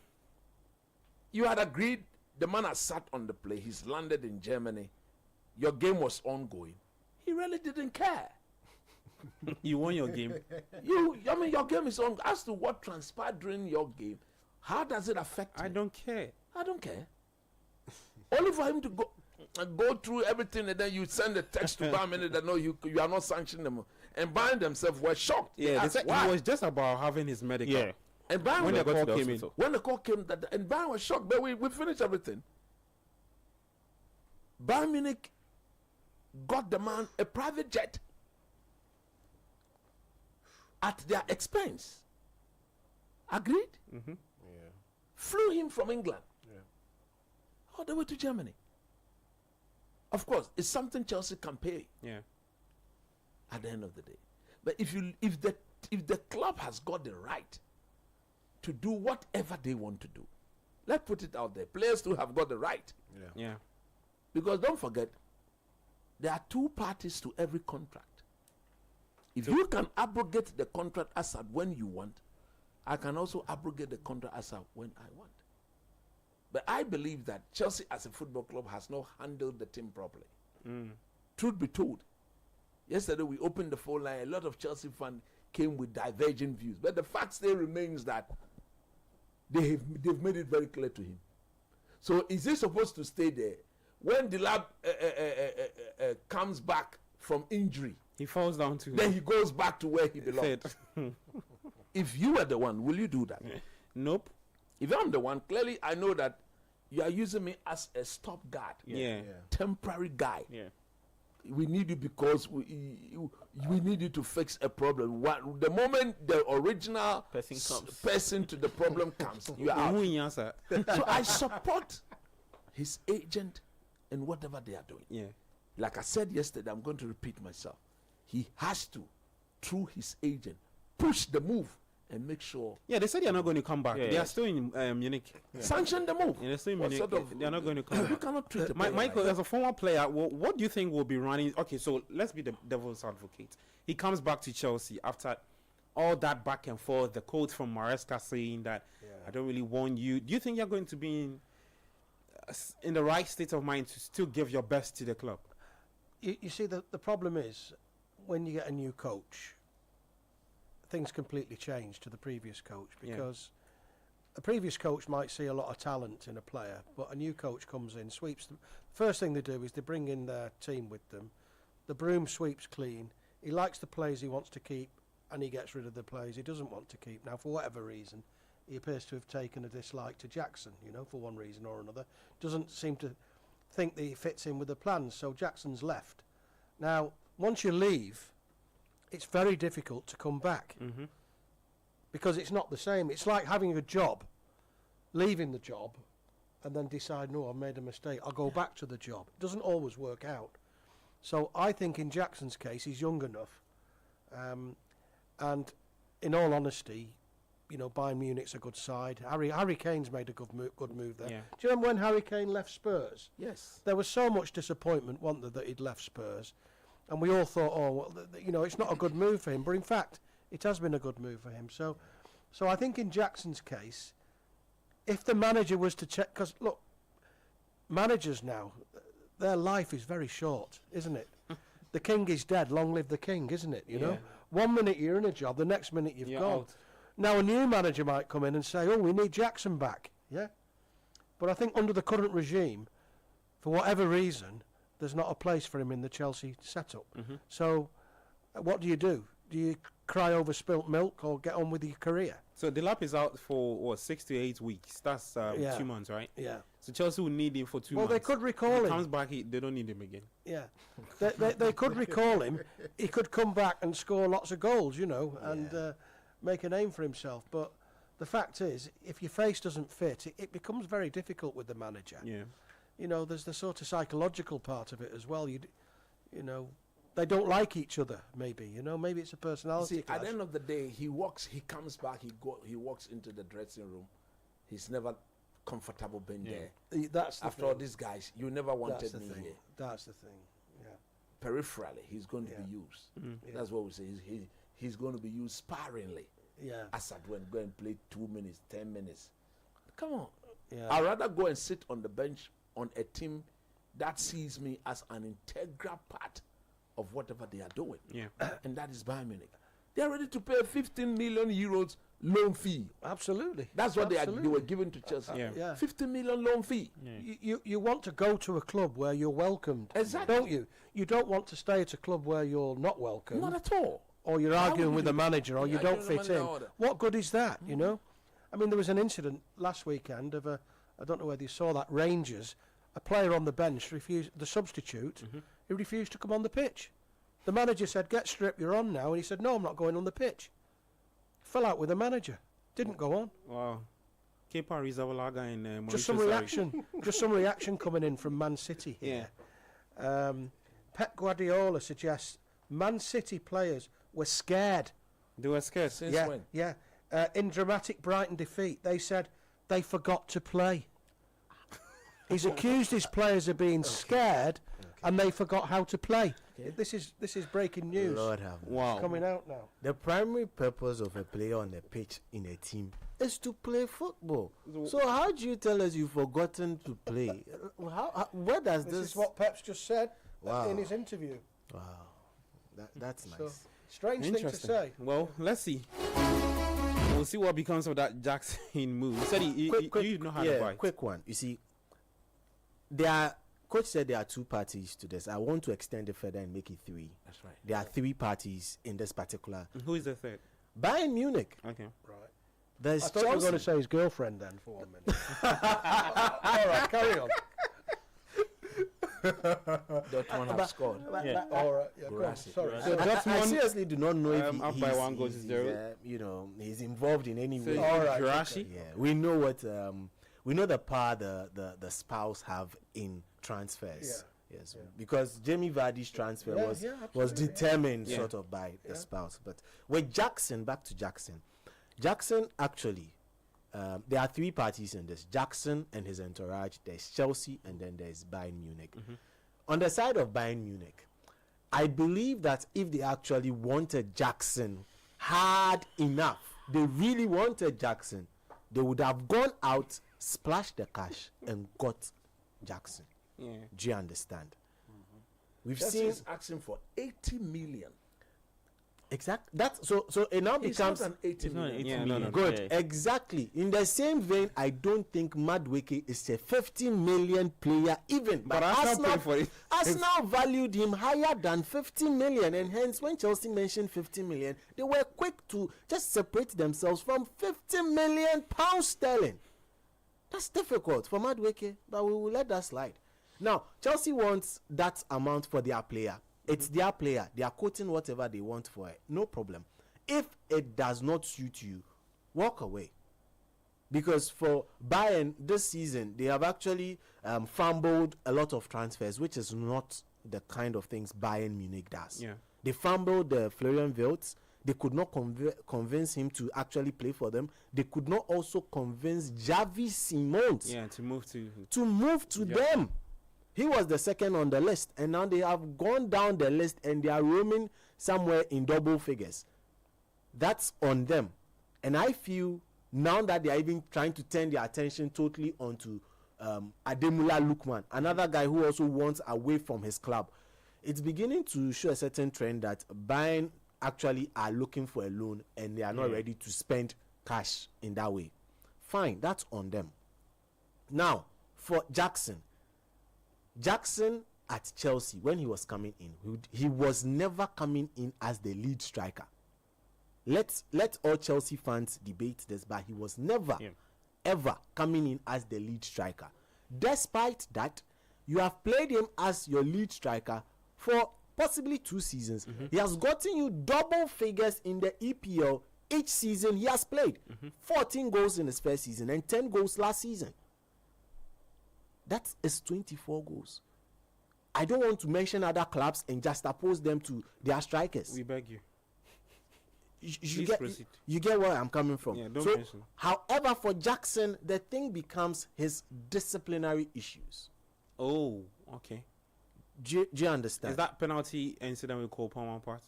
You had agreed, the man has sat on the plane, he's landed in Germany, your game was ongoing. He really didn't care. You won your game. Your game is on. As to what transpired during your game, how does it affect me? I don't care. Only for him to go through everything, and then you send a text to Bayern Munich that no, you are not sanctioning them, and Bayern themselves were shocked. Yeah, it was just about having his medical. Yeah. And Bayern When was- the call came in. When the call came, and Bayern was shocked, but we finished everything. Bayern Munich got the man a private jet at their expense. Agreed? Mm-hmm. Yeah. Flew him from England Yeah. all the way to Germany. Of course, it's something Chelsea can pay Yeah. at the end of the day. But if the club has got the right to do whatever they want to do, let's put it out there. Players too have got the right. Yeah. Yeah. Because don't forget, there are two parties to every contract. If you can abrogate the contract as at when you want, I can also abrogate the contract as at when I want. But I believe that Chelsea as a football club has not handled the team properly. Truth be told, yesterday we opened the phone line. A lot of Chelsea fans came with divergent views. But the fact still remains that they've made it very clear to him. So is he supposed to stay there? When Delap comes back from injury, he falls down to. Then he goes back to where he belongs. If you were the one, will you do that? Nope. If I'm the one, clearly I know that you are using me as a stopgard, Yeah. temporary guy. Yeah. We need you because we need you to fix a problem. The moment the original person to the problem comes, you are out. So I support his agent and whatever they are doing. Yeah. Like I said yesterday, I'm going to repeat myself. He has to, through his agent, push the move and make sure. Yeah, they said they are not going to come back. Yeah, They yeah. are still in Munich. Sanction the move. Yeah, they're still in What Munich. sort of- They are not going to come back. You cannot treat a player Michael, like as a former player, what do you think will be running? Okay, so let's be the devil's advocate. He comes back to Chelsea after all that back and forth, the quote from Maresca saying that I don't really want you. Do you think you're going to be in the right state of mind to still give your best to the club? You see, the problem is when you get a new coach, things completely change to the previous coach, because a previous coach might see a lot of talent in a player, but a new coach comes in, sweeps them. First thing they do is they bring in their team with them. The broom sweeps clean. He likes the players he wants to keep, and he gets rid of the players he doesn't want to keep. Now, for whatever reason, he appears to have taken a dislike to Jackson, for one reason or another. Doesn't seem to think that he fits in with the plans, so Jackson's left. Now, once you leave, it's very difficult to come back because it's not the same. It's like having a job, leaving the job, and then decide, no, I've made a mistake, I'll go back to the job. It doesn't always work out. So I think in Jackson's case, he's young enough, and in all honesty, Bayern Munich's a good side. Harry Kane's made a good move there. Yeah. Do you remember when Harry Kane left Spurs? Yes. There was so much disappointment, wasn't there, that he'd left Spurs, and we all thought, oh, well, it's not a good move for him. But in fact, it has been a good move for him. So I think in Jackson's case, if the manager was to check, because look, managers now, their life is very short, isn't it? The king is dead, long live the king, isn't it? You know, 1 minute you're in a job, the next minute you're gone. Out. Now a new manager might come in and say, oh, we need Jackson back. Yeah. But I think under the current regime, for whatever reason, there's not a place for him in the Chelsea setup. So what do? Do you cry over spilt milk or get on with your career? So Delap is out for 6 to 8 weeks. That's 2 months, right? Yeah. So Chelsea will need him for 2 Well, months. they could recall If him. he comes back, they don't need him again. Yeah. they could recall him. He could come back and score lots of goals, and make a name for himself. But the fact is, if your face doesn't fit, it becomes very difficult with the manager. Yeah. There's the sort of psychological part of it as well. They don't like each other, maybe. Maybe it's a personality See, clash. at the end of the day, he comes back, he walks into the dressing room. He's never comfortable being there. That's the After thing. all these guys, you never wanted me thing. here. That's the thing. Yeah. Peripherally, he's going to be used. That's what we say. He's going to be used sparingly. Yeah. Assad when go and play 2 minutes, 10 minutes. Come on. Yeah. I'd rather go and sit on the bench on a team that sees me as an integral part of whatever they are doing. Yeah. And that is Bayern Munich. They are ready to pay 15 million euros loan fee. Absolutely. That's what they Absolutely. were given to Chelsea. Yeah. 15 million loan fee. You want to go to a club where you're welcomed, Exactly. don't you? You don't want to stay at a club where you're not welcome. Not at all. Or you're How arguing would with you- the manager, or you Yeah, don't you fit know, in. order. What good is that, I mean, there was an incident last weekend of I don't know whether you saw that, Rangers, a player on the bench refused, the substitute, he refused to come on the pitch. The manager said, get stripped, you're on now. And he said, no, I'm not going on the pitch. Fell out with the manager. Didn't go on. Wow. Kepa Arrizabalaga and Just some reaction. Just some reaction coming in from Man City here. Pep Guardiola suggests Man City players were scared. They were scared? Since when? Yeah. In dramatic Brighton defeat, they said they forgot to play. He's accused his players of being scared and they forgot how to play. This is breaking news. Lord have mercy. It's coming out now. The primary purpose of a player on the pitch in a team is to play football. So how do you tell us you've forgotten to play? Where does This this... is what Pep's just said Wow. in his interview. Wow. That's So, nice. strange thing to say. Well, let's see. We'll see what becomes of that Jackson move. He said you know how to buy. Quick one. You see, coach said there are two parties to this. I want to extend it further and make it three. That's right. There are three parties in this particular. Who is the third? Bayern Munich. Okay. Right. There's I thought you were going to say his girlfriend then for 1 minute. All right, carry on. Dortmund have scored. All right, yeah, go on. Sorry. So I seriously do not know if up by 1 goal to 0. He's involved in any way. All right. Okay. Yeah, we know what we know the power the spouse have in transfers. Yeah. Yes, because Jamie Vardy's transfer was determined sort of by the spouse. But with Jackson, back to Jackson. Jackson actually, there are three parties in this. Jackson and his entourage. There's Chelsea and then there's Bayern Munich. On the side of Bayern Munich, I believe that if they actually wanted Jackson hard enough, they really wanted Jackson, they would have gone out, splashed the cash and got Jackson. Yeah. Do you understand? We've Chelsea's seen asking for 80 million. Exactly. That's so it now It's becomes not an 80 million. No, good. yeah. Exactly. In the same vein, I don't think Madueke is a 50 million player even. But Arsenal paid for it. Arsenal valued him higher than 50 million, and hence when Chelsea mentioned 50 million, they were quick to just separate themselves from 50 million pounds sterling. That's difficult for Madueke, but we will let that slide. Now, Chelsea wants that amount for their player. It's their player. They are quoting whatever they want for it. No problem. If it does not suit you, walk away. Because for Bayern this season, they have actually fumbled a lot of transfers, which is not the kind of things Bayern Munich does. Yeah. They fumbled Florian Wirtz. They could not convince him to actually play for them. They could not also convince Javi Simons to move to them. He was the second on the list, and now they have gone down the list and they are roaming somewhere in double figures. That's on them. And I feel now that they are even trying to turn their attention totally onto Ademola Lookman, another guy who also wants away from his club. It's beginning to show a certain trend that Bayern actually are looking for a loan and they are not ready to spend cash in that way. Fine, that's on them. Now, for Jackson at Chelsea, when he was coming in, he was never coming in as the lead striker. Let all Chelsea fans debate this, but he was never ever coming in as the lead striker. Despite that, you have played him as your lead striker for possibly 2 seasons. He has gotten you double figures in the EPL each season he has played. 14 goals in his first season and 10 goals last season. That is 24 goals. I don't want to mention other clubs and just oppose them to their strikers. We beg you. You get where I'm coming from. Yeah, don't mention. However, for Jackson, the thing becomes his disciplinary issues. Oh, okay. Do you understand? Is that penalty incident we call upon one part?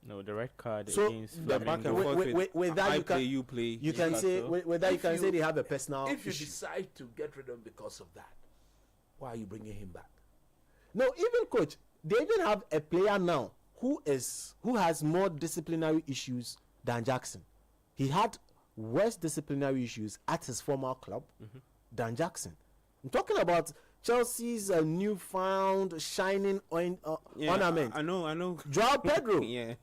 No, the red card So against the back and forth with that you play. You can say with that you can say they have a personal. If you issue. decide to get rid of him because of that, why are you bringing him back? No, even coach, they even have a player now who has more disciplinary issues than Jackson. He had worse disciplinary issues at his former club than Jackson. I'm talking about Chelsea's newfound shining ornament. I know. Joao Pedro. Yeah.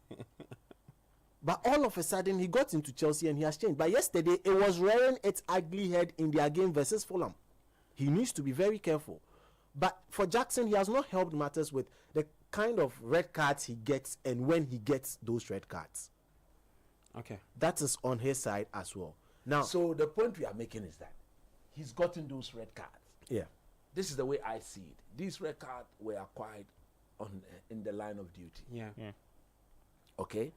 But all of a sudden, he got into Chelsea and he has changed. But yesterday, it was rearing its ugly head in their game versus Fulham. He needs to be very careful. But for Jackson, he has not helped matters with the kind of red cards he gets and when he gets those red cards. Okay. That is on his side as well. Now, so the point we are making is that he's gotten those red cards. Yeah. This is the way I see it. These red cards were acquired in the line of duty. Yeah. Okay?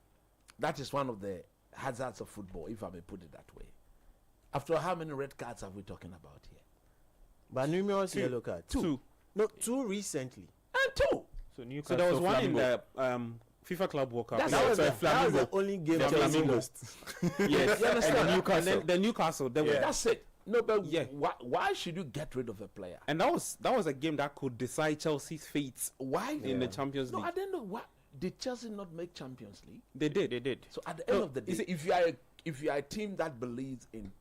That is one of the hazards of football, if I may put it that way. After how many red cards are we talking about here? But numerous yellow cards. Two. No, 2 recently. And 2. So there was one in the FIFA Club World Cup. That was the only game Chelsea lost. Yes, you understand? And the Newcastle. That's it. No, but why should you get rid of a player? And that was a game that could decide Chelsea's fate. Why in the Champions League? No, I don't know why. Did Chelsea not make Champions League? They did. So at the end of the day, if you are a team that believes in,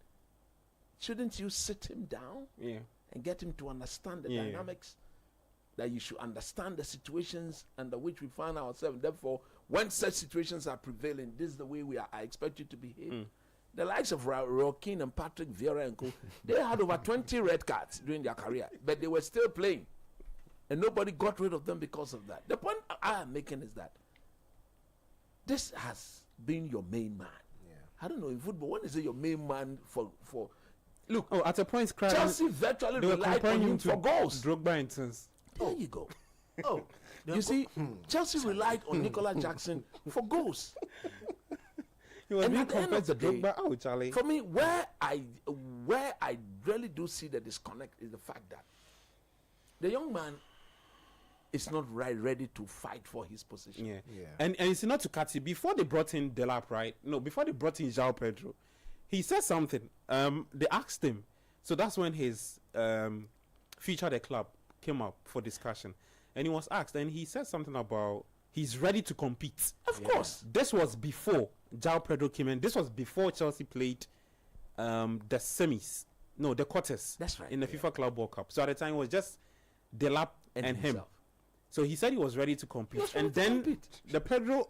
shouldn't you sit him down? Yeah. And get him to understand the dynamics, that you should understand the situations under which we find ourselves. Therefore, when such situations are prevailing, this is the way we are. I expect you to behave. The likes of Rokin and Patrick Vieira and co, they had over 20 red cards during their career, but they were still playing, and nobody got rid of them because of that. The point I am making is that this has been your main man. I don't know in football, when is it your main man for? Look, at a point, Chelsea virtually relied on him for goals. Drogba and Sons. There you go. You see, Chelsea relied on Nicolas Jackson for goals. He was being compared to Drogba. Oh, Charlie. For me, where I really do see the disconnect is the fact that the young man is not ready to fight for his position. Yeah. And it's not to cut it. Before they brought in Delap, right? No, before they brought in João Pedro, he said something. They asked him. So that's when his future at the club came up for discussion. And he was asked, and he said something about he's ready to compete. Of course. This was before João Pedro came in. This was before Chelsea played the semis. No, the quarters. That's right. In the FIFA Club World Cup. So at the time, it was just Delap and him. So he said he was ready to compete. And then the Pedro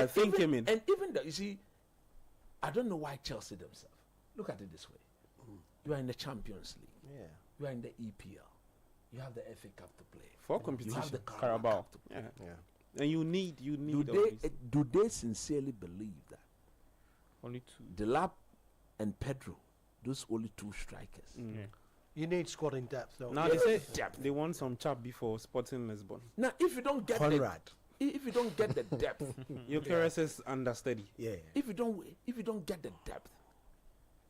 thing came in. And even that, you see, I don't know why Chelsea themselves. Look at it this way. You are in the Champions League. Yeah. You are in the EPL. You have the FA Cup to play. For competition. You have the Carabao Cup to play. Yeah. And you need. Do they sincerely believe that? Only 2. Delap and Pedro, those only 2 strikers. You need squad in depth, though. Now they say they want some chap before Sporting Lisbon. Now, if you don't get if you don't get the depth, your Keres is understudy. Yeah. If you don't get the depth,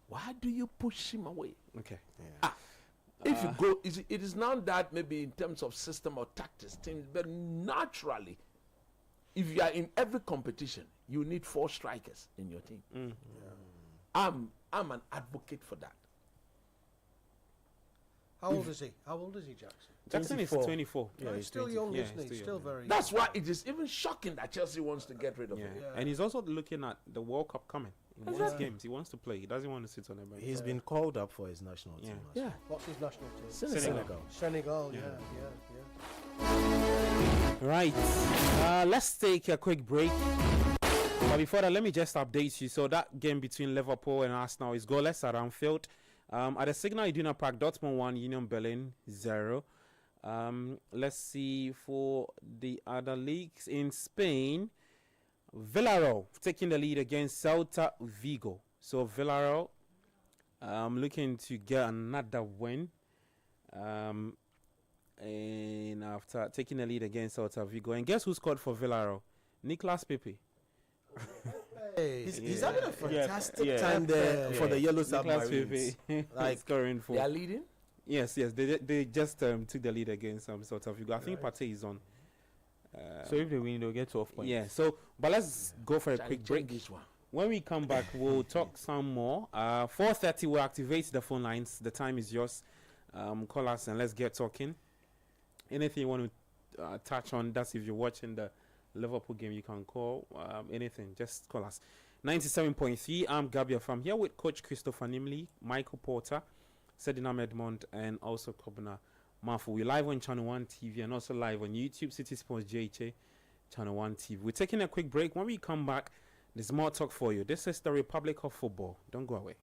why do you push him away? Okay. If you go, it is now that maybe in terms of system or tactics, things, but naturally, if you are in every competition, you need 4 strikers in your team. I'm an advocate for that. How old is he? How old is he, Jackson? Jackson is 24. Yeah, he's still young, isn't he? Still very. That's why it is even shocking that Chelsea wants to get rid of him. And he's also looking at the World Cup coming. He wants games. He wants to play. He doesn't want to sit on the bench. He's been called up for his national team. Yeah. What's his national team? Senegal. Yeah. Right. Let's take a quick break. But before that, let me just update you. So that game between Liverpool and Arsenal is goalless at Anfield. At the Signal Iduna Park, Dortmund 1, Union Berlin 0. Let's see for the other leagues in Spain. Villarreal taking the lead against Celta Vigo. So Villarreal looking to get another win. And after taking the lead against Celta Vigo. And guess who scored for Villarreal? Nicolas Pepe. He's having a fantastic time there for the Yellow Submarines. Like scoring for. They are leading? Yes. They just took the lead against Celta Vigo. I think Partey is on. So if they win, they'll get 12 points. Yeah. So, but let's go for a quick break. When we come back, we'll talk some more. 4:30, we'll activate the phone lines. The time is yours. Call us and let's get talking. Anything you want to touch on? That's if you're watching the Liverpool game, you can call. Anything, just call us. 97.3. I'm Gabriel from here with Coach Christopher Nimley, Michael Porter, Sedinam Edmond, and also Kobna Mafu. We're live on Channel 1 TV and also live on YouTube, City Sports JHA, Channel 1 TV. We're taking a quick break. When we come back, There's more talk for you. This is the Republic of Football. Don't go away.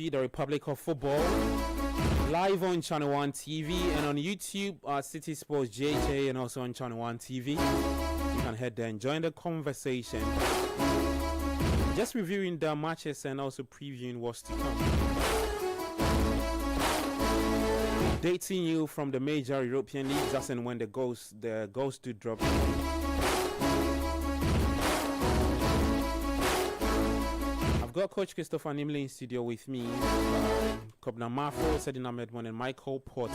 The Republic of Football, live on Channel 1 TV and on YouTube at City Sports JJ, and also on Channel 1 TV. You can head there and join the conversation. Just reviewing the matches and also previewing what's to come. Dating you from the major European leagues as and when the goals do drop. got Coach Christopher Nimley in studio with me. Kobna Mafo, Sedina Medmon, and Michael Porter.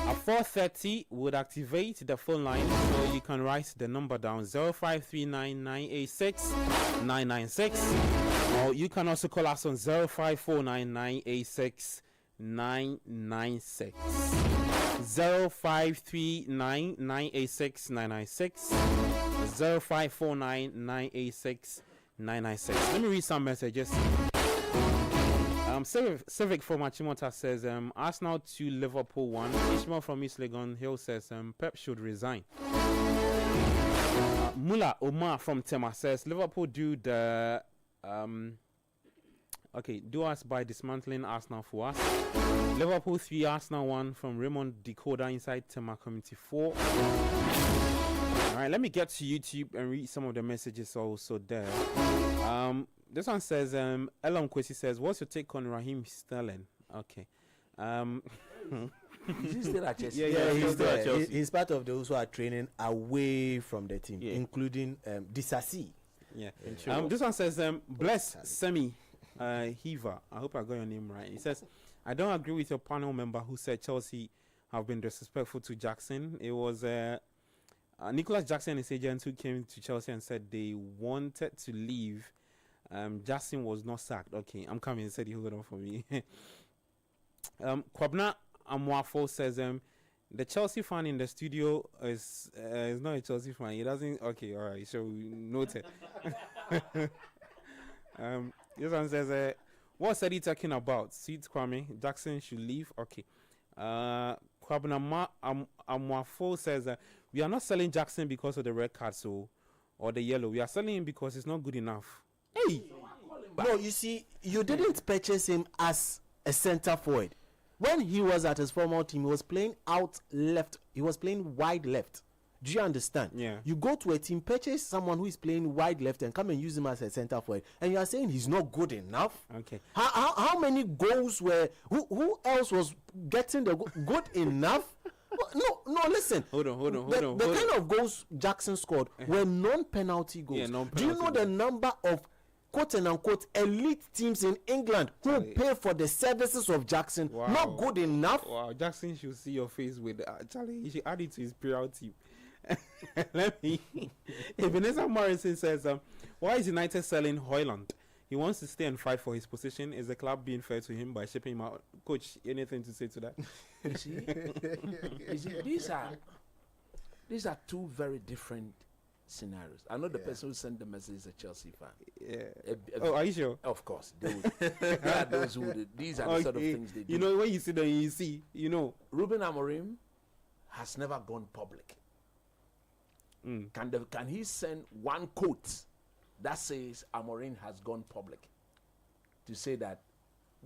At 4:30, we'll activate the phone line, so you can write the number down 0539986996, or you can also call us on 0549986996. 0539986996, 0549986996. Let me read some messages. Civic from Achimota says Arsenal 2, Liverpool 1. Ishmael from East Legon Hill says Pep should resign. Mullah Omar from Tema says Liverpool do the do us by dismantling Arsenal for us. Liverpool 3, Arsenal 1 from Raymond Decoder inside Tema Community 4. Alright, let me get to YouTube and read some of the messages also there. This one says Elam Kwesi says, what's your take on Raheem Sterling? Okay. Is he still at Chelsea? Yeah, he's there. He's part of those who are training away from the team, including Disasi. Yeah. This one says bless Semi Hiva. I hope I got your name right. He says, I don't agree with your panel member who said Chelsea have been disrespectful to Jackson. It was Nicolas Jackson and his agent who came to Chelsea and said they wanted to leave. Jackson was not sacked. Okay, I'm coming. He said he hold on for me. Kwabna Amwafo says the Chelsea fan in the studio is not a Chelsea fan. He doesn't. Okay, all right. So note it. This one says, what's Eddie talking about? Sweet Kwame Jackson should leave. Okay. Kwabna Amwafo says we are not selling Jackson because of the red card, or the yellow. We are selling him because it's not good enough. Hey, no, you see, you didn't purchase him as a center forward. When he was at his former team, he was playing out left. He was playing wide left. Do you understand? Yeah. You go to a team, purchase someone who is playing wide left, and come and use him as a center forward, and you are saying he's not good enough. Okay. How many goals were? Who else was getting the good enough? No, listen. Hold on. The kind of goals Jackson scored were non-penalty goals. Yeah, non-penalty Do you know the number of quote and unquote elite teams in England who pay for the services of Jackson? Wow. Not good enough. Wow, Jackson should see your face with Charlie. He should add it to his PR team. Let me. Vanessa Morrison says, why is United selling Højlund? He wants to stay and fight for his position. Is the club being fair to him by shipping him out? Coach, anything to say to that? You see, these are two very different scenarios. I know the person who sent the message is a Chelsea fan. Yeah. Are you sure? Of course. There are those who these are the sort of things they do. You know, when you sit there, you see, you know. Ruben Amorim has never gone public. Can he send one quote that says Amorim has gone public to say that?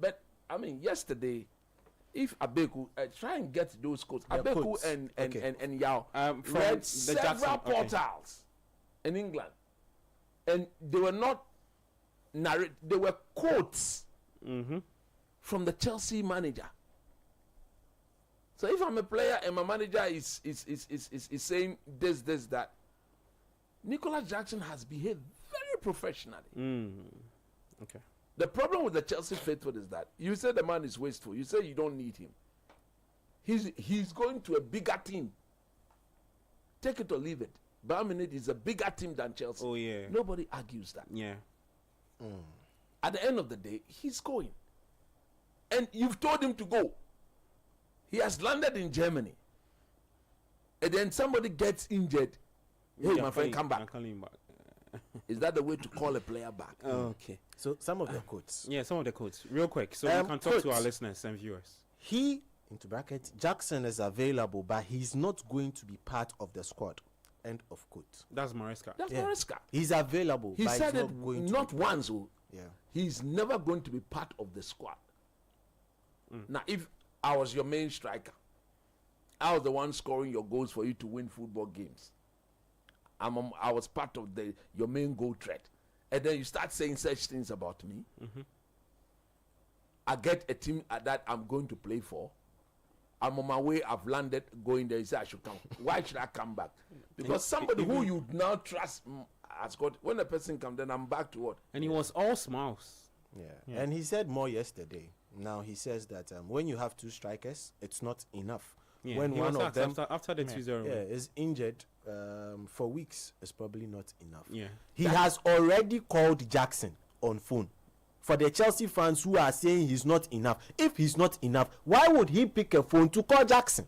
But I mean, yesterday, if Abeku try and get those quotes, Abeku and Yao read several portals in England, and they were not narrate. They were quotes from the Chelsea manager. So if I'm a player and my manager is saying this, that, Nicolas Jackson has behaved very professionally. Okay. The problem with the Chelsea faithful is that you say the man is wasteful. You say you don't need him. He's going to a bigger team. Take it or leave it. Bayern Munich is a bigger team than Chelsea. Oh yeah. Nobody argues that. Yeah. At the end of the day, he's going. And you've told him to go. He has landed in Germany. And then somebody gets injured. Hey, my friend, come back. Is that the way to call a player back? Okay. So some of the quotes. Yeah, some of the quotes. Real quick. So we can talk to our listeners and viewers. He, into brackets, Jackson is available, but he's not going to be part of the squad. End of quote. That's Maresca. Maresca. He's available. He said he's it not once. Yeah. He's never going to be part of the squad. Now, if I was your main striker, I was the one scoring your goals for you to win football games. I was part of your main goal threat. And then you start saying such things about me. I get a team that I'm going to play for. I'm on my way, I've landed, going there. You say I should come. Why should I come back? Because somebody who you now trust I scored. When the person comes, then I'm back to what? And he was all smiles. Yeah. And he said more yesterday. Now he says that when you have two strikers, it's not enough. Yeah, when he one was of them after the 2-0 is injured for weeks, it's probably not enough. Yeah. He has already called Jackson on phone. For the Chelsea fans who are saying he's not enough, if he's not enough, why would he pick a phone to call Jackson?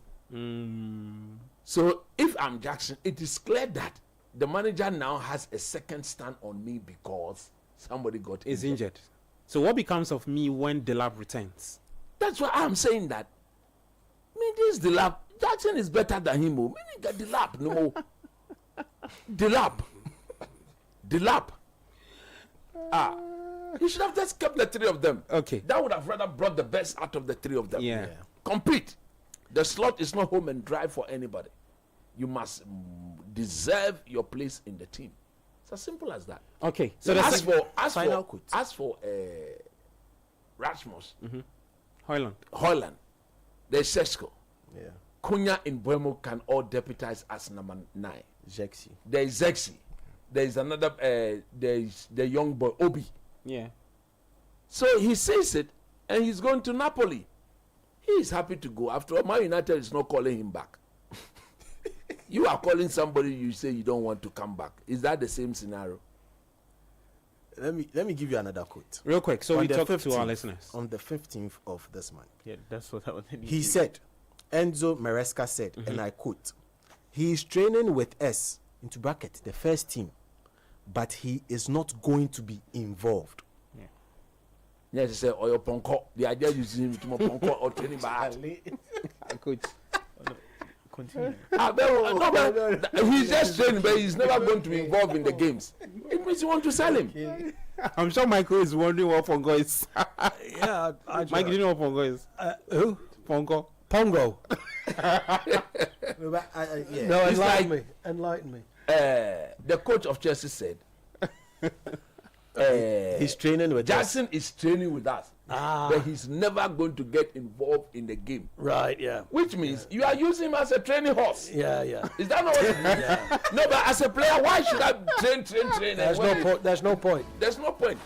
So if I'm Jackson, it is clear that the manager now has a second stand on me because somebody got injured. So what becomes of me when Delap returns? That's why I'm saying that. This Delap, Jackson is better than him. Meaning that Delap, no. Delap. He should have just kept the three of them. Okay. That would have rather brought the best out of the three of them. Yeah. Compete. The slot is not home and dry for anybody. You must deserve your place in the team. It's as simple as that. Okay. So as for Rasmus, Højlund, there's Sesko. Yeah. Cunha in Buemo can all deputize as number 9. Zexi. There is Zexi. There is another. There is the young boy Obi. Yeah. So he says it, and he's going to Napoli. He is happy to go. After all, Man United is not calling him back. You are calling somebody you say you don't want to come back. Is that the same scenario? Let me give you another quote. Real quick, so On we the talk to 15th our listeners. On the 15th of this month. Yeah, that's what I wanted. He said, Enzo Maresca said, and I quote, he is training with us, into bracket, the first team, but he is not going to be involved. Yes, he said, or your ponko. The idea is using him to more ponko or training by Coach. Continue. He's just training, but he's never going to be involved in the games. It means you want to sell him. I'm sure Michael is wondering what Pongo is. Yeah, Mike, do you know what Pongo is? Who? Pongo. Pongo. Yeah. No, It's enlighten me. The coach of Chelsea said, he's training with Jackson is training with us, but he's never going to get involved in the game. Right, yeah. Which means you are using him as a training horse. Yeah, yeah. Is that not what it means? Yeah. No, but as a player, why should I train? There's no point. There's no point. There's no point.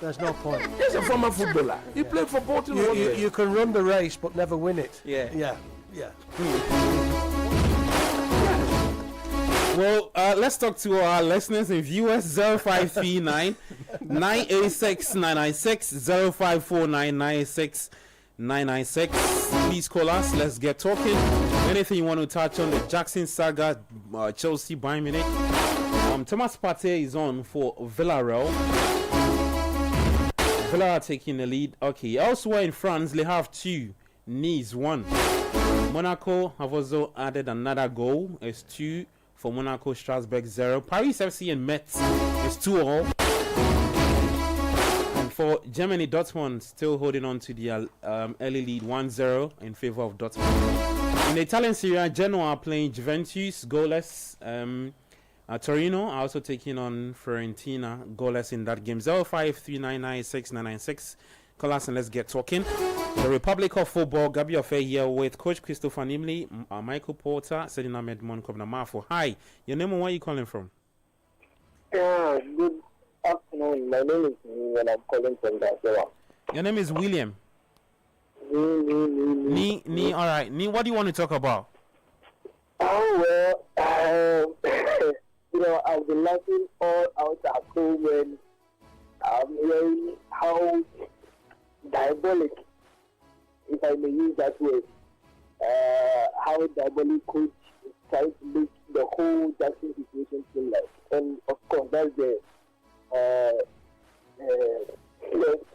He's a former footballer. He played for Baltimore. You can run the race but never win it. Yeah. Yeah. Yeah. Well, let's talk to our listeners and viewers. 0539 986 996 0549 986 996. Please call us. Let's get talking. Anything you want to touch on the Jackson saga, Chelsea, Bayern Munich. Thomas Partey is on for Villarreal. Villarreal taking the lead. Okay. Elsewhere in France, they have 2. Nice 1. Monaco have also added another goal. It's 2 for Monaco. Strasbourg 0. Paris FC and Metz is 2-all. And for Germany, Dortmund still holding on to the early lead 1-0 in favor of Dortmund. In the Italian Serie A, Genoa are playing Juventus goalless. Torino are also taking on Fiorentina goalless in that game. 0539969996. Call us and let's get talking. The Republic of Football, Gabi Ofe here with Coach Christopher Nimley, Michael Porter, Sedina Medmon Kobnamafo. Hi, your name and where are you calling from? Good afternoon. My name is Ni and I'm calling from Barcelona. Your name is William. Ni, all right. Ni, what do you want to talk about? Oh, well, I've been laughing all out at home when I'm hearing how diabolic, if I may use that word, how diabolic coach is trying to make the whole Jackson situation seem like. And of course, that's the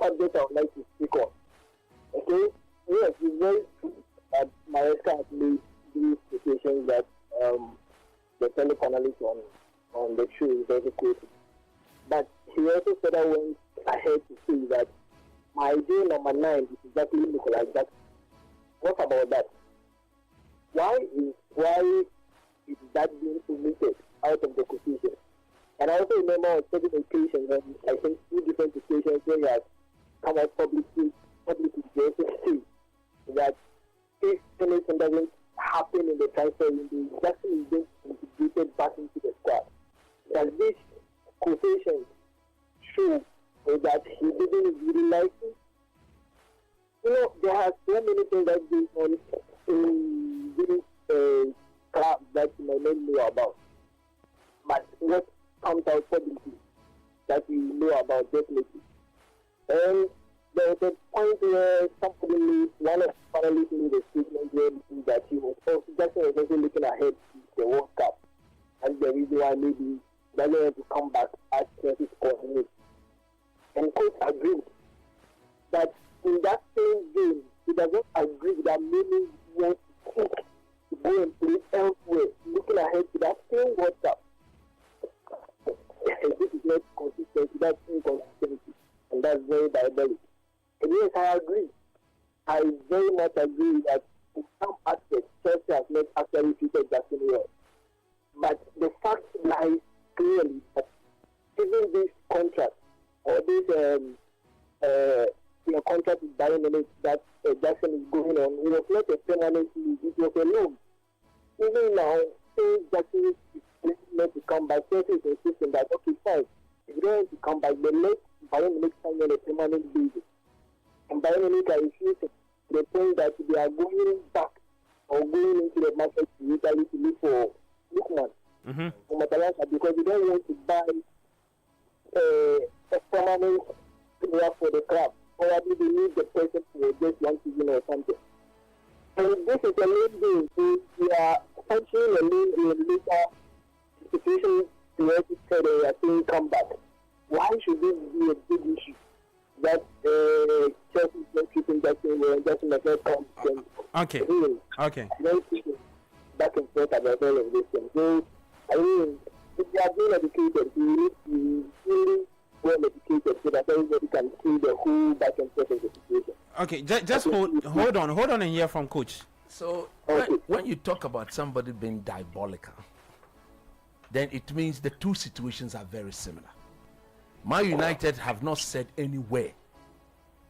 subject I would like to speak on. Okay? Yes, it's very true that Maresca has made these situations that the telepanelist on the show is very quoted. But he also said I went ahead to say that my idea number 9 is exactly Nicolas Jackson. What about that? Why is that being omitted out of the quotation? And I also remember on certain occasions, when I think 2 different occasions where he has come out publicly to say that if anything doesn't happen in the transfer window, Jackson is being integrated back into the squad. That this quotations show that he didn't really like it. You know, there are so many things that go on in this club that you might not know about. But what comes out publicly that you know about definitely. And there was a point where one of the panelists made a statement where that Jackson was also looking ahead to the World Cup. That's the reason why maybe he doesn't want to come back as Chelsea coordinator. And coach agreed that in that same game, he doesn't agree that maybe he wants to go and play elsewhere, looking ahead to that same World Cup. This is not consistency, that's inconsistency, and that's very diabolic. And yes, I agree. I very much agree that in some aspects, Chelsea has not actually treated Jackson well. But the fact lies clearly that even this contract, or this contract with Bayern Munich that Jackson is going on, it was not a permanent leave, it was a loan. Even now, since Jackson is not to come back, Chelsea is insisting that, okay, fine, if you don't want to come back, then let Bayern Munich sign on a permanent basis. And Bayern Munich are refusing to the point that they are going back or going into the market to Italy to look for Lookman for Matalanta, because they don't want to buy a permanent player for the club. Probably they need the person for just one season or something. And this is a late game. We are punching a late game later. The situation where they are saying come back. Why should this be a big issue? That Chelsea is not keeping Jackson well, and Jackson does not come. Okay. Okay. Then back and forth about all of this thing. So, I mean, if they are being educated, we need to be really well educated so that everybody can see the whole back and forth of the situation. Okay, just hold on and hear from Coach. So, when you talk about somebody being diabolical, then it means the two situations are very similar. Man United have not said anywhere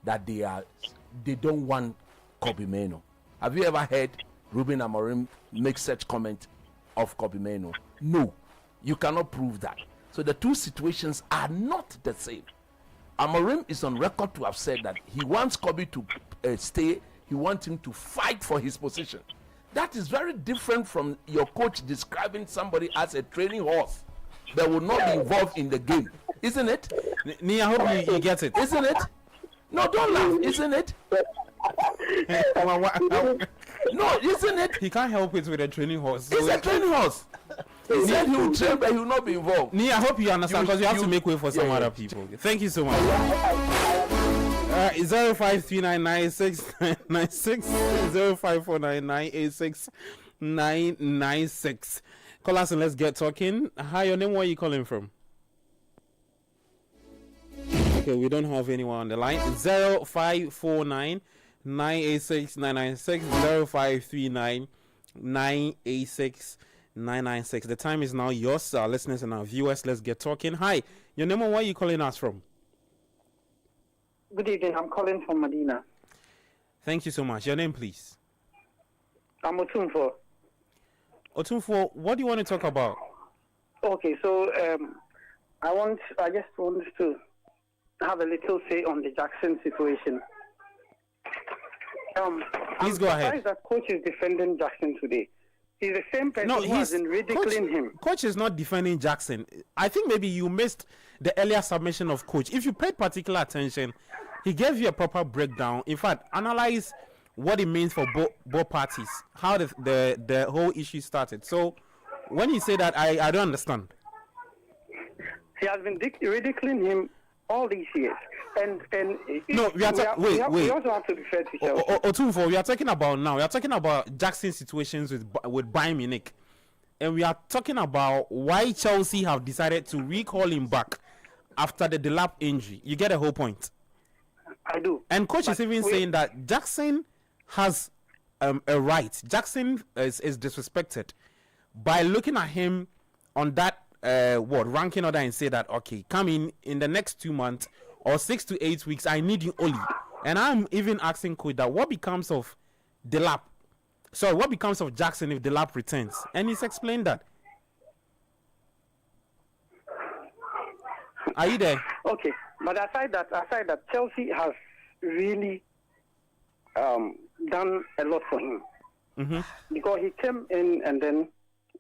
that they don't want Kobe Mainoo. Have you ever heard Ruben Amorim make such comment of Kobe Mainoo? No, you cannot prove that. So the two situations are not the same. Amorim is on record to have said that he wants Kobe to stay. He wants him to fight for his position. That is very different from your coach describing somebody as a training horse that will not be involved in the game. Isn't it? Nia, I hope you get it. Isn't it? No, don't laugh. Isn't it? No, isn't it? He can't help it with a training horse. It's a training horse. He said he will train, but he will not be involved. Nia, I hope you understand, because you have to make way for some other people. Thank you so much. 05399696 0549986996. Call us and let's get talking. Hi, your name, where are you calling from? Okay, we don't have anyone on the line. 0549 986 996 0539 986 996. The time is now yours, our listeners and our viewers. Let's get talking. Hi, your name and where are you calling us from? Good evening. I'm calling from Medina. Thank you so much. Your name, please. I'm Otunfo. Otunfo, what do you want to talk about? Okay, so I just want to have a little say on the Jackson situation. Please go ahead. I'm surprised that coach is defending Jackson today. He's the same person who has been ridiculing him. Coach is not defending Jackson. I think maybe you missed the earlier submission of coach. If you paid particular attention, he gave you a proper breakdown. In fact, analyze what it means for both parties, how the whole issue started. So when you say that, I don't understand. He has been ridiculing him all these years. And no, we also have to be fair to Chelsea. Otunfo, we are talking about now. We are talking about Jackson situations with Bayern Munich, and we are talking about why Chelsea have decided to recall him back after the Delap injury. You get the whole point. I do. And coach is even saying that Jackson has a right. Jackson is disrespected by looking at him on that ranking order and say that, okay, come in the next 2 months or 6 to 8 weeks, I need you only. And I'm even asking coach that what becomes of Delap? So what becomes of Jackson if Delap returns? And he's explained that. Are you there? Okay, but aside that, Chelsea has really done a lot for him. Because he came in and then,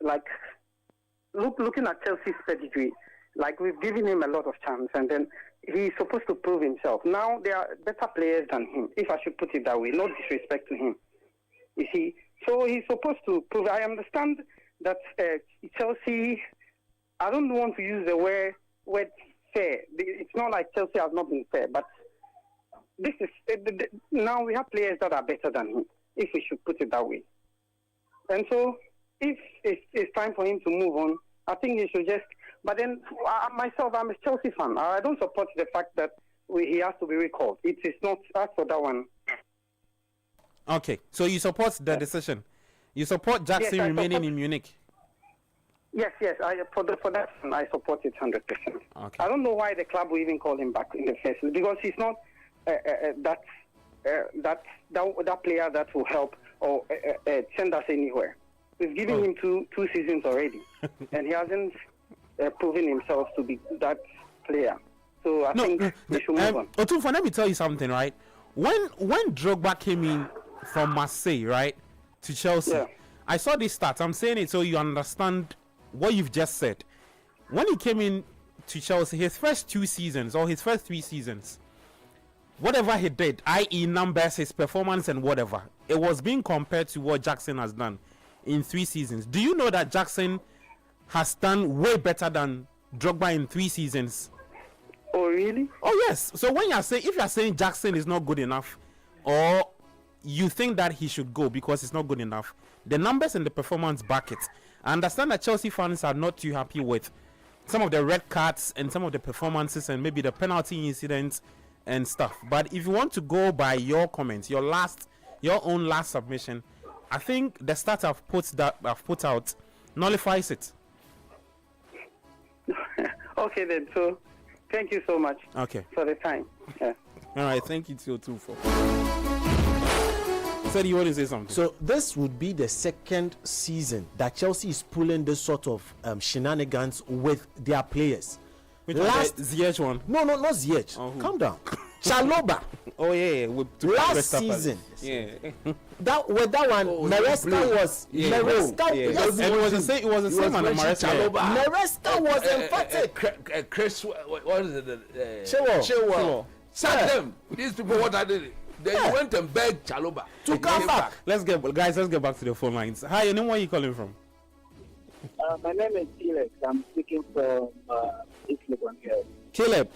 like, looking at Chelsea's pedigree, like, we've given him a lot of chance, and then he's supposed to prove himself. Now there are better players than him, if I should put it that way. No disrespect to him, you see. So he's supposed to prove. I understand that Chelsea. I don't want to use the word fair. It's not like Chelsea has not been fair, but this is now we have players that are better than him, if we should put it that way. And so, if it's time for him to move on, I think he should just. But then, myself, I'm a Chelsea fan. I don't support the fact that he has to be recalled. It is not. As for that one. Okay, so you support the decision. You support Jackson remaining in Munich. Yes. For that, I support it 100%. Okay. I don't know why the club will even call him back in the first place, because he's not that player that will help or send us anywhere. We've given him two seasons already, and he hasn't proven himself to be that player. So I think we should move on. Otunfo, let me tell you something, right? When Drogba came in from Marseille, right, to Chelsea, I saw this stat. I'm saying it so you understand what you've just said. When he came in to Chelsea, his first 2 seasons or his first 3 seasons, whatever he did, i.e. numbers, his performance and whatever, it was being compared to what Jackson has done in 3 seasons. Do you know that Jackson has done way better than Drogba in 3 seasons? Oh, really? Oh, yes. So when if you're saying Jackson is not good enough, or you think that he should go because it's not good enough, the numbers and the performance back it. I understand that Chelsea fans are not too happy with some of the red cards and some of the performances and maybe the penalty incidents and stuff. But if you want to go by your comments, your own last submission, I think the stats I've put out nullifies it. Okay then. So, thank you so much. Okay. For the time. Yeah. All right. Thank you too for. Said you want to say something. So this would be the second season that Chelsea is pulling this sort of shenanigans with their players. Last Ziyech one? No, not Ziyech. Calm down. Chaloba. Oh yeah. Last season. Yeah. That one, Maresca was. Maresca. Yes. And it was the same. It was the same on the Maresca. Maresca was emphatic. Chris, what is it? Chilwell. Sack them. These people, what are they? They went and begged Chaloba to come back. Let's get back to the phone lines. Hi, your name? Where are you calling from? My name is Felix. I'm speaking from East Legon here. Caleb.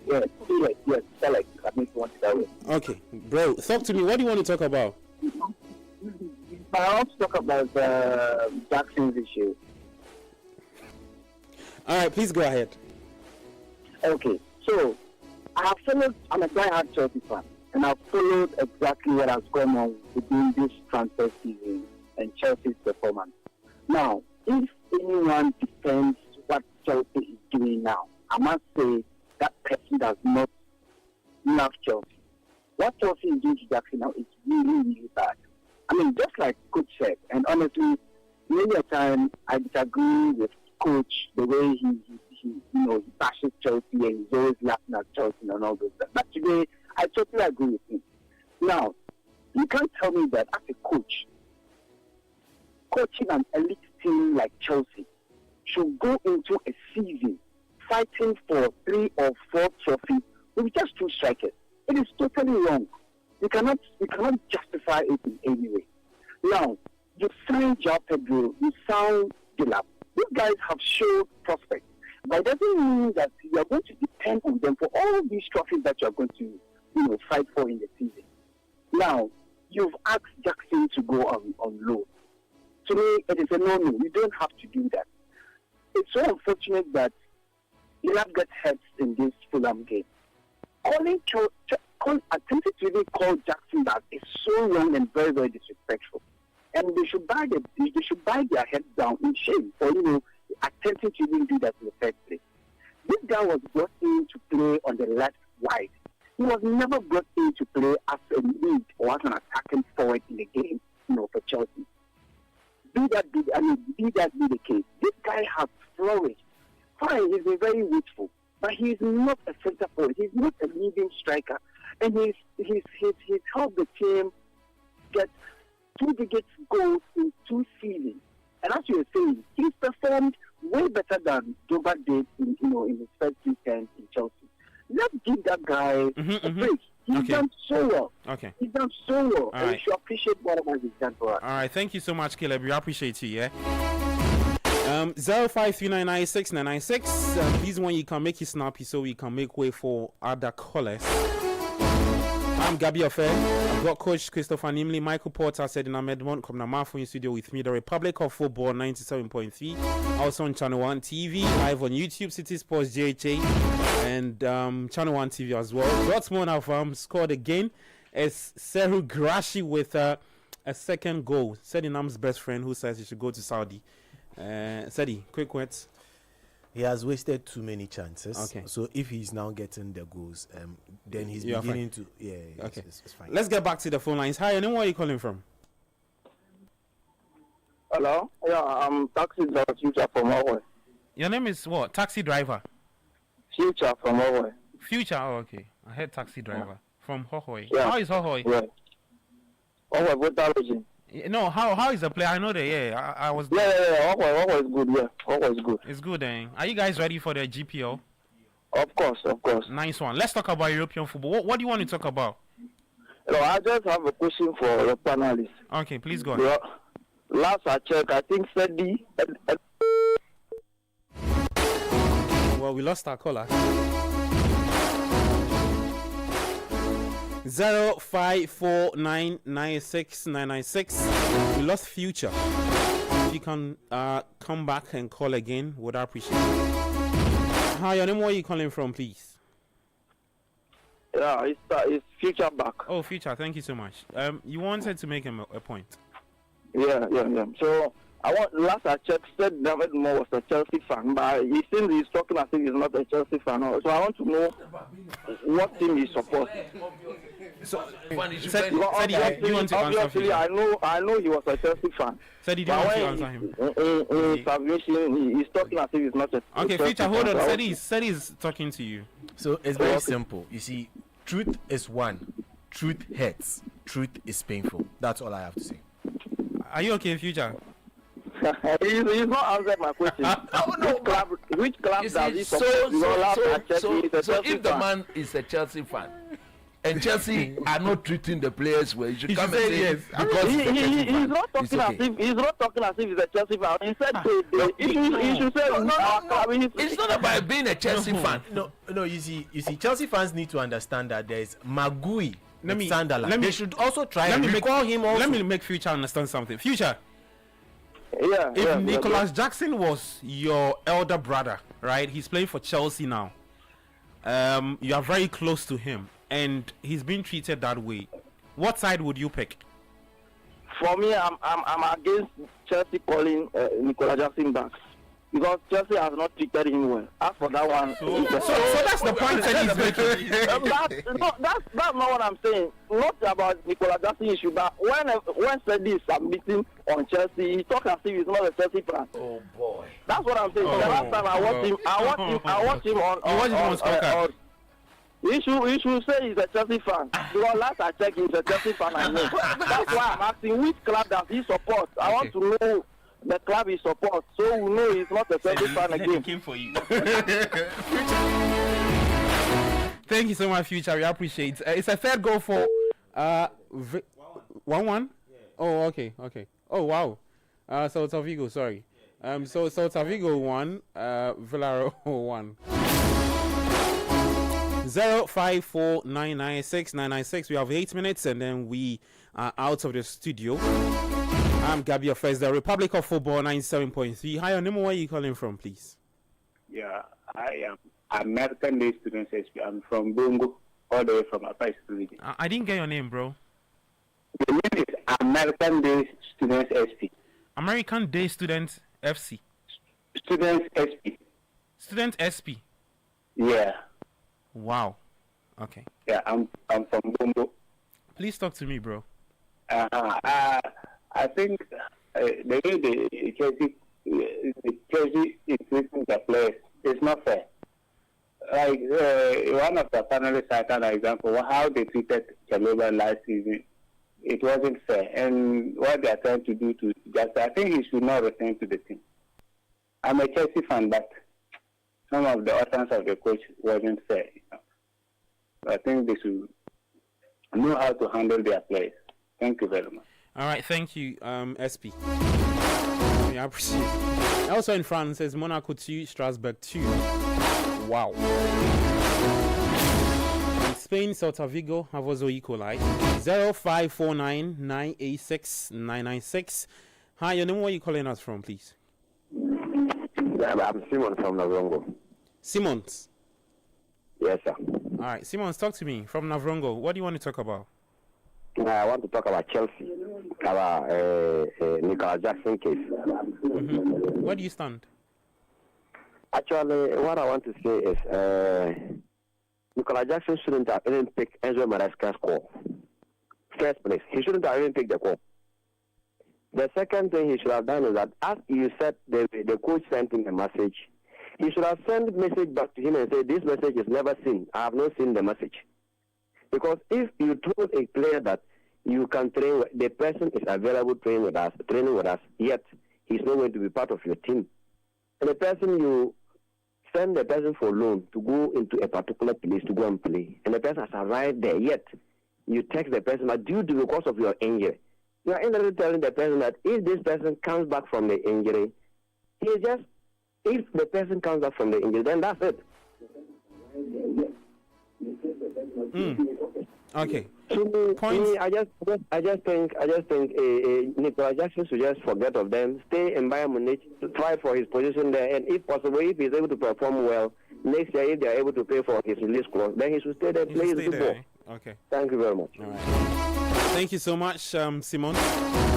Yes, Felix. Yes, Felix. I mean, you want it that way. Okay, bro. Talk to me. What do you want to talk about? I want to talk about Jackson's issue. All right, please go ahead. Okay, so I have followed. I'm a die-hard Chelsea fan, and I've followed exactly what has gone on within this transfer season and Chelsea's performance. Now, if anyone defends what Chelsea is doing now, I must say that person does not love Chelsea. What Chelsea is doing to Jackson now is really, really bad. I mean, just like Coach said, and honestly, many a time I disagree with Coach the way he bashes Chelsea and he's always laughing at Chelsea and all those stuff. But today, I totally agree with him. Now, you can't tell me that as a coach, coaching an elite team like Chelsea should go into a season fighting for 3 or 4 trophies with just 2 strikers. It is totally wrong. We cannot justify it in any way. Now, you sign João Pedro, you sign Dilap. These guys have shown prospects. But it doesn't mean that you are going to depend on them for all these trophies that you are going to fight for in the season. Now, you've asked Jackson to go on loan. To me, it is a no-no. You don't have to do that. It's so unfortunate that Dilap gets hurt in this Fulham game. Attempting to even call Jackson that is so wrong and very, very disrespectful. And they should buy their heads down in shame for attempting to even do that in the first place. This guy was brought in to play on the left wide. He was never brought in to play as a lead or as an attacking forward in the game, for Chelsea. Be that be the case. This guy has flourished. Fine, he's been very youthful. but he's not a center forward. He's not a leading striker, and he's helped the team get 2 biggest goals in 2 seasons. And as you were saying, he's performed way better than Drogba did in his first 2 terms in Chelsea. Let's give that guy a break. He's done so well. Okay. He's done so well. All and right. we should appreciate whatever he's done for us. All right, thank you so much, Caleb. We appreciate you, yeah? 0539969996. This one you can make it snappy so we can make way for other callers. I'm Gabi Affair. I've got Coach Christopher Nimley, Michael Porter, Sedin Ahmed Mont, come now in studio with me, the Republic of Football 97.3, also on Channel 1 TV, live on YouTube, City Sports JHA, and Channel 1 TV as well. Dortmund have scored again. It's Seru Grashi with a second goal. Sedinam's best friend who says he should go to Saudi. Sedi, quick words. He has wasted too many chances. Okay. So if he's now getting the goals, then he's You are beginning fine. to. Yeah. Okay. It's fine. Let's get back to the phone lines. Hi, and where are you calling from? Hello? Yeah, I'm taxi driver Future from Norway. Your name is what? Taxi driver. Future from Norway. Future. Oh, okay. I heard taxi driver from Hohoy. Yeah. How is Hohoy? Yeah. Norway, what origin? No, how is the play? I know that. Yeah, I was. Yeah. Norway is good. Yeah, Norway is good. It's good. Are you guys ready for the GPL? Of course. Nice one. Let's talk about European football. What do you want to talk about? I just have a question for the panelists. Okay, please go ahead. Yeah. Last I checked, I think Sedi. Well, we lost our caller. 0549969996. We lost Future. If you can come back and call again, would I appreciate it. Hi, your name, where are you calling from, please? Yeah, it's Future back. Oh, Future, thank you so much. You wanted to make him a point. Yeah. So last I checked, said David Moore was a Chelsea fan, but he seems he's talking as if he's not a Chelsea fan. So I want to know what team he supports. So, you want to obviously, I know he was a Chelsea fan. Said he didn't want to answer him. In submission, he's talking as if he's not a Okay, Chelsea Future, hold fan. on. Said he's talking to you. So it's very simple. You see, truth is one. Truth hurts. Truth is painful. That's all I have to say. Are you okay, Future? He's not answered my question. Which club does he So support? if the man is a Chelsea fan, and Chelsea are not treating the players well, you should come and say yes. Because he's not talking as if he's a Chelsea fan. He said he should say it's not about being a Chelsea fan. No. You see, Chelsea fans need to understand that there is Magui. They should also try and recall him. Also. Let me make Future understand something. Future. Yeah. If Nicolas Jackson was your elder brother, right? He's playing for Chelsea now. You are very close to him, and he's being treated that way. What side would you pick? For me, I'm against Chelsea calling Nicolas Jackson back because Chelsea has not treated him well. As for that one, so that's the point that he's making. That's not what I'm saying. Not about Nicolas Jackson issue, but when Sedi is submitting on Chelsea, he talks as if he's not a Chelsea fan. Oh boy, that's what I'm saying. The last time I watched him on. He should say he's a Chelsea fan. Because last I checked, he's a Chelsea fan. I know. That's why I'm asking which club does he support. I want to know the club he supports, so we know he's not a Chelsea fan again. Came for you. Thank you so much, Future. We appreciate it. It's a third goal for 1-1. Oh, okay. Oh, wow. So Tavigo, sorry. So Tavigo 1, Villarreal 1. 0549969996. We have 8 minutes and then we are out of the studio. I'm Gabi Affairs, the Republic of Football 97.3. Hi, your name, where are you calling from, please? Yeah, I am American Day Student SP. I'm from Bongo, all the way from Upper Street. I didn't get your name, bro. The name is American Day Students SP. American Day Students FC. Students SP. Student SP. Yeah. Wow. Okay. Yeah, I'm from Bongo. Please talk to me, bro. I think the way the Chelsea is treating the players is not fair. like one of the panelists cited an example how they treated Chaloba last season. It wasn't fair, and what they are trying to do to just, I think he should not return to the team. I'm a Chelsea fan, but some of the utterance of the coach wasn't fair. I think they should know how to handle their players. Thank you very much. All right, thank you, SP. I appreciate it. Also in France, says Monaco 2, Strasbourg 2. Wow. In Spain, Celta Vigo have also equalized. 0549 986 996. Hi, your name, where are you calling us from, please? I'm Simon from Navrongo. Simons? Yes, sir. All right, Simons, talk to me from Navrongo. What do you want to talk about? I want to talk about Chelsea, about Nicolas Jackson case. Where do you stand? Actually, what I want to say is Nicolas Jackson shouldn't have even picked Enzo Maresca's call. First place, he shouldn't have even picked the call. The second thing he should have done is that, as you said, the coach sent him a message. He should have sent a message back to him and say, this message is never seen. I have not seen the message. Because if you told a player that you can train, the person is available training with us, yet he's not going to be part of your team. And the person, you send the person for loan to go into a particular place to go and play. And the person has arrived there, yet you text the person, but due to because of your injury, you are indirectly telling the person that if this person comes back from the injury, if the person comes back from the injury, then that's it. Okay. Points. I just think Nicolas Jackson should just forget of them, stay in Bayern Munich, try for his position there, and if possible, if he's able to perform well next year, if they are able to pay for his release clause, then he should stay there, play his football. Okay. Thank you very much. All right. Thank you so much, Simon.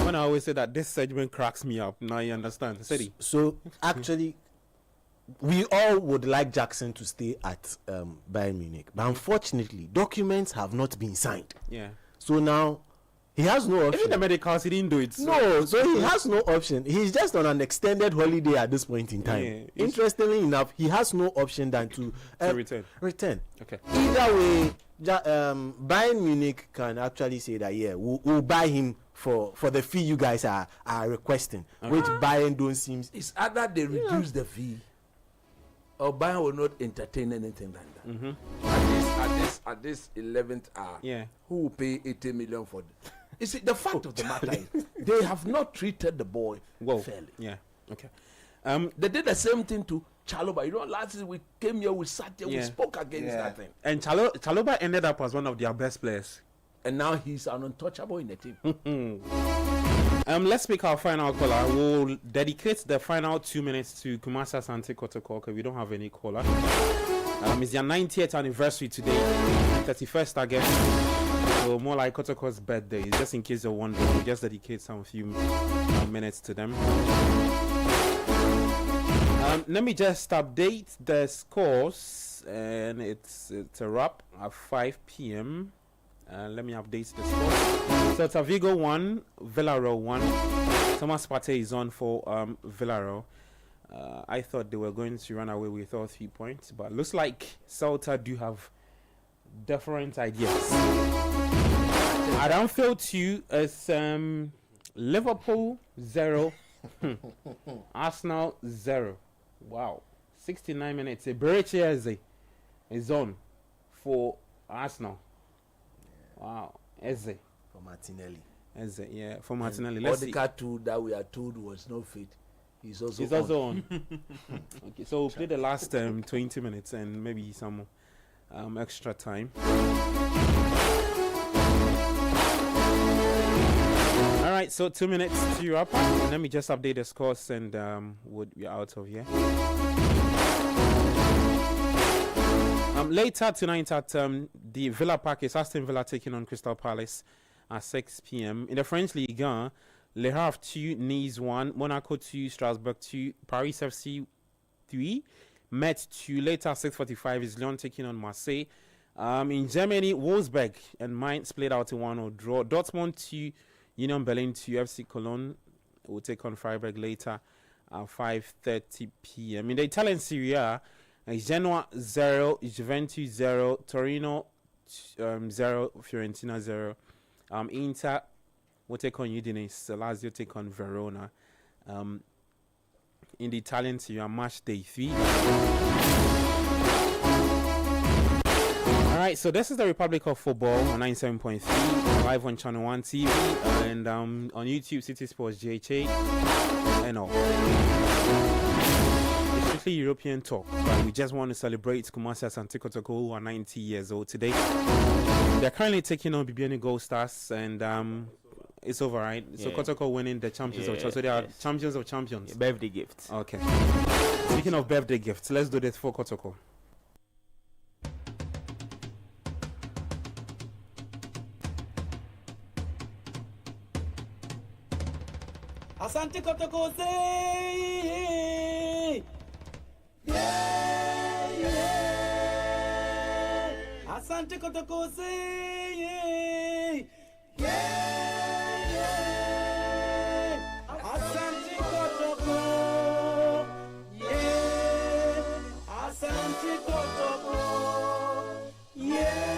When I always say that this segment cracks me up, now you understand. So actually, we all would like Jackson to stay at Bayern Munich, but unfortunately, documents have not been signed. Yeah. So now he has no option. Even the medicals, he didn't do it. No, so he has no option. He's just on an extended holiday at this point in time. Yeah, Interestingly enough, he has no option than to return. Okay. Either way, Bayern Munich can actually say that we'll buy him for the fee you guys are requesting, which Bayern don't seem. It's either they reduce the fee, or Bayern will not entertain anything like that. At this 11th hour, who will pay 80 million for it? You see, the fact of the matter is they have not treated the boy fairly. Yeah. Okay. They did the same thing to Chaloba. You know, last season we came here, we sat here, we spoke against that thing. And Chaloba ended up as one of their best players. And now he's an untouchable in the team. Let's pick our final caller. We'll dedicate the final 2 minutes to Kumasa Sante Kotoko because we don't have any caller. It's their 90th anniversary today, 31st, I guess. So more like Kotoko's birthday. Just in case you're wondering, we'll just dedicate some few minutes to them. Let me just update the scores, and it's a wrap at 5 p.m. Let me update the scores. So it's Vigo 1, Villarreal 1. Thomas Partey is on for Villarreal. I thought they were going to run away with all 3 points, but looks like Celta do have different ideas. At Anfield 2 is Liverpool 0, Arsenal 0. Wow, 69 minutes. Berechi is on for Arsenal. Wow, Eze. For Martinelli. Eze, yeah, for Martinelli. Let's see. The two that we are told was no fit. He's also on. Okay, so we'll play the last 20 minutes and maybe some extra time. All right, so 2 minutes to wrap up. Let me just update the scores and we're out of here. Later tonight at the Villa Park is Aston Villa taking on Crystal Palace at 6 p.m. In the French Ligue 1, Le Havre 2, Nice 1, Monaco 2, Strasbourg 2, Paris FC 3, Metz 2. Later at 6:45 is Lyon taking on Marseille. In Germany, Wolfsburg and Mainz played out a 1-0 draw. Dortmund 2, Union Berlin 2, FC Cologne will take on Freiburg later at 5:30 p.m. In the Italian Serie A, Genoa 0, Juventus 0, Torino 0, Fiorentina 0. Inter will take on Udinese, Lazio take on Verona. In the Italian Serie A, match day 3. Alright, so this is the Republic of Football on 97.3, live on Channel 1 TV, and on YouTube, City Sports GHA, and all. It's strictly European talk, but we just want to celebrate Kumasi Asante Kotoko, who are 90 years old today. They're currently taking on Bibiani Gold Stars, and it's over, right? So Kotoko winning the champions of champions. So they are champions of champions. Birthday gifts. Okay. Speaking of birthday gifts, let's do this for Kotoko. Asante Kotoko say, yeah, yeah. Asante Kotoko say, yeah, yeah. Asante Kotoko, yeah. Asante Kotoko, yeah.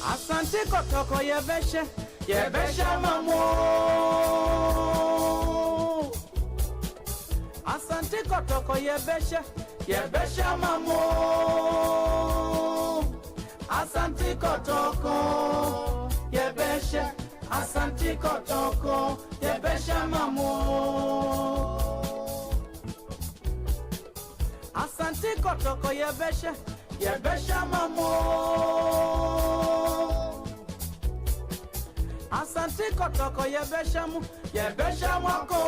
Asante Kotoko yebeshe mamo. Asante Kotoko yebeshe mamo. Asante Kotoko yebeshe. Asante Kotoko yebeshe mamo. Asante Kotoko yebeshe mamo. Asante Kotoko yebeshe mwako.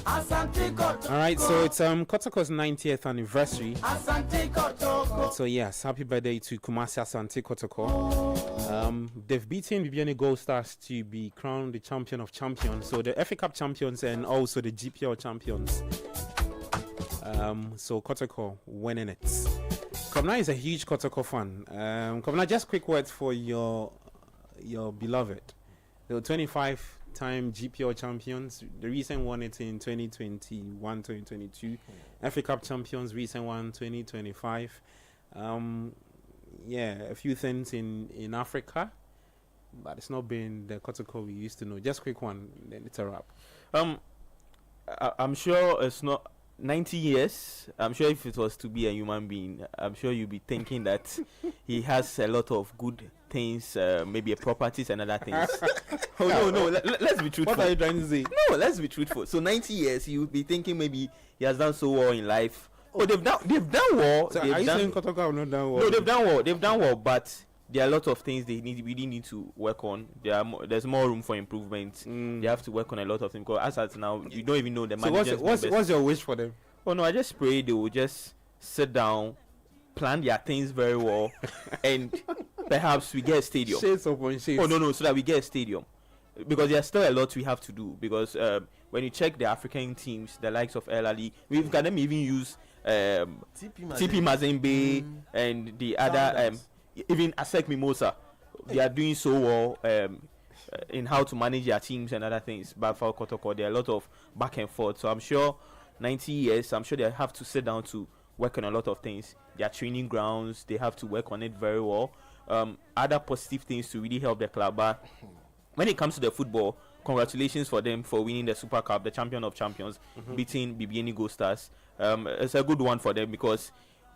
Asante Kotoko. All right, so it's Kotoko's 90th anniversary. Asante Kotoko. So yes, happy birthday to Kumasi Asante Kotoko. They've beaten Bibiani Gold Stars to be crowned the champion of champions. So the FA Cup champions and also the GPL champions. So Kotoko winning it. Komna is a huge Kotoko fan. Komna, just quick words for your beloved. They were 25-time GPL champions. The recent one it's in 2021, 2022. FA Cup champions, recent one 2025. Yeah, a few things in Africa, but it's not been the Kotoko we used to know. Just quick one, then it's a wrap. I'm sure it's not 90 years. I'm sure if it was to be a human being, I'm sure you'll be thinking that he has a lot of good things, maybe properties and other things. Oh no, let's be truthful. What are you trying to say? No, let's be truthful. So 90 years, you'll be thinking maybe he has done so well in life. Oh, they've done well. So are you saying Kotoko have not done well? No, they've done well, but there are a lot of things they really need to work on. There's more room for improvement. They have to work on a lot of things. Because as now, you don't even know the managers. So what's your wish for them? Oh no, I just pray they will just sit down, plan their things very well, and perhaps we get a stadium. Shades upon shades. Oh no, so that we get a stadium. Because there's still a lot we have to do. Because when you check the African teams, the likes of El Ali, we've got them even use TP Mazembe and the other even ASEC Mimosa. They are doing so well in how to manage their teams and other things. But for Kotoko, there are a lot of back and forth. So I'm sure 90 years, I'm sure they have to sit down to work on a lot of things. Their training grounds, they have to work on it very well. Other positive things to really help the club. But when it comes to the football, congratulations for them for winning the Super Cup, the champion of champions, beating Bibiani Gold Stars. It's a good one for them because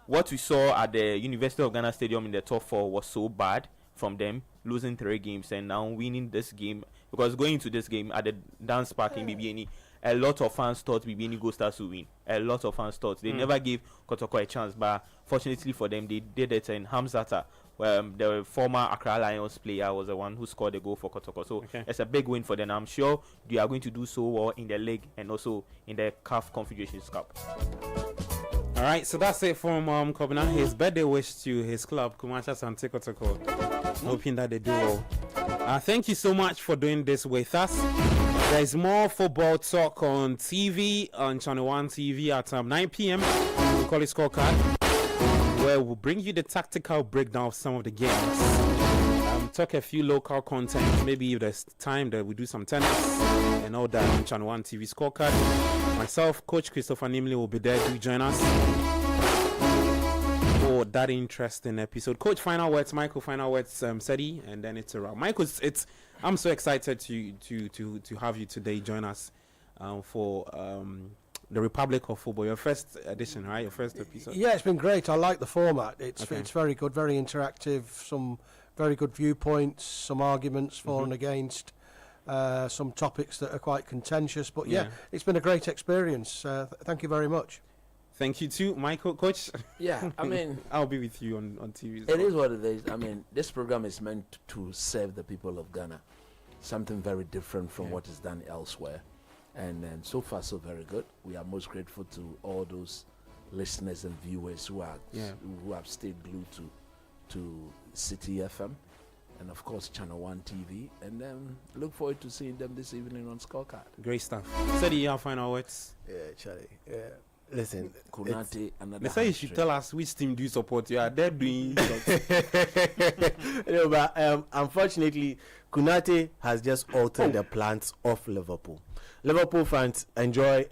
what we saw at the University of Ghana Stadium in the top 4 was so bad from them, losing 3 games and now winning this game. Because going into this game at the Dance Park in Bibiani, a lot of fans thought Bibiani Gold Stars would win. A lot of fans thought. They never gave Kotoko a chance, but fortunately for them, they did it, and Hamzata the former Accra Lions player was the one who scored the goal for Kotoko. So it's a big win for them. I'm sure they are going to do so well in the league and also in the CAF Confederations Cup. All right, so that's it from Kobina. His birthday wish to his club, Kumasha Sante Kotoko. Hoping that they do well. Thank you so much for doing this with us. There's more football talk on TV, on Channel 1 TV at 9 p.m. We call it Scorecard, where we'll bring you the tactical breakdown of some of the games. Talk a few local content. Maybe if there's time that we do some tennis and all that on Channel 1 TV Scorecard. Myself, Coach Christopher Nimley will be there. Do join us for that interesting episode. Coach, final words. Michael, final words. Sedi, and then it's a wrap. Michael, I'm so excited to have you today join us for the Republic of Football, your first edition, right? Your first episode. Yeah, it's been great. I like the format. It's very good, very interactive. Some very good viewpoints, some arguments for and against, some topics that are quite contentious. But yeah, it's been a great experience. Thank you very much. Thank you too, Michael. Coach. Yeah, I mean, I'll be with you on TV. It is what it is. I mean, this program is meant to serve the people of Ghana. Something very different from what is done elsewhere. And so far, so very good. We are most grateful to all those listeners and viewers who have stayed glued to City FM and, of course, Channel 1 TV. And look forward to seeing them this evening on Scorecard. Great stuff. Said you have final words? Yeah, Charlie. Yeah. Listen, Kunate, they say you should tell us which team do you support. You are there doing but unfortunately, Kunate has just altered the plans of Liverpool. Liverpool fans enjoy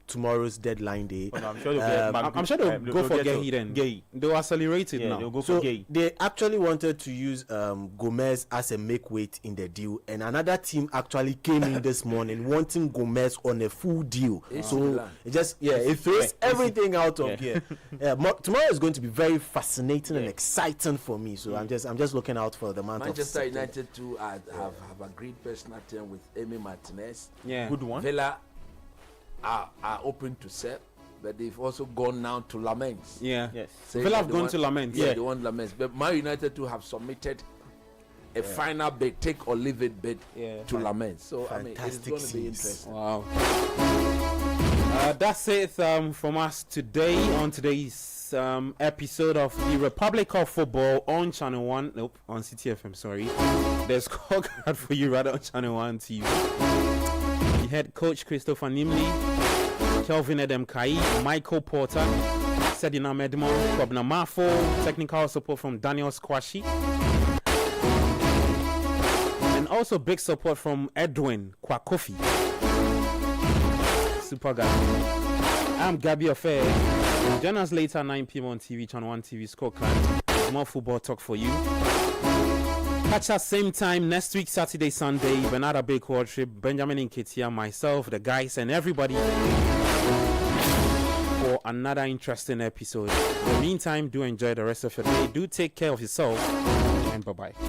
tomorrow's deadline day. Oh, no, I'm sure they'll go for Gay then. They'll accelerate it now. They'll go for Gay. They actually wanted to use Gomez as a make weight in the deal, and another team actually came in this morning wanting Gomez on a full deal. So it just it throws everything out of here. Tomorrow is going to be very fascinating and exciting for me. So I'm just looking out for the month. Manchester United too have agreed personal term with Amy Martinez. Yeah, good one. Villa are open to sell, but they've also gone now to Laments. Yeah, yes. Villa have gone to Laments. Yeah, they want Laments. But Man United too have submitted a final bid, take or leave it bid to Laments. So I mean, it's going to be interesting. Wow. That's it from us today on today's episode of the Republic of Football on Channel 1. Nope, on CTFM, sorry. There's Scorecard for you right on Channel 1 TV. Head coach Christopher Nimley, Kelvin Edem Kai, Michael Porter, Sedina Medmo, Kobna Mafo, technical support from Daniel Squashy, and also big support from Edwin Kwakofi. Super guy. I'm Gabi Affair. Join us later 9 p.m. on TV, Channel 1 TV Scorecard. More football talk for you. Catch us same time next week, Saturday, Sunday. Bernard Big World Trip, Benjamin Nketia, myself, the guys, and everybody for another interesting episode. In the meantime, do enjoy the rest of your day. Do take care of yourself, and bye-bye.